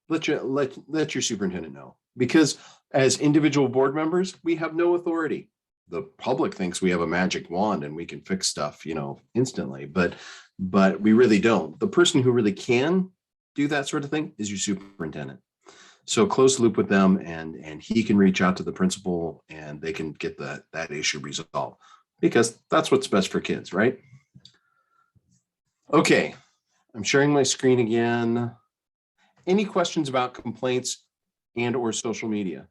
let your superintendent know. Because as individual board members, we have no authority. The public thinks we have a magic wand and we can fix stuff, instantly, but we really don't. The person who really can do that sort of thing is your superintendent. So close the loop with them, and he can reach out to the principal and they can get that issue resolved, because that's what's best for kids, right? Okay, I'm sharing my screen again. Any questions about complaints and or social media?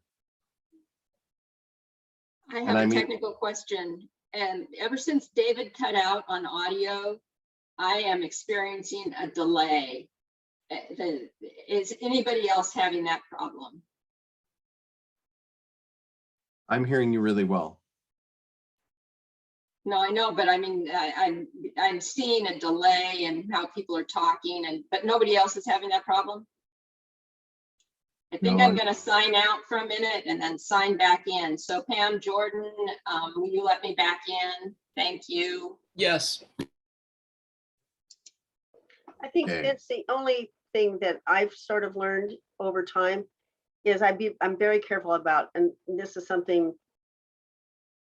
I And have I a mean- technical question. And ever since David cut out on audio, I am experiencing a delay. Is anybody else having that problem? I'm hearing you really well. No, I know, but I mean, I'm seeing a delay in how people are talking, but nobody else is having that problem. I think No, I'm going to sign out for a minute and then sign back in. So Pam, Jordan, will you let me back in? Thank you. Yes. I think Okay. that's the only thing that I've sort of learned over time is I'm very careful about, and this is something,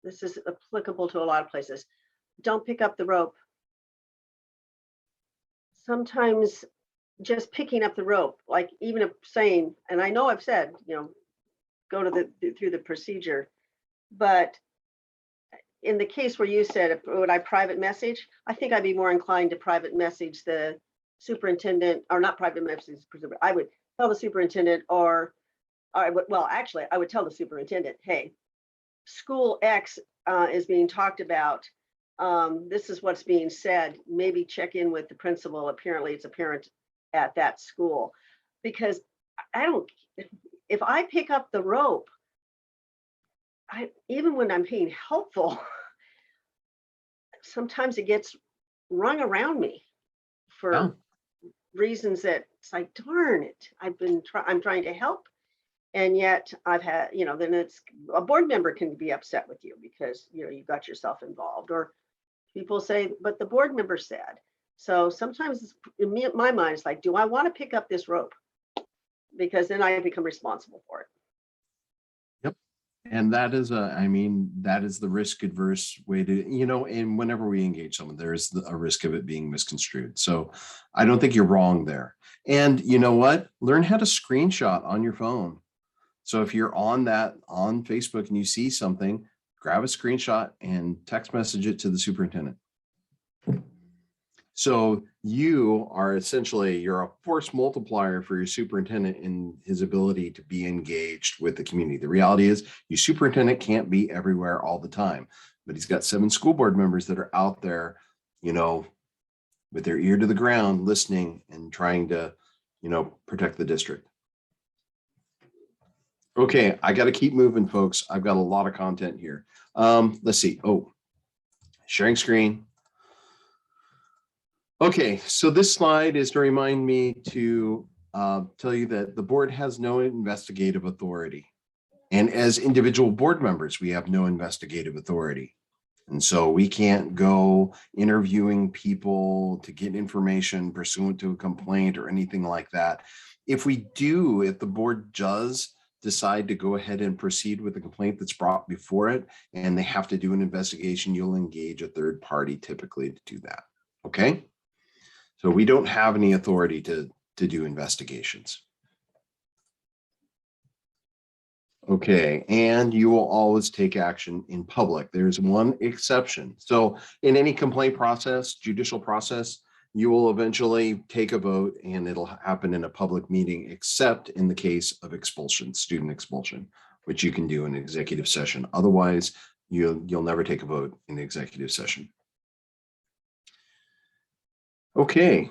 this is applicable to a lot of places. Don't pick up the rope. Sometimes just picking up the rope, like even saying, and I know I've said, go to through the procedure, but in the case where you said, would I private message? I think I'd be more inclined to private message the superintendent, or not private message, I would tell the superintendent, or I would, well, actually, I would tell the superintendent, hey, school X is being talked about. This is what's being said. Maybe check in with the principal. Apparently, it's a parent at that school, because I don't. If I pick up the rope, even when I'm being helpful, sometimes it gets rung around me for reasons that it's like, darn it, I'm trying to help. And yet I've had, then it's a board member can be upset with you because, you got yourself involved, or people say, but the board member said. So sometimes in my mind, it's like, do I want to pick up this rope? Because then I become responsible for it. Yep. And that is that is the risk adverse way to, and whenever we engage someone, there's a risk of it being misconstrued. So I don't think you're wrong there. And you know what? Learn how to screenshot on your phone. So if you're on Facebook and you see something, grab a screenshot and text message it to the superintendent. So you are you're a force multiplier for your superintendent in his ability to be engaged with the community. The reality is your superintendent can't be everywhere all the time, but he's got 7 school board members that are out there, with their ear to the ground, listening and trying to, protect the district. Okay, I got to keep moving, folks. I've got a lot of content here. Let's see. Oh, sharing screen. Okay, so this slide is to remind me to tell you that the board has no investigative authority. And as individual board members, we have no investigative authority. And so we can't go interviewing people to get information pursuant to a complaint or anything like that. If the board does decide to go ahead and proceed with the complaint that's brought before it, and they have to do an investigation, you'll engage a third party typically to do that. Okay. So we don't have any authority to do investigations. Okay, and you will always take action in public. There's one exception. So in any complaint process, judicial process, you will eventually take a vote and it'll happen in a public meeting, except in the case of expulsion, student expulsion, which you can do in executive session. Otherwise, you'll never take a vote in the executive session. Okay.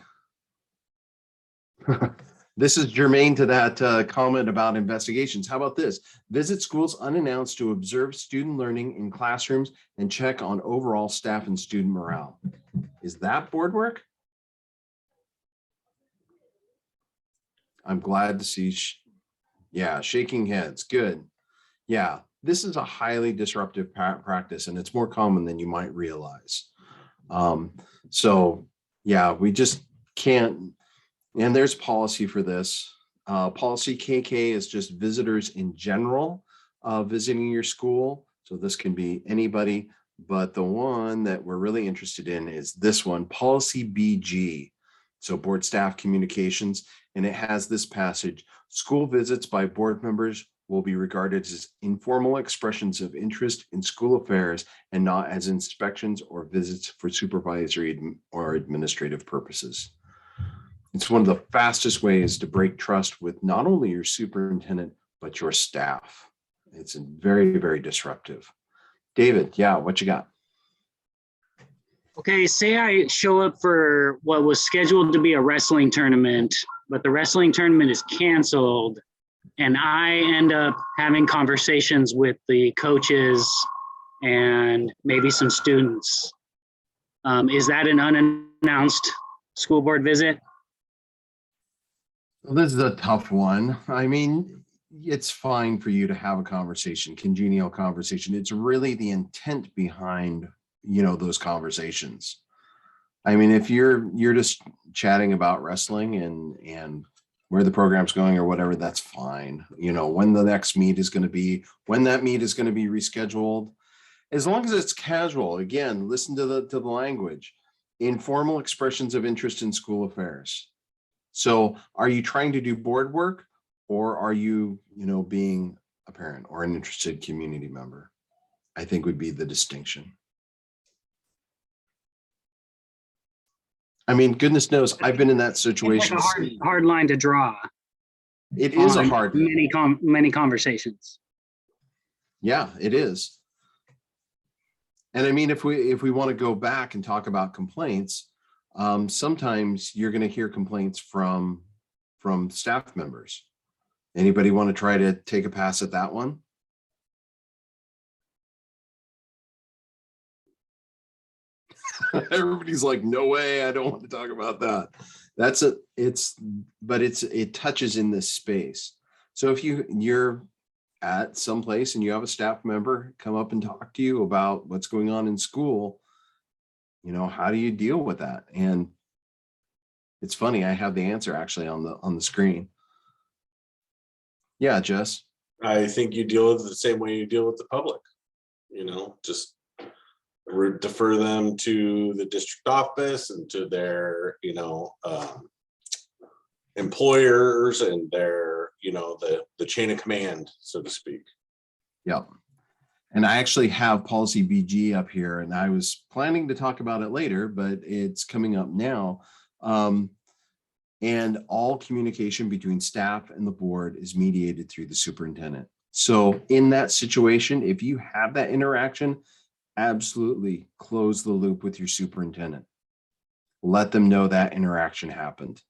This is germane to that comment about investigations. How about this? Visit schools unannounced to observe student learning in classrooms and check on overall staff and student morale. Is that board work? I'm glad to see, shaking heads. Good. Yeah, this is a highly disruptive practice, and it's more common than you might realize. So yeah, we just can't. And there's policy for this. Policy KK is just visitors in general visiting your school. So this can be anybody, but the one that we're really interested in is this one, policy BG. So board staff communications, and it has this passage: school visits by board members will be regarded as informal expressions of interest in school affairs and not as inspections or visits for supervisory or administrative purposes. It's one of the fastest ways to break trust with not only your superintendent, but your staff. It's very, very disruptive. David, yeah, what you got? Okay, say I show up for what was scheduled to be a wrestling tournament, but the wrestling tournament is canceled, and I end up having conversations with the coaches and maybe some students. Is that an unannounced school board visit? Well, this is a tough one. I mean, it's fine for you to have a conversation, congenial conversation. It's really the intent behind, those conversations. I mean, if you're just chatting about wrestling and where the program's going or whatever, that's fine. When the next meet is going to be, when that meet is going to be rescheduled, as long as it's casual. Again, listen to the language. Informal expressions of interest in school affairs. So are you trying to do board work, or are you, being a parent or an interested community member? I think would be the distinction. I mean, goodness knows, I've been in that situation. It's like a hard line to draw. It is a hard one. Many conversations. Yeah, it is. And I mean, if we want to go back and talk about complaints, sometimes you're going to hear complaints from staff members. Anybody want to try to take a pass at that one? Everybody's like, no way, I don't want to talk about that. It touches in this space. So if you're at some place and you have a staff member come up and talk to you about what's going on in school, how do you deal with that? And it's funny, I have the answer actually on the screen. Yeah, Jess. I think you deal with it the same way you deal with the public, just defer them to the district office and to their, employers and their, the chain of command, so to speak. Yep. And I actually have policy BG up here, and I was planning to talk about it later, but it's coming up now. And all communication between staff and the board is mediated through the superintendent. So in that situation, if you have that interaction, absolutely close the loop with your superintendent. Let them know that interaction happened.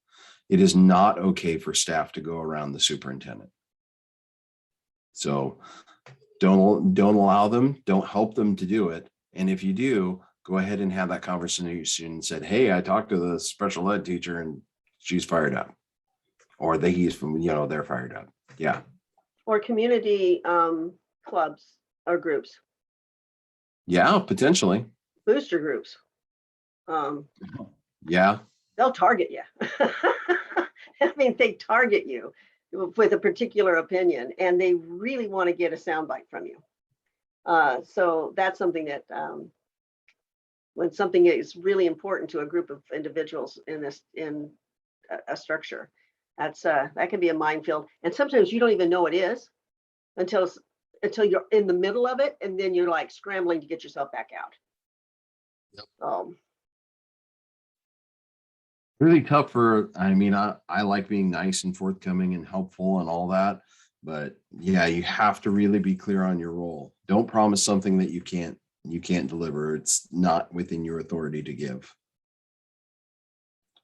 It is not okay for staff to go around the superintendent. So don't allow them, don't help them to do it. And if you do, go ahead and have that conversation and said, hey, I talked to the special ed teacher and she's fired up. Or they're fired up. Yeah. Or community clubs or groups. Yeah, potentially. Booster groups. Yeah. They'll target you. I mean, they target you with a particular opinion, and they really want to get a soundbite from you. So that's something that when something is really important to a group of individuals in a structure, that can be a minefield. And sometimes you don't even know it is until you're in the middle of it, and then you're like scrambling to get yourself back out. Yep. Really tough I like being nice and forthcoming and helpful and all that, but yeah, you have to really be clear on your role. Don't promise something that you can't deliver. It's not within your authority to give.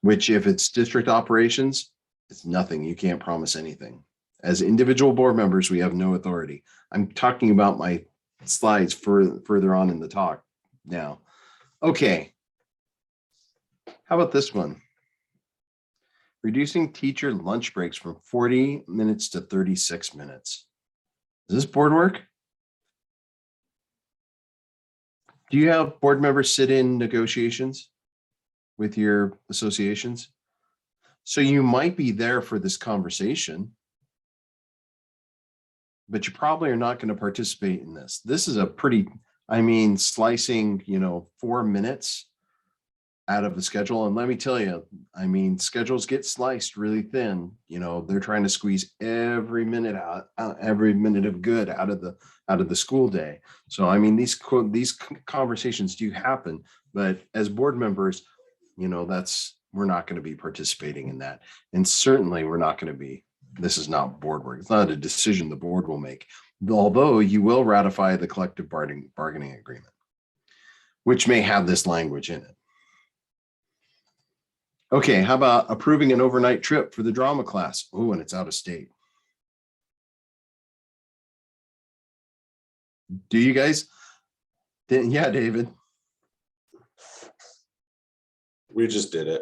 Which, if it's district operations, it's nothing. You can't promise anything. As individual board members, we have no authority. I'm talking about my slides further on in the talk now. Okay. How about this one? Reducing teacher lunch breaks from 40 minutes to 36 minutes. Does this board work? Do you have board members sit in negotiations with your associations? So you might be there for this conversation, but you probably are not going to participate in this. This is a pretty, slicing, 4 minutes out of the schedule. And let me tell you, I mean, schedules get sliced really thin. You know, they're trying to squeeze every minute out, every minute of good out of the school day. So, I mean, these conversations do happen, but as board members, you know, we're not going to be participating in that. And certainly we're not going to be, this is not board work. It's not a decision the board will make, although you will ratify the collective bargaining agreement, which may have this language in it. Okay, how about approving an overnight trip for the drama class? Oh, and it's out of state. Do you guys? Yeah, David. We just did it.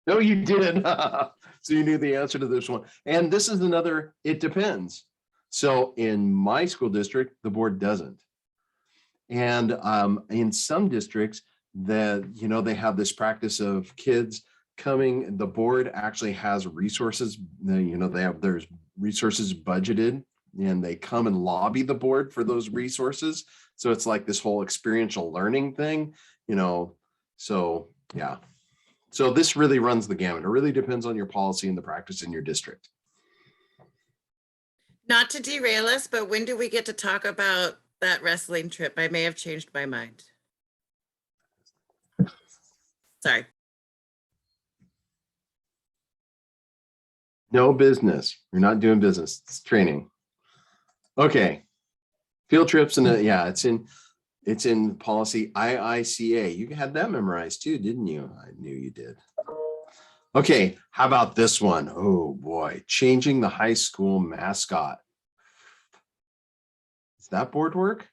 No, you didn't. So you knew the answer to this one. And this is another, it depends. So in my school district, the board doesn't. And in some districts that, you know, they have this practice of kids coming, the board actually has resources, you know, there's resources budgeted and they come and lobby the board for those resources. So it's like this whole experiential learning thing, you know, so yeah. So this really runs the gamut. It really depends on your policy and the practice in your district. Not to derail us, but when do we get to talk about that wrestling trip? I may have changed my mind. Sorry. No business. You're not doing business. It's training. Okay. Field trips and yeah, it's in policy IICA. You had that memorized too, didn't you? I knew you did. Okay, how about this one? Oh boy, changing the high school mascot. Is that board work?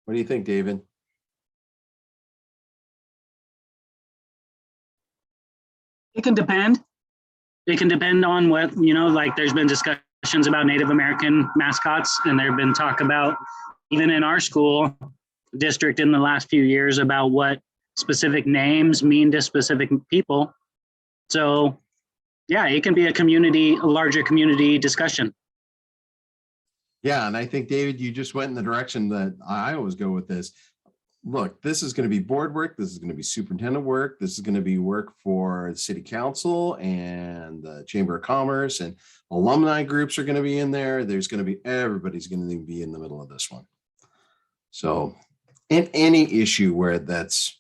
What do you think, David? It can depend. It can depend on what, you know, like there's been discussions about Native American mascots, and there've been talk about, even in our school district in the last few years, about what specific names mean to specific people. So yeah, it can be a larger community discussion. Yeah, and I think, David, you just went in the direction that I always go with this. Look, this is going to be board work. This is going to be superintendent work. This is going to be work for the city council and the Chamber of Commerce, and alumni groups are going to be in there. There's going to be, everybody's going to be in the middle of this one. So in any issue where there's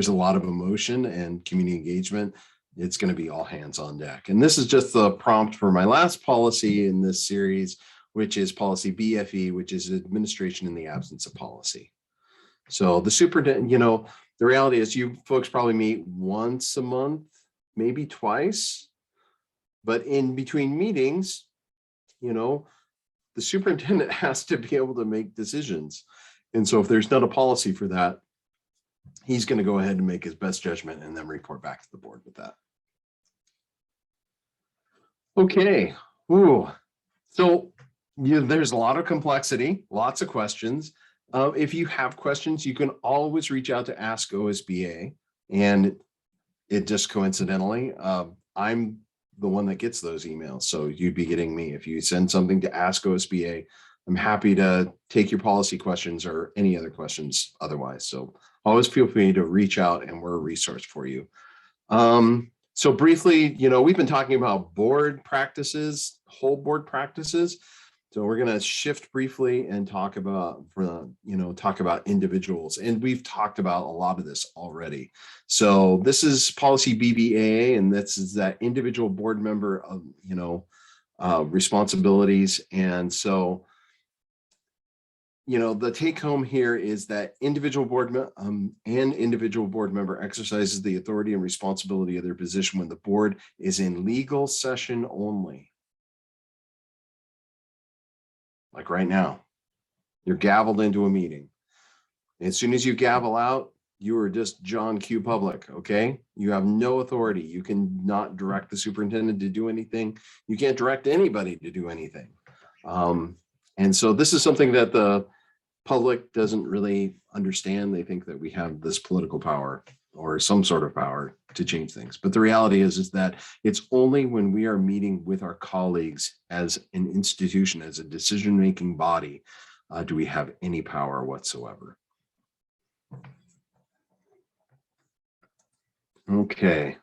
a lot of emotion and community engagement, it's going to be all hands on deck. And this is just the prompt for my last policy in this series, which is policy BFE, which is administration in the absence of policy. So the superintendent, you know, the reality is you folks probably meet once a month, maybe twice, but in between meetings, you know, the superintendent has to be able to make decisions. And so if there's not a policy for that, he's going to go ahead and make his best judgment and then report back to the board with that. Okay. Ooh. So there's a lot of complexity, lots of questions. If you have questions, you can always reach out to Ask OSBA, and it just coincidentally, I'm the one that gets those emails. So you'd be getting me. If you send something to Ask OSBA, I'm happy to take your policy questions or any other questions otherwise. So always feel free to reach out and we're a resource for you. So briefly, you know, we've been talking about board practices, whole board practices. So we're going to shift briefly and talk about individuals. And we've talked about a lot of this already. So this is policy BBAA, and this is that individual board member of, responsibilities. And so, the take home here is that individual board member exercises the authority and responsibility of their position when the board is in legal session only. Like right now, you're gavelled into a meeting. As soon as you gavel out, you are just John Q. Public, okay? You have no authority. You cannot direct the superintendent to do anything. You can't direct anybody to do anything. And so this is something that the public doesn't really understand. They think that we have this political power or some sort of power to change things. But the reality is that it's only when we are meeting with our colleagues as an institution, as a decision-making body, do we have any power whatsoever. Okay.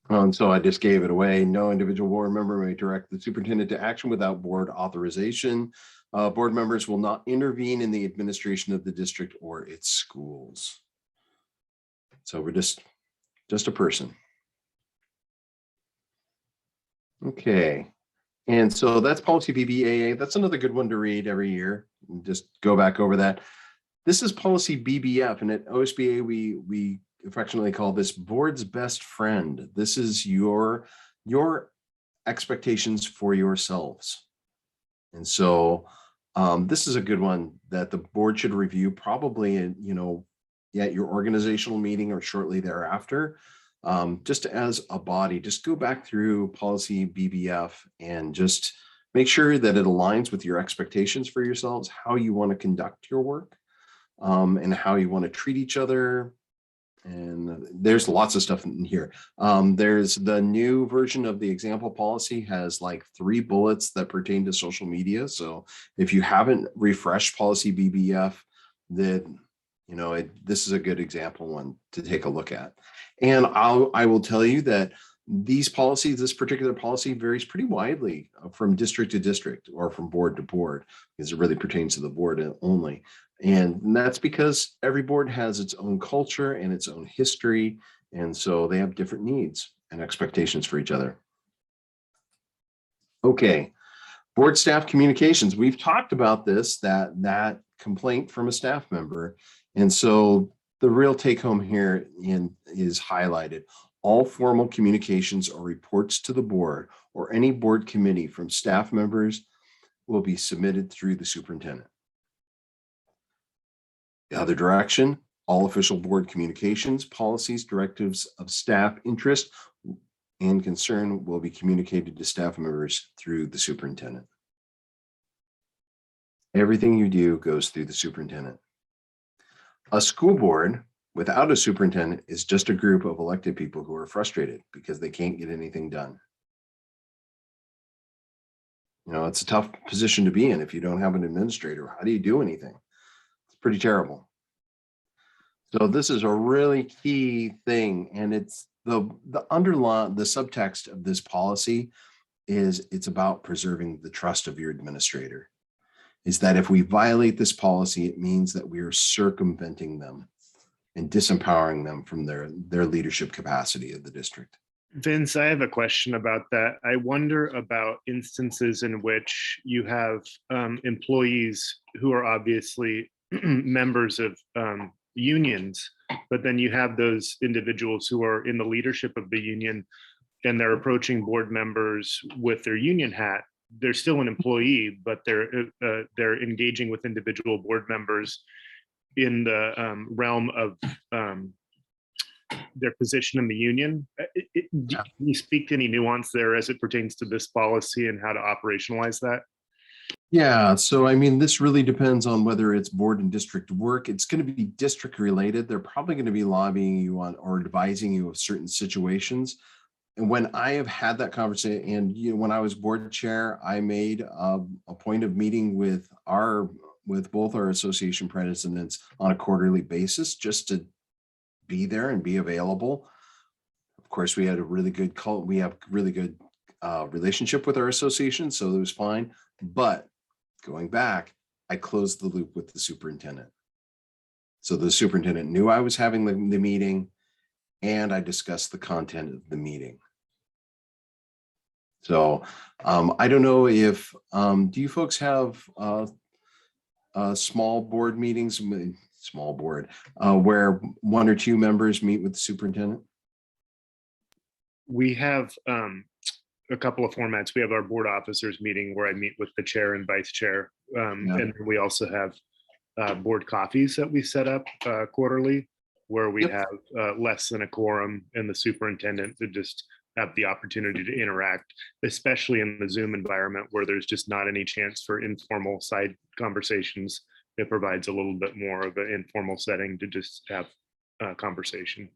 And so I just gave it away. No individual board member may direct the superintendent to action without board authorization. Board members will not intervene in the administration of the district or its schools. So we're just a person. Okay. And so that's policy BBAA. That's another good one to read every year. Just go back over that. This is policy BBF, and at OSBA, we affectionately call this board's best friend. This is your expectations for yourselves. And so this is a good one that the board should review probably at your organizational meeting or shortly thereafter. Just as a body, just go back through policy BBF and just make sure that it aligns with your expectations for yourselves, how you want to conduct your work, and how you want to treat each other. And there's lots of stuff in here. There's the new version of the example policy has like 3 bullets that pertain to social media. So if you haven't refreshed policy BBF, then this is a good example one to take a look at. And I will tell you that these policies, this particular policy varies pretty widely from district to district or from board to board, because it really pertains to the board only. And that's because every board has its own culture and its own history. And so they have different needs and expectations for each other. Okay, board staff communications. We've talked about this, that complaint from a staff member. And so the real take home here is highlighted. All formal communications or reports to the board or any board committee from staff members will be submitted through the superintendent. The other direction, all official board communications, policies, directives of staff interest and concern will be communicated to staff members through the superintendent. Everything you do goes through the superintendent. A school board without a superintendent is just a group of elected people who are frustrated because they can't get anything done. It's a tough position to be in if you don't have an administrator. How do you do anything? It's pretty terrible. So this is a really key thing, and it's the subtext of this policy is it's about preserving the trust of your administrator. Is that if we violate this policy, it means that we are circumventing them and disempowering them from their leadership capacity of the district. Vince, I have a question about that. I wonder about instances in which you have employees who are obviously members of unions, but then you have those individuals who are in the leadership of the union and they're approaching board members with their union hat. They're still an employee, but they're engaging with individual board members in the realm of their position in the union. Can you speak to any nuance there as it pertains to this policy and how to operationalize that? Yeah, so I mean, this really depends on whether it's board and district work. It's going to be district related. They're probably going to be lobbying you on or advising you of certain situations. And when I have had that conversation, and when I was board chair, I made a point of meeting with both our association presidents on a quarterly basis, just to be there and be available. Of course, we had a really good relationship with our association, so it was fine. But going back, I closed the loop with the superintendent. So the superintendent knew I was having the meeting, and I discussed the content of the meeting. So I don't know if, do you folks have small board meetings, where 1 or 2 members meet with the superintendent? We have a couple of formats. We have our board officers meeting where I meet with the chair and vice chair. And we also have board coffees that we set up quarterly, where we have less than a quorum and the superintendent to just have the opportunity to interact, especially in the Zoom environment where there's just not any chance for informal side conversations. It provides a little bit more of an informal setting to just have a conversation.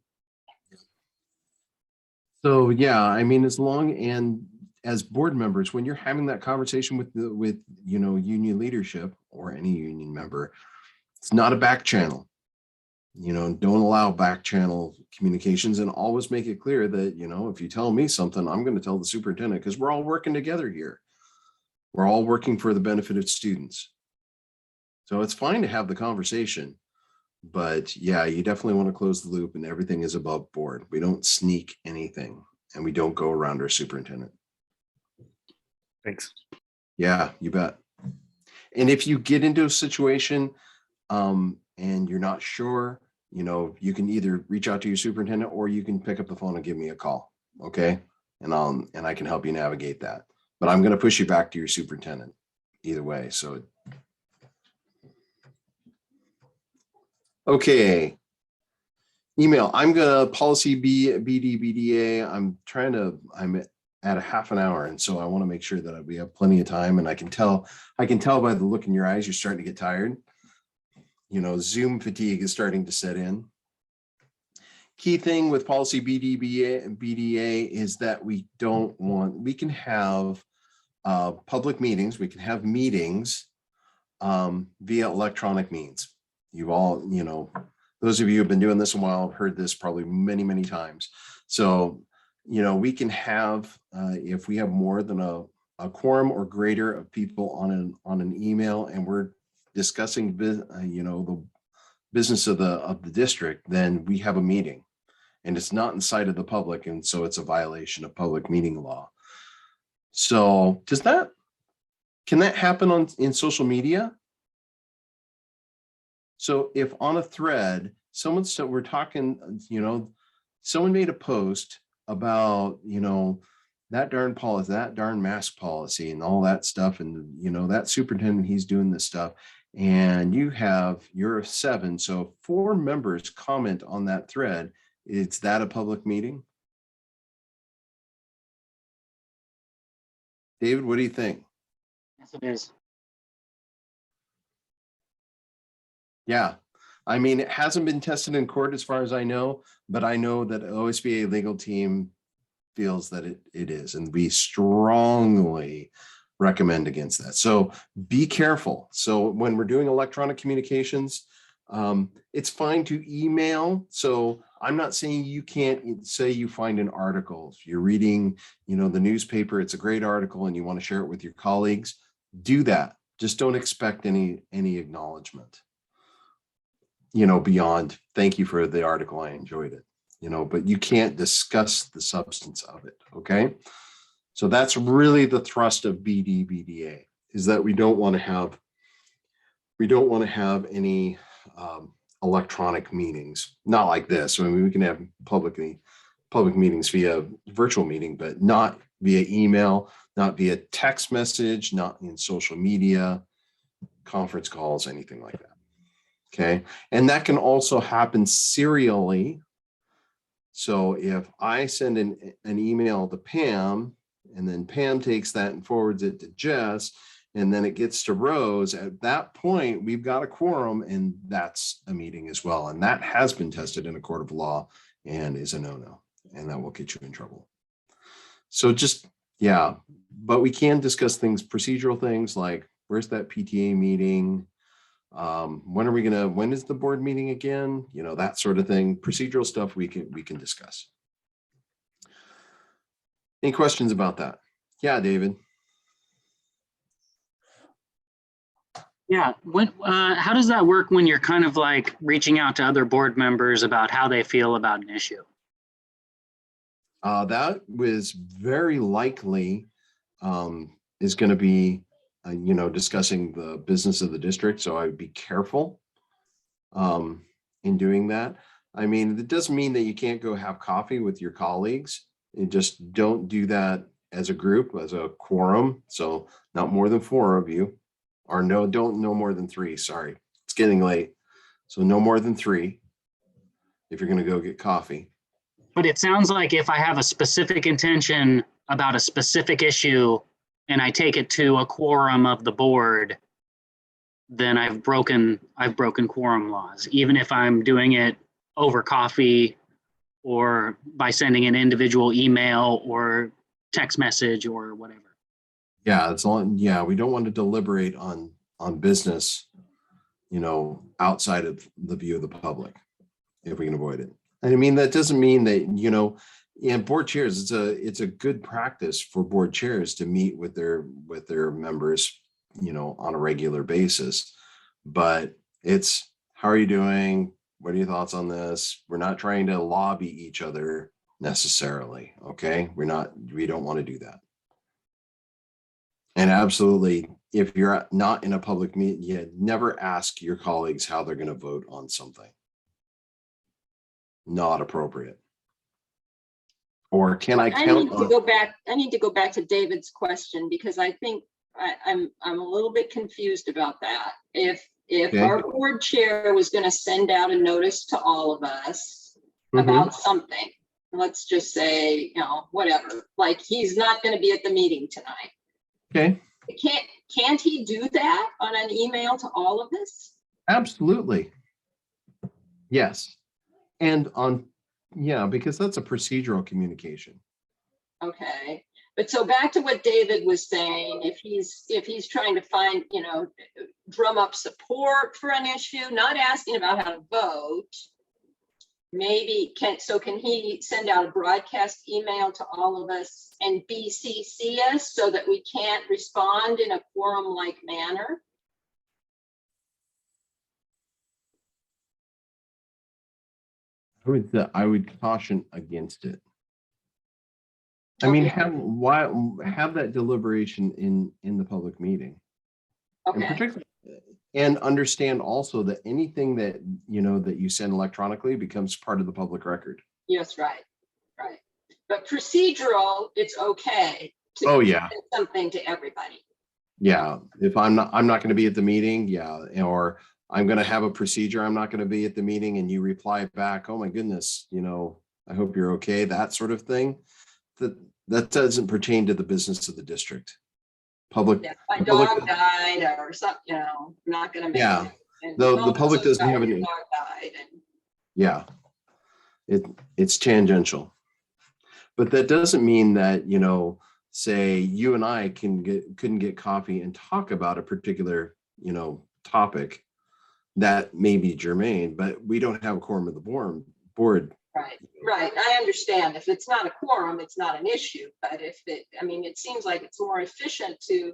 So yeah, I mean, as board members, when you're having that conversation with union leadership or any union member, it's not a back channel. Don't allow back channel communications, and always make it clear that, if you tell me something, I'm going to tell the superintendent, because we're all working together here. We're all working for the benefit of students. So it's fine to have the conversation, but yeah, you definitely want to close the loop, and everything is above board. We don't sneak anything, and we don't go around our superintendent. Thanks. Yeah, you bet. And if you get into a situation and you're not sure, you can either reach out to your superintendent, or you can pick up the phone and give me a call. Okay. And I can help you navigate that. But I'm going to push you back to your superintendent either way. So, okay. Email. I'm going to policy BDBDA. I'm at a half an hour. And so I want to make sure that we have plenty of time, and I can tell by the look in your eyes, you're starting to get tired. Zoom fatigue is starting to set in. Key thing with policy BDA is that we can have public meetings. We can have meetings via electronic means. You've all, those of you who have been doing this a while have heard this probably many, many times. So, we can have, if we have more than a quorum or greater of people on an email, and we're discussing, the business of the district, then we have a meeting, and it's not in sight of the public. And so it's a violation of public meeting law. So can that happen in social media? So if on a thread, someone made a post about, that darn policy, that darn mask policy and all that stuff. And, that superintendent, he's doing this stuff. And you're 7. So 4 members comment on that thread. Is that a public meeting? David, what do you think? Yes, it is. Yeah. I mean, it hasn't been tested in court as far as I know, but I know that OSBA legal team feels that it is, and we strongly recommend against that. So be careful. So when we're doing electronic communications, it's fine to email. So I'm not saying you can't say you find an article. If you're reading, the newspaper, it's a great article and you want to share it with your colleagues, do that. Just don't expect any acknowledgement, beyond thank you for the article, I enjoyed it, but you can't discuss the substance of it. Okay. So that's really the thrust of BDBDA, is that we don't want to have any electronic meetings, not like this. I mean, we can have public meetings via virtual meeting, but not via email, not via text message, not in social media, conference calls, anything like that. Okay. And that can also happen serially. So if I send an email to Pam, and then Pam takes that and forwards it to Jess, and then it gets to Rose, at that point, we've got a quorum, and that's a meeting as well. And that has been tested in a court of law and is a no-no, and that will get you in trouble. So but we can discuss procedural things like, where's that PTA meeting? When is the board meeting again? That sort of thing. Procedural stuff we can discuss. Any questions about that? Yeah, David. Yeah. How does that work when you're kind of like reaching out to other board members about how they feel about an issue? That was very likely is going to be, discussing the business of the district. So I'd be careful in doing that. I mean, it doesn't mean that you can't go have coffee with your colleagues. You just don't do that as a group, as a quorum. So not more than 4 of you, or don't no more than 3. Sorry, it's getting late. So no more than 3 if you're going to go get coffee. But it sounds like if I have a specific intention about a specific issue and I take it to a quorum of the board, then I've broken quorum laws, even if I'm doing it over coffee or by sending an individual email or text message or whatever. Yeah, we don't want to deliberate on business, outside of the view of the public. if we can avoid it. And I mean, that doesn't mean that, you know, in board chairs, it's a good practice for board chairs to meet with their members, you know, on a regular basis. But it's, how are you doing? What are your thoughts on this? We're not trying to lobby each other necessarily. Okay. We don't want to do that. And absolutely, if you're not in a public meeting, you never ask your colleagues how they're going to vote on something. Not appropriate. Or can I I count need to on? go back. I need to go back to David's question because I think I'm a little bit confused about that. If Okay. our board chair was going to send out a notice to all of us about something, let's just say, you know, whatever, like he's not going to be at the meeting tonight. Okay. Can't he do that on an email to all of us? Absolutely. Yes. And on, yeah, because that's a procedural communication. Okay, but so back to what David was saying, if he's trying to find, you know, drum up support for an issue, not asking about how to vote, maybe can he send out a broadcast email to all of us and BCC us so that we can't respond in a quorum-like manner? I would caution against it. I mean, have that deliberation in the public meeting. And Okay, particularly, and understand also that anything that, you know, that you send electronically becomes part of the public record. yes, right. But procedural, it's okay to Oh, yeah. send something to everybody. Yeah. If I'm not going to be at the meeting. Yeah. Or I'm going to have a procedure. I'm not going to be at the meeting, and you reply back, oh my goodness, you know, I hope you're okay. That sort of thing. That doesn't pertain to the business of the district. Public. Yeah, my the public- dog died or something, you know, I'm not gonna make Yeah. it. And The so-and-so public doesn't died, have your any. dog died, and Yeah. It's tangential. But that doesn't mean that, you know, say you and I couldn't get coffee and talk about a particular, you know, topic that may be germane, but we don't have a quorum of the board. Right, I understand. If it's not a quorum, it's not an issue, but I mean, it seems like it's more efficient to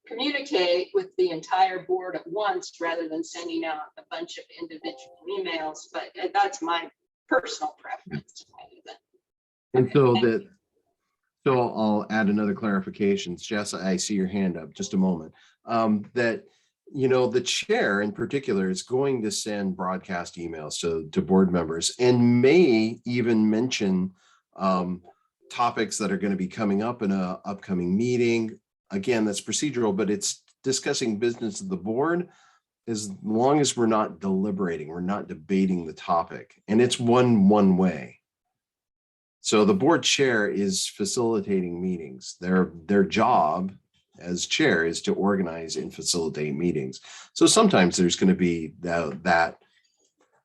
communicate with the entire board at once rather than sending out a bunch of individual emails, but that's my personal preference. And so I'll add another clarification. Jess, I see your hand up. Just a moment. That, you know, the chair in particular is going to send broadcast emails to board members and may even mention topics that are going to be coming up in an upcoming meeting. Again, that's procedural, but it's discussing business of the board. As long as we're not deliberating, we're not debating the topic, and it's one way. So the board chair is facilitating meetings. Their job as chair is to organize and facilitate meetings. So sometimes there's going to be that,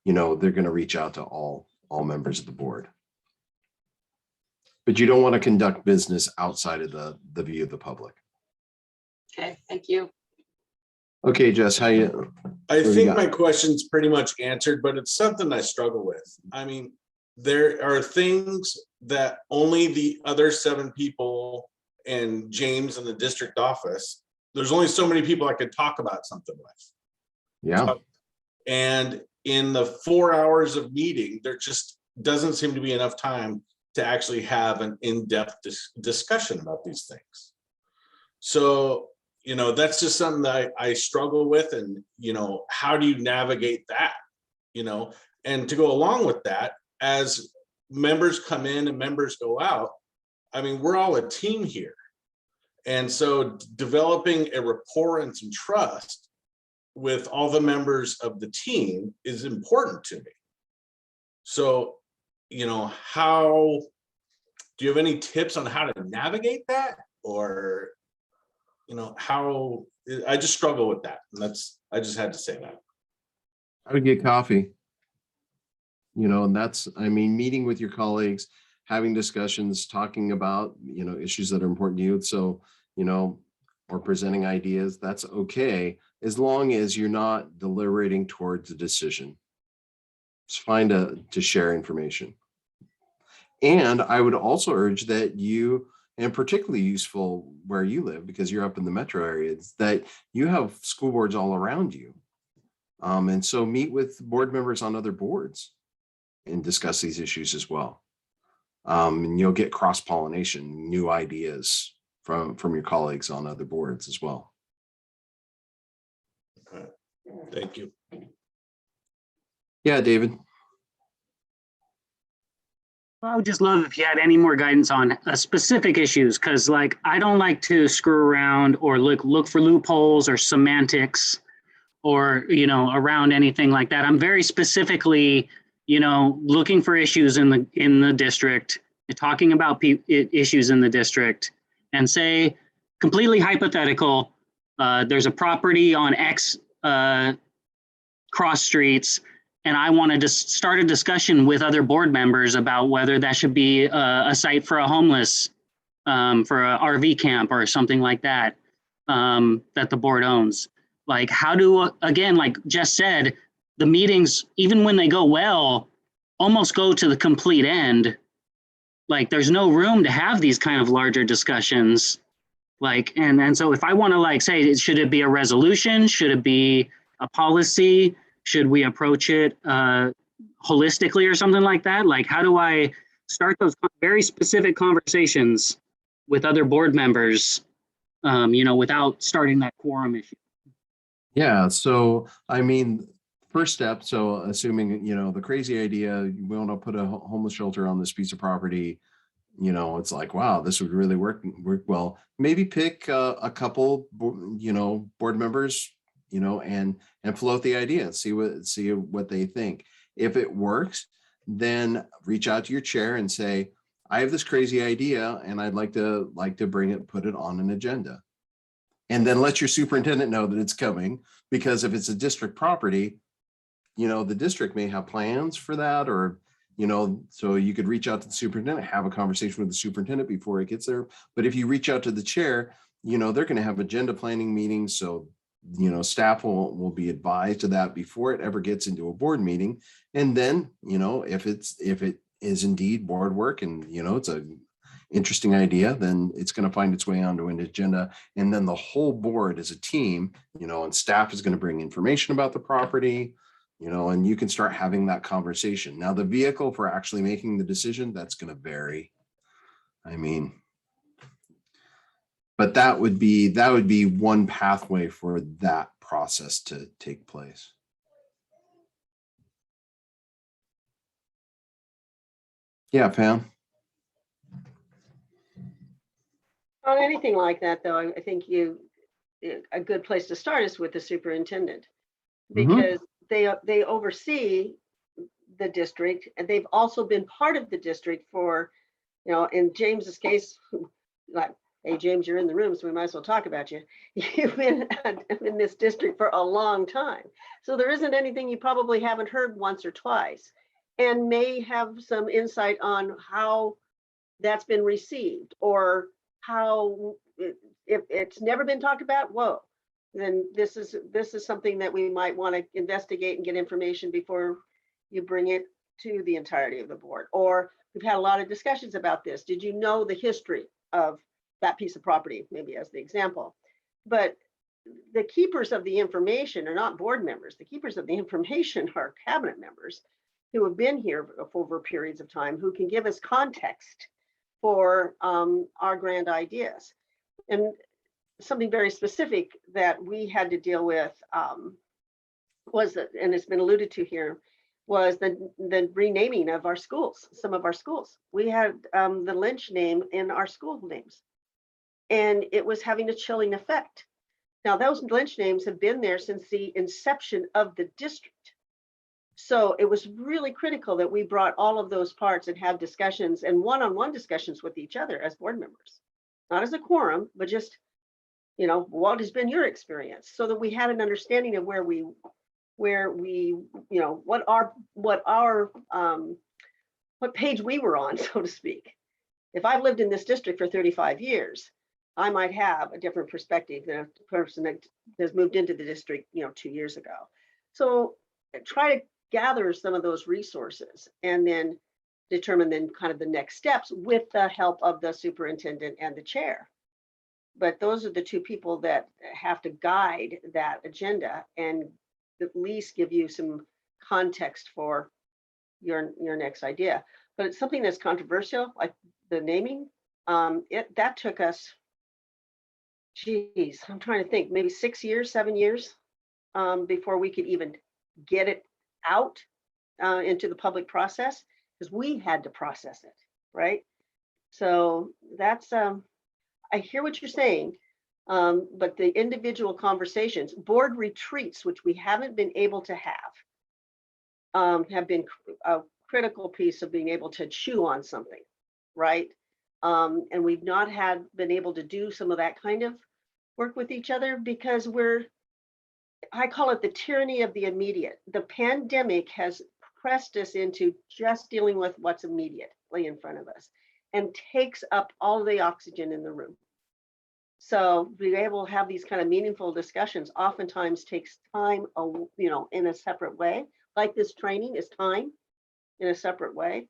you know, they're going to reach out to all members of the board. But you don't want to conduct business outside of the view of the public. Okay, thank you. Okay, Jess, how you? I What do you think got? my question's pretty much answered, but it's something I struggle with. I mean, there are things that only the other 7 people and James in the district office, there's only so many people I could talk about something with. Yeah. And in the 4 hours of meeting, there just doesn't seem to be enough time to actually have an in-depth discussion about these things. So, you know, that's just something that I struggle with. And, you know, how do you navigate that? You know, and to go along with that, as members come in and members go out, I mean, we're all a team here. And so developing a rapport and some trust with all the members of the team is important to me. So, you know, do you have any tips on how to navigate that? Or, you know, I just struggle with that. And I just had to say that. I would get coffee. You know, and that's, I mean, meeting with your colleagues, having discussions, talking about, you know, issues that are important to you. So, you know, or presenting ideas, that's okay, as long as you're not deliberating towards a decision. It's fine to share information. And I would also urge that you, and particularly useful where you live, because you're up in the metro areas, that you have school boards all around you. And so meet with board members on other boards and discuss these issues as well. And you'll get cross-pollination, new ideas from your colleagues on other boards as well. Thank you. Yeah, David. I would just love if you had any more guidance on specific issues, because like I don't like to screw around or look for loopholes or semantics or around anything like that. I'm very specifically looking for issues in the district, talking about issues in the district, and say completely hypothetical. There's a property on X cross streets, and I want to just start a discussion with other board members about whether that should be a site for a homeless, for a RV camp or something like that, that the board owns. Like how do, again, like Jess said, the meetings, even when they go well, almost go to the complete end. Like there's no room to have these kind of larger discussions. Like, and so if I want to like say, should it be a resolution? Should it be a policy? Should we approach it holistically or something like that? Like, how do I start those very specific conversations with other board members, without starting that quorum issue? Yeah, so I mean, first step, so assuming, the crazy idea, we want to put a homeless shelter on this piece of property, it's like, wow, this would really work well. Maybe pick a couple, board members, and float the idea and see what they think. If it works, then reach out to your chair and say, I have this crazy idea and I'd like to put it on an agenda. And then let your superintendent know that it's coming, because if it's a district property, the district may have plans for that, or, so you could reach out to the superintendent, have a conversation with the superintendent before it gets there. But if you reach out to the chair, they're going to have agenda planning meetings. So, staff will be advised of that before it ever gets into a board meeting. And then, if it is indeed board work and, it's a interesting idea, then it's going to find its way onto an agenda. And then the whole board as a team, and staff is going to bring information about the property, and you can start having that conversation. Now, the vehicle for actually making the decision, that's going to vary. I mean, but that would be one pathway for that process to take place. Yeah, Pam. On anything like that, though, I think a good place to start is with the superintendent, because they oversee the district, and they've also been part of the district for, in James's case, like, hey, James, you're in the room, so we might as well talk about you. You've been in this district for a long time. So there isn't anything you probably haven't heard once or twice, and may have some insight on how that's been received, or how, if it's never been talked about, whoa, then this is something that we might want to investigate and get information before you bring it to the entirety of the board. Or we've had a lot of discussions about this. Did you know the history of that piece of property, maybe as the example? But the keepers of the information are not board members. The keepers of the information are cabinet members who have been here over periods of time, who can give us context for our grand ideas. And something very specific that we had to deal with was that, and it's been alluded to here, was the renaming of our schools, some of our schools. We had the Lynch name in our school names, and it was having a chilling effect. Now, those Lynch names have been there since the inception of the district. So it was really critical that we brought all of those parts and have discussions and one-on-one discussions with each other as board members, not as a quorum, but just, what has been your experience, so that we had an understanding of where we, what page we were on, so to speak. If I've lived in this district for 35 years, I might have a different perspective than a person that has moved into the district, 2 years ago. So try to gather some of those resources and then determine then kind of the next steps with the help of the superintendent and the chair. But those are the two people that have to guide that agenda and at least give you some context for your next idea. But it's something that's controversial, like the naming. That took us, geez, I'm trying to think, maybe 6 years, 7 years before we could even get it out into the public process, because we had to process it, right? So that's, I hear what you're saying, but the individual conversations, board retreats, which we haven't been able to have been a critical piece of being able to chew on something, right? And we've not been able to do some of that kind of work with each other because I call it the tyranny of the immediate. The pandemic has pressed us into just dealing with what's immediately in front of us and takes up all the oxygen in the room. So being able to have these kind of meaningful discussions oftentimes takes time, in a separate way. Like this training is time in a separate way.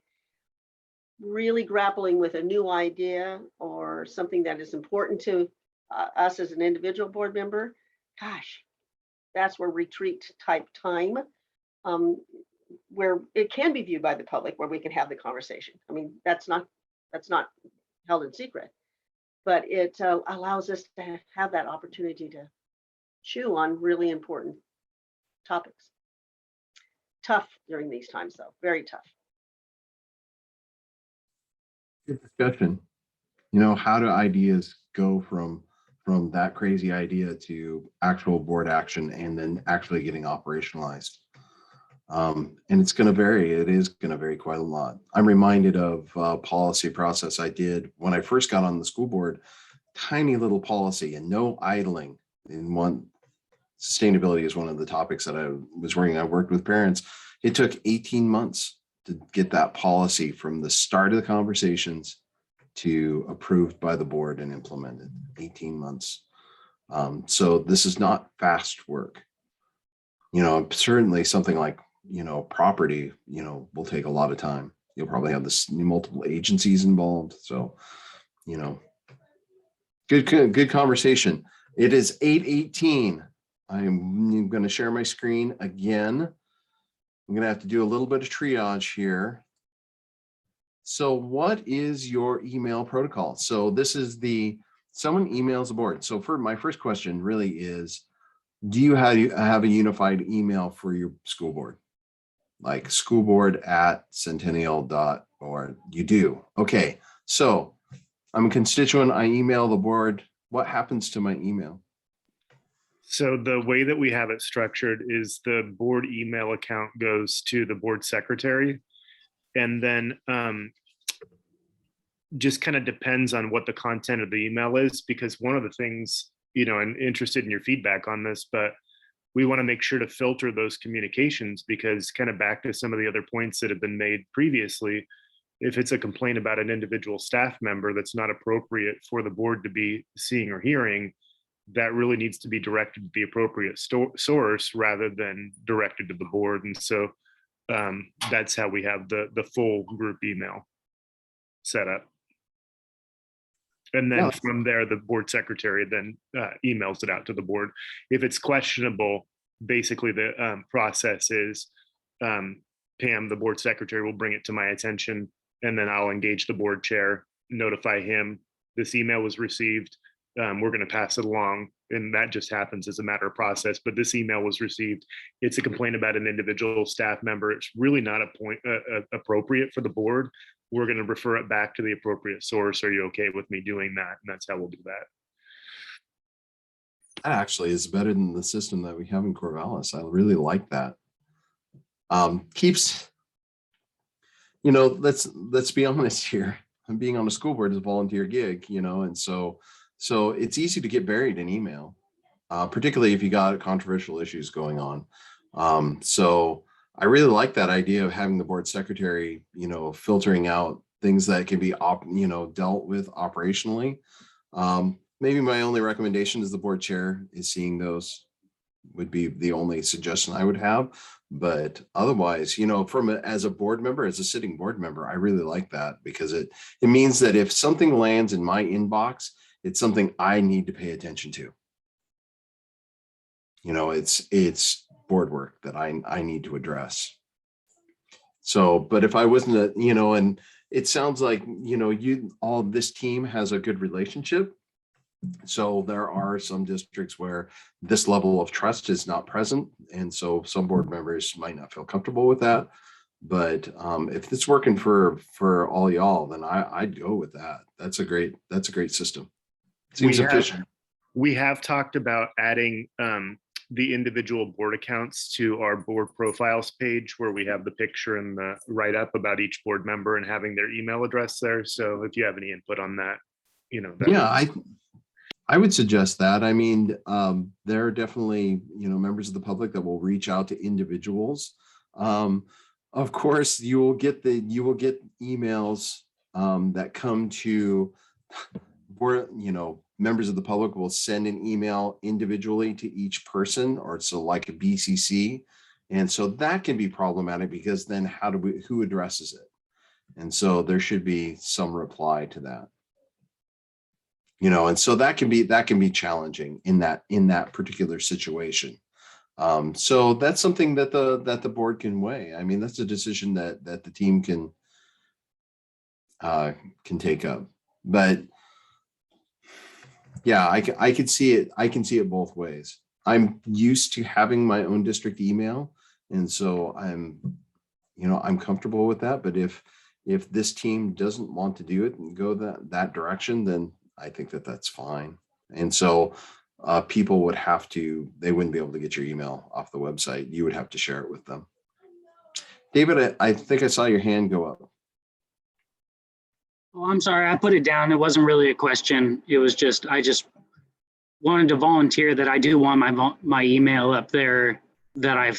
Really grappling with a new idea or something that is important to us as an individual board member. Gosh, that's where retreat type time, where it can be viewed by the public, where we can have the conversation. I mean, that's not held in secret, but it allows us to have that opportunity to chew on really important topics. Tough during these times, though, very tough. Good discussion. How do ideas go from that crazy idea to actual board action and then actually getting operationalized? And it's going to vary. It is going to vary quite a lot. I'm reminded of a policy process I did when I first got on the school board. Tiny little policy and no idling. Sustainability is one of the topics that I was working. I worked with parents. It took 18 months to get that policy from the start of the conversations to approved by the board and implemented. 18 months. So this is not fast work. Certainly something like, property, will take a lot of time. You'll probably have multiple agencies involved. So, good conversation. It is 8:18. I'm going to share my screen again. I'm going to have to do a little bit of triage here. So what is your email protocol? So this is someone emails the board. So for my first question really is, do you have a unified email for your school board? Like schoolboard@centennial.org. You do. Okay. So I'm a constituent. I email the board. What happens to my email? So the way that we have it structured is the board email account goes to the board secretary, and then just kind of depends on what the content of the email is, because one of the things, I'm interested in your feedback on this, but we want to make sure to filter those communications, because kind of back to some of the other points that have been made previously, if it's a complaint about an individual staff member that's not appropriate for the board to be seeing or hearing, that really needs to be directed to the appropriate source rather than directed to the board. And so that's how we have the full group email set up. And then from there, the board secretary then emails it out to the board. If it's questionable, basically the process is Pam, the board secretary, will bring it to my attention, and then I'll engage the board chair, notify him this email was received. We're going to pass it along, and that just happens as a matter of process. But this email was received. It's a complaint about an individual staff member. It's really not appropriate for the board. We're going to refer it back to the appropriate source. Are you okay with me doing that? And that's how we'll do that. That actually is better than the system that we have in Corvallis. I really like that. Let's be honest here. Being on a school board is a volunteer gig, and so it's easy to get buried in email, particularly if you got controversial issues going on. So I really like that idea of having the board secretary, filtering out things that can be, dealt with operationally. Maybe my only recommendation is the board chair is seeing those would be the only suggestion I would have. But otherwise, as a board member, as a sitting board member, I really like that because it means that if something lands in my inbox, it's something I need to pay attention to. It's board work that I need to address. So, but if I wasn't, and it sounds like, all this team has a good relationship. So there are some districts where this level of trust is not present. And so some board members might not feel comfortable with that. But if it's working for all y'all, then I'd go with that. That's a great system. Seems efficient. We have talked about adding the individual board accounts to our board profiles page where we have the picture and the write-up about each board member and having their email address there. So if you have any input on that, I would suggest that. I mean, there are definitely, members of the public that will reach out to individuals. Of course, you will get emails that come to where, members of the public will send an email individually to each person, or so like a BCC. And so that can be problematic because then who addresses it? And so there should be some reply to that. And so that can be challenging in that particular situation. So that's something that the board can weigh. I mean, that's a decision that the team can take up. But yeah, I could see it. I can see it both ways. I'm used to having my own district email, and so I'm comfortable with that. But if this team doesn't want to do it and go that direction, then I think that's fine. And so people they wouldn't be able to get your email off the website. You would have to share it with them. David, I think I saw your hand go up. Oh, I'm sorry, I put it down. It wasn't really a question. It was I just wanted to volunteer that I do want my email up there that I've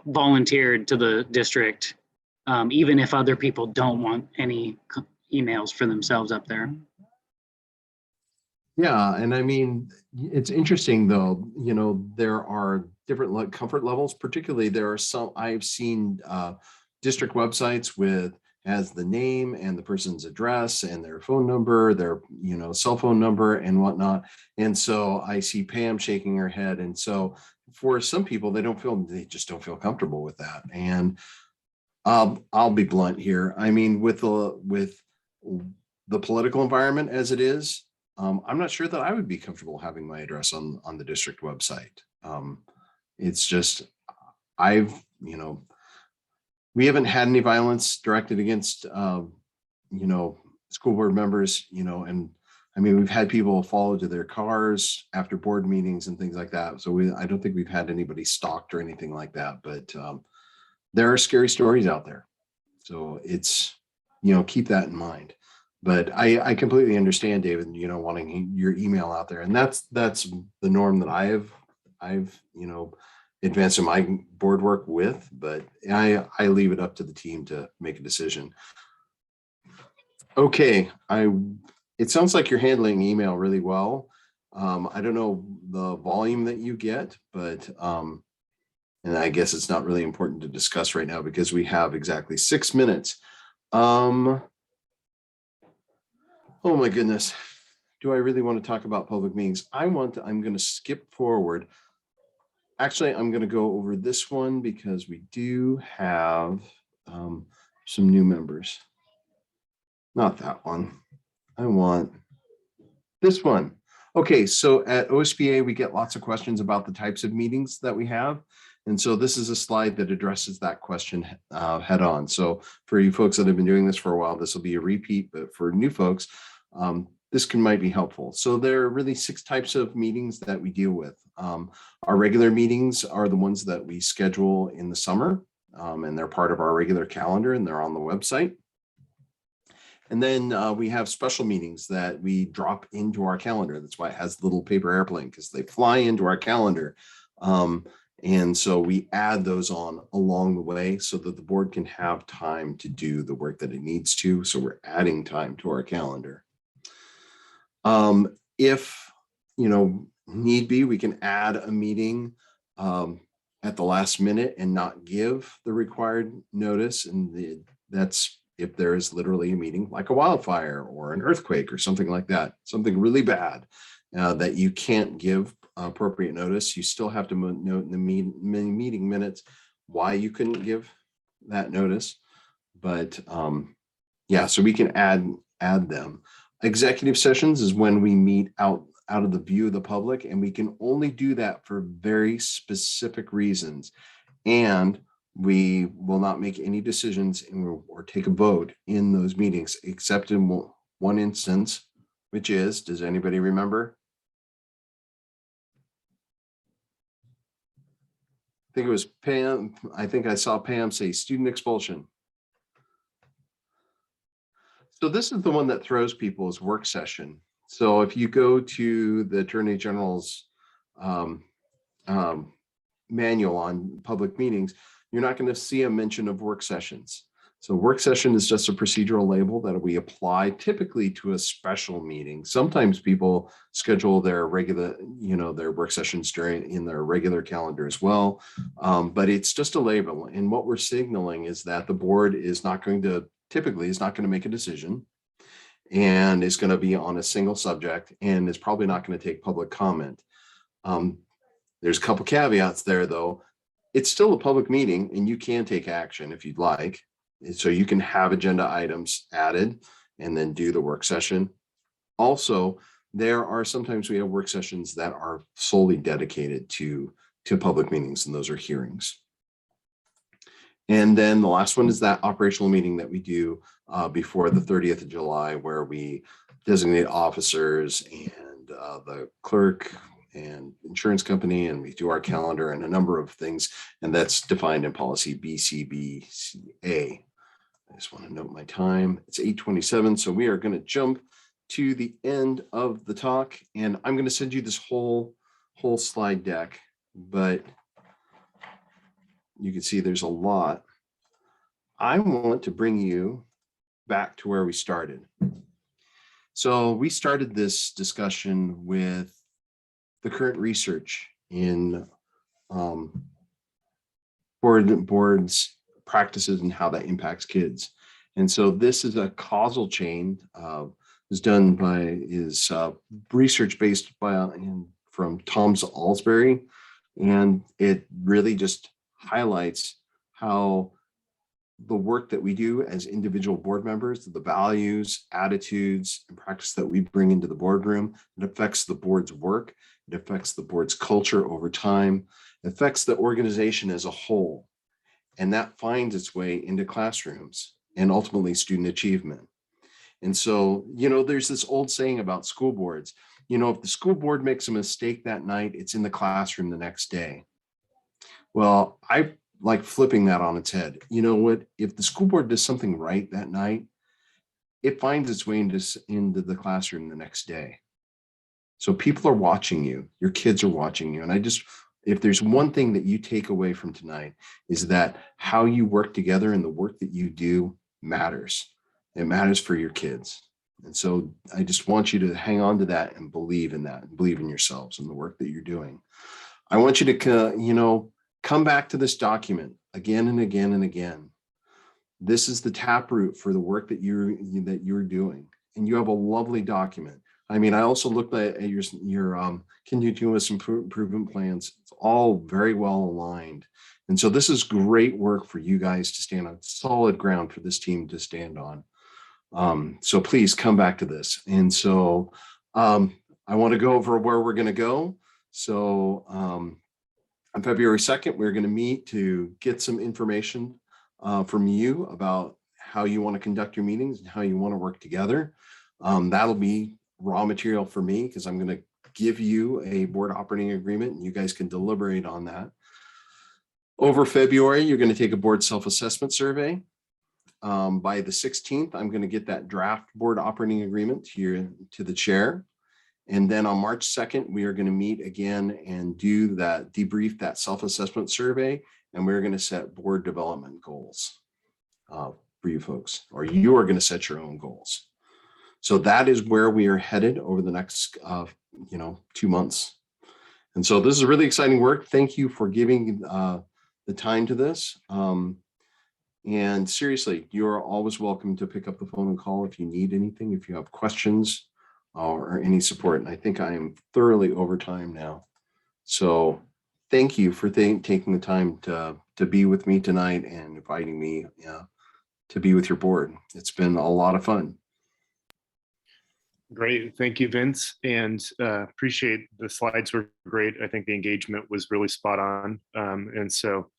volunteered to the district, even if other people don't want any emails for themselves up there. Yeah, and I mean, it's interesting though, there are different comfort levels. Particularly, there are some I've seen district websites has the name and the person's address and their phone number, their cell phone number and whatnot. And so I see Pam shaking her head. And so for some people, they just don't feel comfortable with that. And I'll be blunt here. I mean, with the political environment as it is, I'm not sure that I would be comfortable having my address on the district website. It's just, we haven't had any violence directed against, school board members, and I mean, we've had people follow to their cars after board meetings and things like that. So I don't think we've had anybody stalked or anything like that, but there are scary stories out there. So it's, keep that in mind. But I completely understand, David, wanting your email out there. And that's the norm that I've advanced in my board work with, but I leave it up to the team to make a decision. Okay, it sounds like you're handling email really well. I don't know the volume that you get, but and I guess it's not really important to discuss right now because we have exactly 6 minutes. Oh my goodness. Do I really want to talk about public meetings? I'm going to skip forward. Actually, I'm going to go over this one because we do have some new members. Not that one. I want this one. Okay, so at OSBA, we get lots of questions about the types of meetings that we have. And so this is a slide that addresses that question head on. So for you folks that have been doing this for a while, this will be a repeat, but for new folks, this might be helpful. So there are really 6 types of meetings that we deal with. Our regular meetings are the ones that we schedule in the summer, and they're part of our regular calendar and they're on the website. And then we have special meetings that we drop into our calendar. That's why it has the little paper airplane, because they fly into our calendar. And so we add those on along the way so that the board can have time to do the work that it needs to. So we're adding time to our calendar. If, need be, we can add a meeting at the last minute and not give the required notice. And that's if there is literally a meeting like a wildfire or an earthquake or something like that, something really bad that you can't give appropriate notice. You still have to note in the meeting minutes why you couldn't give that notice. But yeah, so we can add them. Executive sessions is when we meet out of the view of the public, and we can only do that for very specific reasons. And we will not make any decisions or take a vote in those meetings, except in one instance, which is, does anybody remember? I think it was Pam. I think I saw Pam say student expulsion. So this is the one that throws people's work session. So if you go to the Attorney General's manual on public meetings, you're not going to see a mention of work sessions. So work session is just a procedural label that we apply typically to a special meeting. Sometimes people schedule their regular, their work sessions in their regular calendar as well. But it's just a label. And what we're signaling is that the board is not going to make a decision, and is going to be on a single subject, and is probably not going to take public comment. There's a couple caveats there, though. It's still a public meeting, and you can take action if you'd like. So you can have agenda items added and then do the work session. Also, there are sometimes we have work sessions that are solely dedicated to public meetings, and those are hearings. And then the last one is that operational meeting that we do before the 30th of July, where we designate officers and the clerk and insurance company, and we do our calendar and a number of things. And that's defined in policy BCBCA. I just want to note my time. It's 8:27. So we are going to jump to the end of the talk, and I'm going to send you this whole slide deck, but you can see there's a lot. I want to bring you back to where we started. So we started this discussion with the current research in boards practices and how that impacts kids. And so this is a causal chain is done by research based from Tom's Alsbury, and it really just highlights how the work that we do as individual board members, the values, attitudes, and practice that we bring into the boardroom, it affects the board's work, it affects the board's culture over time, it affects the organization as a whole. And that finds its way into classrooms and ultimately student achievement. And so, there's this old saying about school boards, if the school board makes a mistake that night, it's in the classroom the next day. Well, I like flipping that on its head. You know what? If the school board does something right that night, it finds its way into the classroom the next day. So people are watching you, your kids are watching you. And if there's one thing that you take away from tonight, is that how you work together and the work that you do matters. It matters for your kids. And so I just want you to hang on to that and believe in that, believe in yourselves and the work that you're doing. I want you to, come back to this document again and again and again. This is the taproot for the work that you're doing, and you have a lovely document. I mean, I also looked at your continuous improvement plans. It's all very well aligned, and so this is great work for you guys to stand on, solid ground for this team to stand on. So please come back to this. And so I want to go over where we're going to go. So on February 2nd, we're going to meet to get some information from you about how you want to conduct your meetings and how you want to work together. That'll be raw material for me, because I'm going to give you a board operating agreement and you guys can deliberate on that. Over February, you're going to take a board self-assessment survey. By the 16th, I'm going to get that draft board operating agreement to the chair. And then on March 2nd, we are going to meet again and do that, debrief that self-assessment survey. And we're going to set board development goals for you folks, or you are going to set your own goals. So that is where we are headed over the next, 2 months. And so this is really exciting work. Thank you for giving the time to this. And seriously, you're always welcome to pick up the phone and call if you need anything, if you have questions or any support. And I think I am thoroughly over time now. So thank you for taking the time to be with me tonight and inviting me to be with your board. It's been a lot of fun. Great. Thank you, Vince. And appreciate the slides were great. I think the engagement was really spot on. And so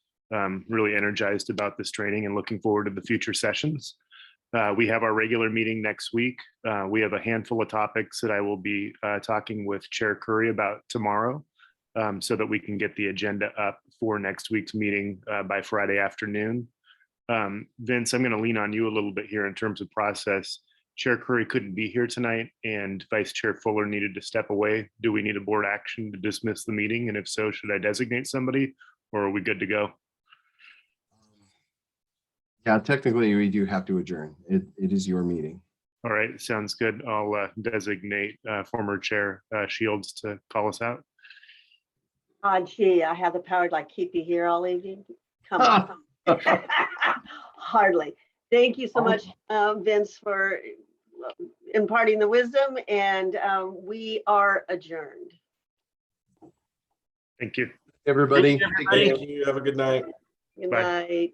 really energized about this training and looking forward to the future sessions. We have our regular meeting next week. We have a handful of topics that I will be talking with Chair Curry about tomorrow so that we can get the agenda up for next week's meeting by Friday afternoon. Vince, I'm going to lean on you a little bit here in terms of process. Chair Curry couldn't be here tonight and Vice Chair Fuller needed to step away. Do we need a board action to dismiss the meeting? And if so, should I designate somebody or are we good to go? Yeah, technically we do have to adjourn. It is your meeting. All right, sounds good. I'll designate former Chair Shields to call us out. Gee, I have the power to like keep you here all evening. Come on. Hardly. Thank you so much, Vince, for imparting the wisdom, and we are adjourned. Thank you. Everybody. Thank you. Have a good night. Good Bye. night.